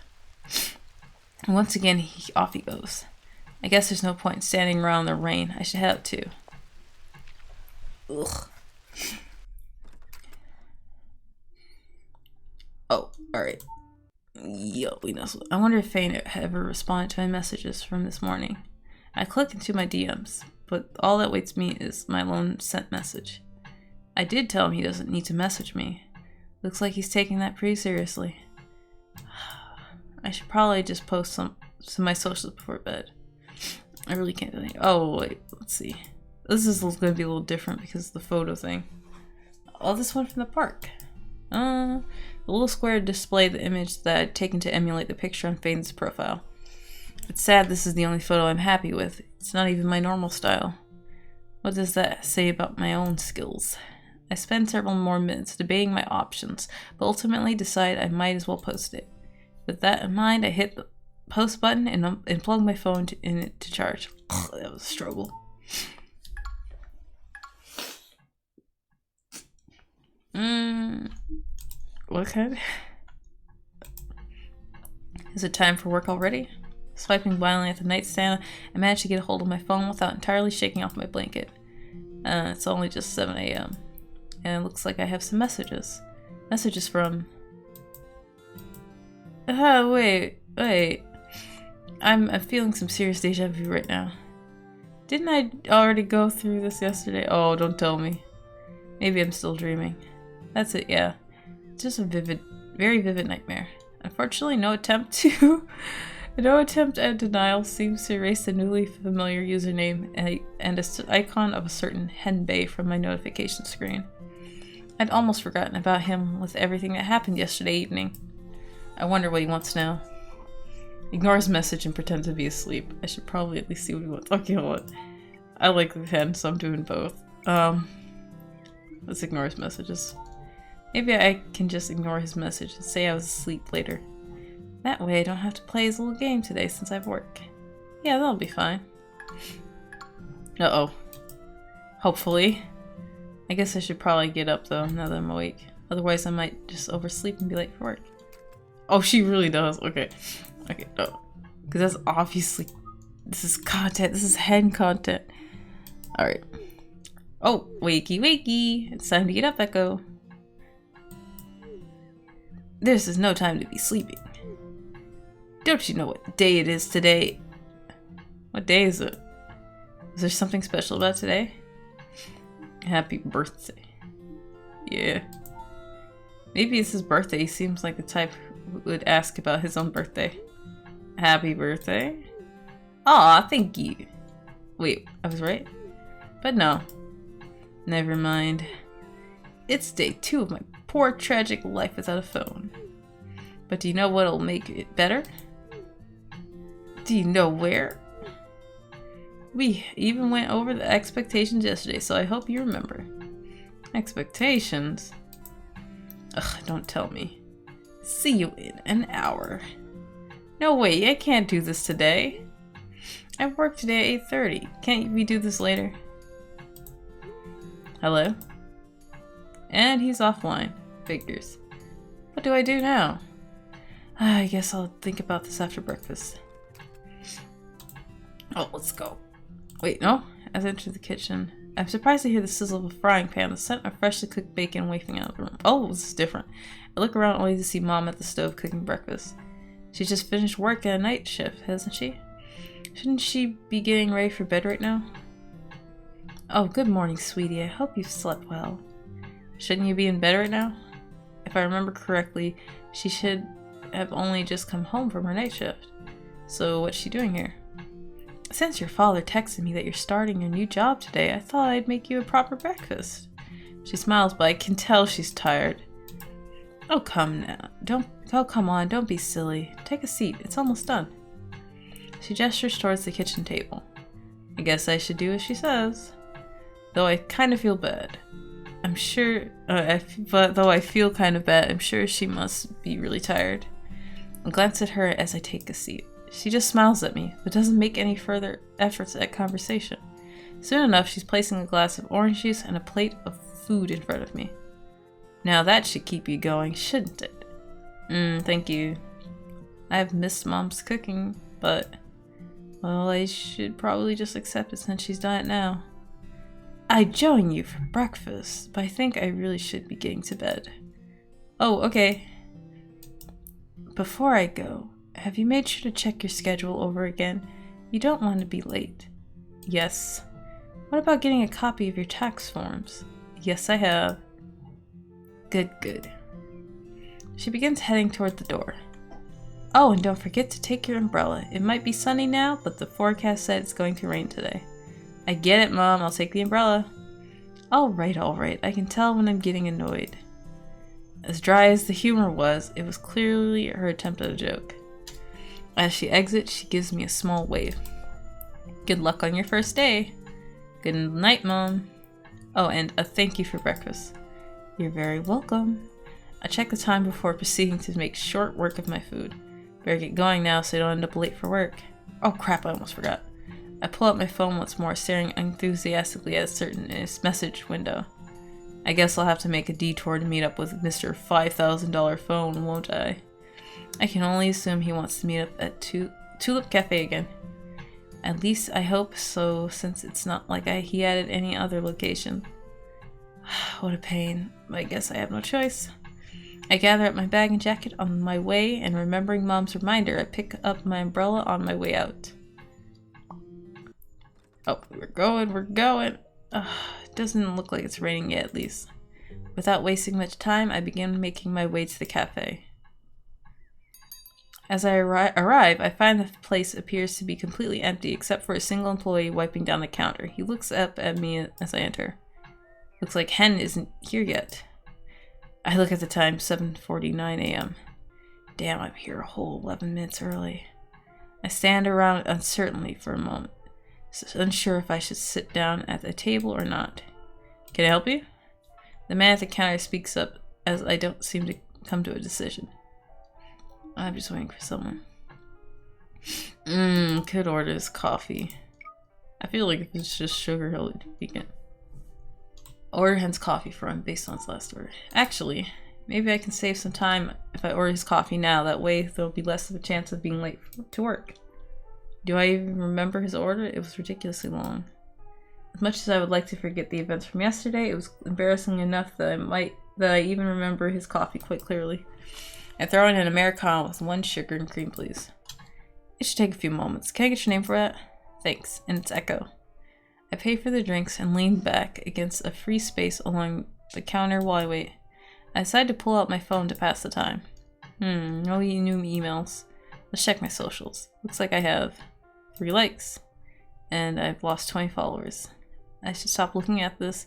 And once again, off he goes. I guess there's no point in standing around in the rain. I should head out too. Ugh. Oh, alright. Yo, we know. I wonder if Fane ever responded to my messages from this morning. I click into my DMs, but all that waits me is my lone sent message. I did tell him he doesn't need to message me. Looks like he's taking that pretty seriously. I should probably just post some of my socials before bed. I really can't do anything. Oh, wait, let's see. This is going to be a little different because of the photo thing. Oh, this one from the park. The little square displayed the image that I'd taken to emulate the picture on Fane's profile. It's sad this is the only photo I'm happy with. It's not even my normal style. What does that say about my own skills? I spend several more minutes debating my options, but ultimately decide I might as well post it. With that in mind, I hit the post button and plug my phone in it to charge. Ugh, that was a struggle. What kind? Is it time for work already? Swiping violently at the nightstand, I managed to get a hold of my phone without entirely shaking off my blanket. It's only just 7 a.m. And it looks like I have some messages. Messages from... wait. I'm feeling some serious deja vu right now. Didn't I already go through this yesterday? Oh, don't tell me. Maybe I'm still dreaming. That's it, yeah. It's just a very vivid nightmare. Unfortunately, no attempt at denial seems to erase the newly familiar username and an icon of a certain Henbei from my notification screen. I'd almost forgotten about him with everything that happened yesterday evening. I wonder what he wants now. Ignore his message and pretend to be asleep. I should probably at least see what he wants. Okay, hold on. I like the pen, so I'm doing both. Let's ignore his messages. Maybe I can just ignore his message and say I was asleep later. That way I don't have to play his little game today since I have work. Yeah, that'll be fine. Uh-oh. Hopefully. I guess I should probably get up though, now that I'm awake. Otherwise I might just oversleep and be late for work. Oh, she really does. Okay. Okay, no. Because that's obviously... This is content. This is hen content. Alright. Oh, wakey wakey. It's time to get up, Echo. This is no time to be sleeping. Don't you know what day it is today? What day is it? Is there something special about today? Happy birthday. Yeah. Maybe it's his birthday. He seems like the type who would ask about his own birthday. Happy birthday? Aw, thank you. Wait, I was right? But no. Never mind. It's day 2 of my poor tragic life without a phone. But do you know what'll make it better? Do you know where? We even went over the expectations yesterday, so I hope you remember. Expectations? Ugh, don't tell me. See you in an hour. No way, I can't do this today. I work today at 8:30. Can't we do this later? Hello? And he's offline. Figures. What do I do now? I guess I'll think about this after breakfast. Oh, let's go. Wait, no? As I enter the kitchen, I'm surprised to hear the sizzle of a frying pan, the scent of freshly cooked bacon wafting out of the room. Oh, this is different. I look around only to see Mom at the stove cooking breakfast. She's just finished work at a night shift, hasn't she? Shouldn't she be getting ready for bed right now? Oh, good morning, sweetie. I hope you've slept well. Shouldn't you be in bed right now? If I remember correctly, she should have only just come home from her night shift. So what's she doing here? Since your father texted me that you're starting your new job today, I thought I'd make you a proper breakfast. She smiles, but I can tell she's tired. Oh, come now. Come on, don't be silly. Take a seat. It's almost done. She gestures towards the kitchen table. I guess I should do as she says. Though I kind of feel bad. I'm sure, but though I feel kind of bad, I'm sure she must be really tired. I glance at her as I take a seat. She just smiles at me, but doesn't make any further efforts at conversation. Soon enough, she's placing a glass of orange juice and a plate of food in front of me. Now that should keep you going, shouldn't it? Thank you. I have missed Mom's cooking, but... well, I should probably just accept it since she's done it now. I'd join you for breakfast, but I think I really should be getting to bed. Oh, okay. Before I go, have you made sure to check your schedule over again? You don't want to be late. Yes. What about getting a copy of your tax forms? Yes, I have. Good, good. She begins heading toward the door. Oh, and don't forget to take your umbrella. It might be sunny now, but the forecast said it's going to rain today. I get it, Mom. I'll take the umbrella. All right. I can tell when I'm getting annoyed. As dry as the humor was, it was clearly her attempt at a joke. As she exits, she gives me a small wave. Good luck on your first day. Good night, Mom. Oh, and a thank you for breakfast. You're very welcome. I check the time before proceeding to make short work of my food. Better get going now so I don't end up late for work. Oh crap, I almost forgot. I pull out my phone once more, staring enthusiastically at a certain message window. I guess I'll have to make a detour to meet up with Mr. $5,000 phone, won't I? I can only assume he wants to meet up at Tulip Cafe again. At least I hope so, since it's not like he added any other location. What a pain, but I guess I have no choice. I gather up my bag and jacket on my way, and remembering Mom's reminder, I pick up my umbrella on my way out. Oh, we're going. It doesn't look like it's raining yet, at least. Without wasting much time, I begin making my way to the cafe. As I arrive, I find the place appears to be completely empty, except for a single employee wiping down the counter. He looks up at me as I enter. Looks like Hen isn't here yet. I look at the time, 7:49 a.m. Damn, I'm here a whole 11 minutes early. I stand around uncertainly for a moment, unsure if I should sit down at the table or not. Can I help you? The man at the counter speaks up as I don't seem to come to a decision. I'm just waiting for someone. Could order his coffee. I feel like if it's just sugar, he'll take it. Order Hen's coffee for him based on his last order. Actually, maybe I can save some time if I order his coffee now. That way there'll be less of a chance of being late to work. Do I even remember his order? It was ridiculously long. As much as I would like to forget the events from yesterday, it was embarrassing enough that I even remember his coffee quite clearly. I throw in an Americano with 1 sugar and cream, please. It should take a few moments. Can I get your name for that? Thanks. And it's Echo. I pay for the drinks and lean back against a free space along the counter while I wait. I decide to pull out my phone to pass the time. No new emails. Let's check my socials. Looks like I have 3 likes. And I've lost 20 followers. I should stop looking at this.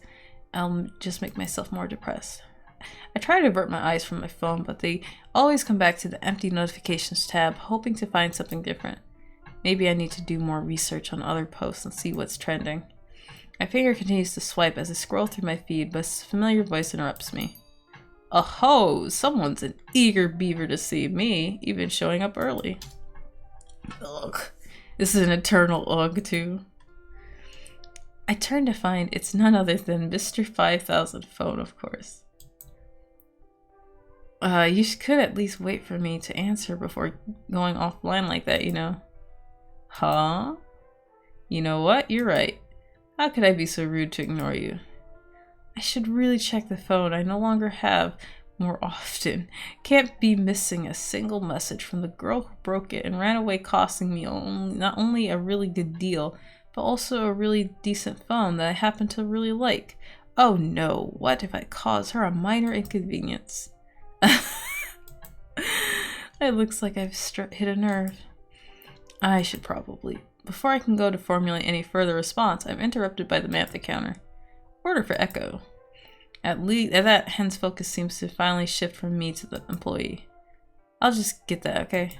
I'll just make myself more depressed. I try to avert my eyes from my phone, but they always come back to the empty notifications tab, hoping to find something different. Maybe I need to do more research on other posts and see what's trending. My finger continues to swipe as I scroll through my feed, but a familiar voice interrupts me. Oh, someone's an eager beaver to see me, even showing up early. Ugh. This is an eternal ugh, too. I turn to find it's none other than Mr. 5000 phone, of course. You could at least wait for me to answer before going offline like that, you know. Huh? You know what? You're right. How could I be so rude to ignore you? I should really check the phone I no longer have more often. Can't be missing a single message from the girl who broke it and ran away, costing me not only a really good deal, but also a really decent phone that I happen to really like. Oh no, what if I cause her a minor inconvenience? It looks like I've hit a nerve. I should probably. Before I can go to formulate any further response, I'm interrupted by the man at the counter. Order for Echo. At that, Hen's focus seems to finally shift from me to the employee. I'll just get that, okay?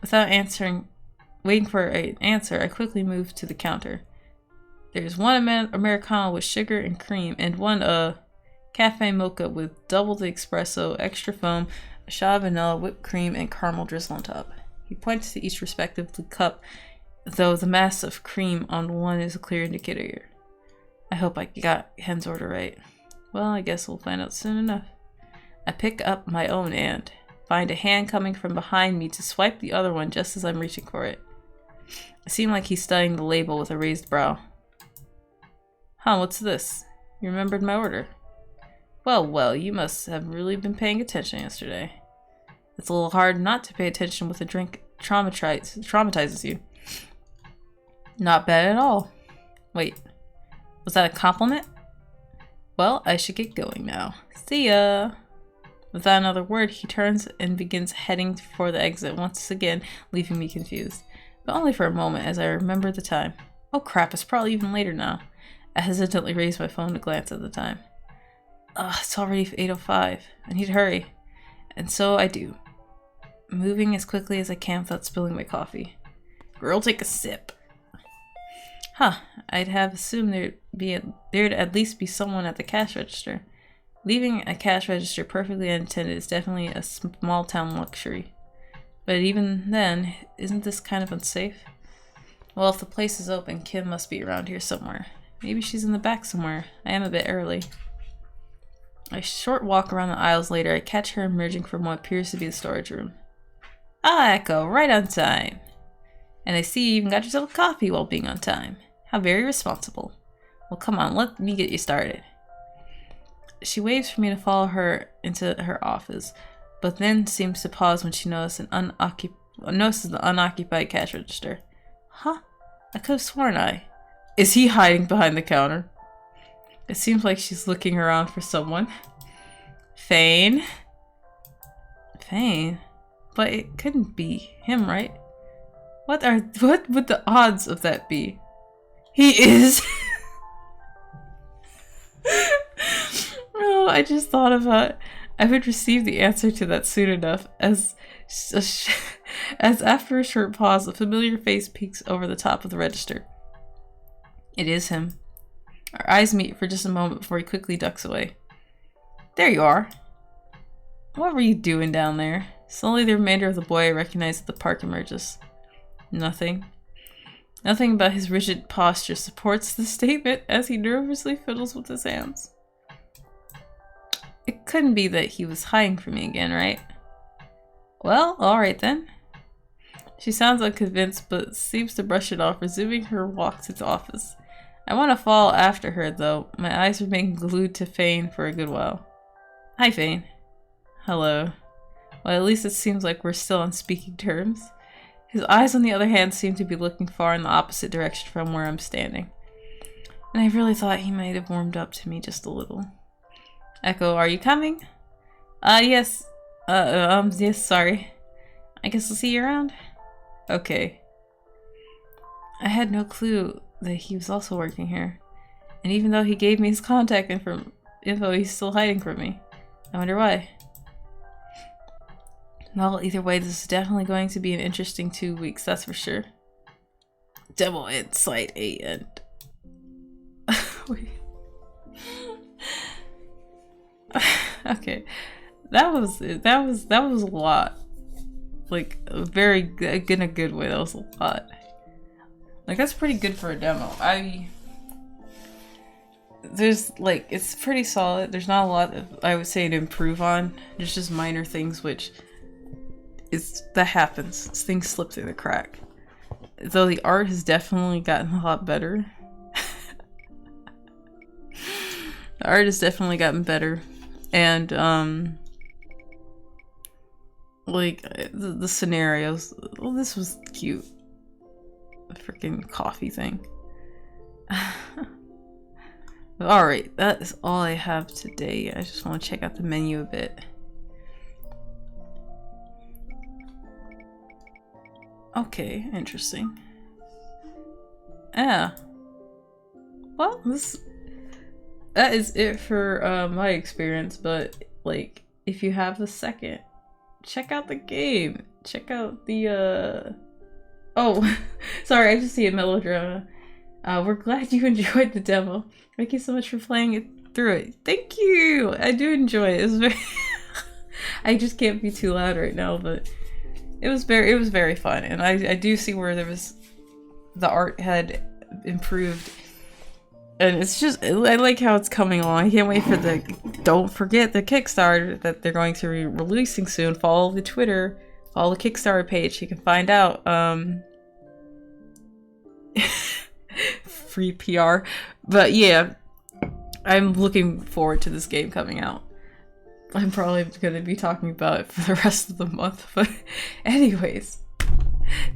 Without waiting for an answer, I quickly move to the counter. There's 1 Americano with sugar and cream, and 1 cafe mocha with double the espresso, extra foam, a shot of vanilla, whipped cream, and caramel drizzle on top. He points to each respective cup, though the mass of cream on one is a clear indicator here. I hope I got Hen's order right. Well, I guess we'll find out soon enough. I pick up my own and find a hand coming from behind me to swipe the other one just as I'm reaching for it. It seemed like he's studying the label with a raised brow. Huh, what's this? You remembered my order. Well, you must have really been paying attention yesterday. It's a little hard not to pay attention when a drink traumatizes you. Not bad at all. Wait, was that a compliment? Well, I should get going now. See ya! Without another word, he turns and begins heading for the exit, once again leaving me confused. But only for a moment, as I remember the time. Oh crap, it's probably even later now. I hesitantly raise my phone to glance at the time. It's already 8:05. I need to hurry. And so I do. Moving as quickly as I can without spilling my coffee. Girl, take a sip. Huh, I'd have assumed there'd at least be someone at the cash register. Leaving a cash register perfectly unattended is definitely a small town luxury. But even then, isn't this kind of unsafe? Well, if the place is open, Kim must be around here somewhere. Maybe she's in the back somewhere. I am a bit early. A short walk around the aisles later, I catch her emerging from what appears to be the storage room. Ah, Echo, right on time. And I see you even got yourself a coffee while being on time. How very responsible. Well, come on, let me get you started. She waves for me to follow her into her office, but then seems to pause when she notices the unoccupied cash register. Huh? I could have sworn Is he hiding behind the counter? It seems like she's looking around for someone. Fane? Fane? But it couldn't be him, right? What would the odds of that be? He is! Oh, I just thought about I would receive the answer to that soon enough as As after a short pause, a familiar face peeks over the top of the register. It is him. Our eyes meet for just a moment before he quickly ducks away. There you are. What were you doing down there? Slowly the remainder of the boy I recognize at the park emerges. Nothing. Nothing about his rigid posture supports the statement as he nervously fiddles with his hands. It couldn't be that he was hiding from me again, right? Well, alright then. She sounds unconvinced, but seems to brush it off, resuming her walk to the office. I want to follow after her, though. My eyes remain glued to Fane for a good while. Hi, Fane. Hello. Well, at least it seems like we're still on speaking terms. His eyes, on the other hand, seem to be looking far in the opposite direction from where I'm standing. And I really thought he might have warmed up to me just a little. Echo, are you coming? Yes. Yes, sorry. I guess I'll see you around? Okay. I had no clue that he was also working here. And even though he gave me his contact info, he's still hiding from me. I wonder why. Well, either way, this is definitely going to be an interesting 2 weeks, that's for sure. Devil in sight, and wait. Okay, that was a lot. Like in a good way. That was a lot. Like that's pretty good for a demo. There's like it's pretty solid. There's not a lot I would say to improve on. There's just minor things which that happens. Things slip through the crack. Though the art has definitely gotten a lot better. The art has definitely gotten better. And like the scenarios, well, this was cute. The freaking coffee thing. Alright, that is all I have today. I just want to check out the menu a bit. Okay, interesting. Yeah. Well, that is it for my experience, but like if you have a second, check out the game. Check out the oh sorry, I just see a melodrama. We're glad you enjoyed the demo. Thank you so much for playing it through it. Thank you! I do enjoy it. It was very I just can't be too loud right now, but it was very fun, and I do see where the art had improved. And it's just, I like how it's coming along. I can't wait for don't forget the Kickstarter that they're going to be releasing soon. Follow the Twitter, follow the Kickstarter page. You can find out, free PR. But yeah, I'm looking forward to this game coming out. I'm probably going to be talking about it for the rest of the month. But anyways,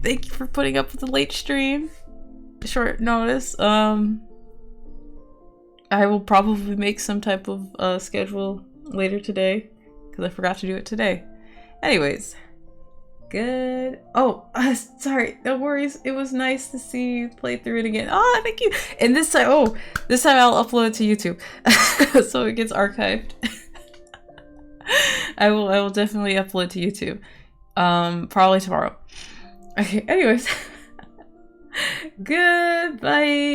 thank you for putting up with the late stream. Short notice. I will probably make some type of schedule later today because I forgot to do it today. Anyways, good. Oh, sorry. No worries. It was nice to see you play through it again. Oh, thank you. And this time, I'll upload it to YouTube so it gets archived. I will definitely upload to YouTube. Probably tomorrow. Okay. Anyways, goodbye.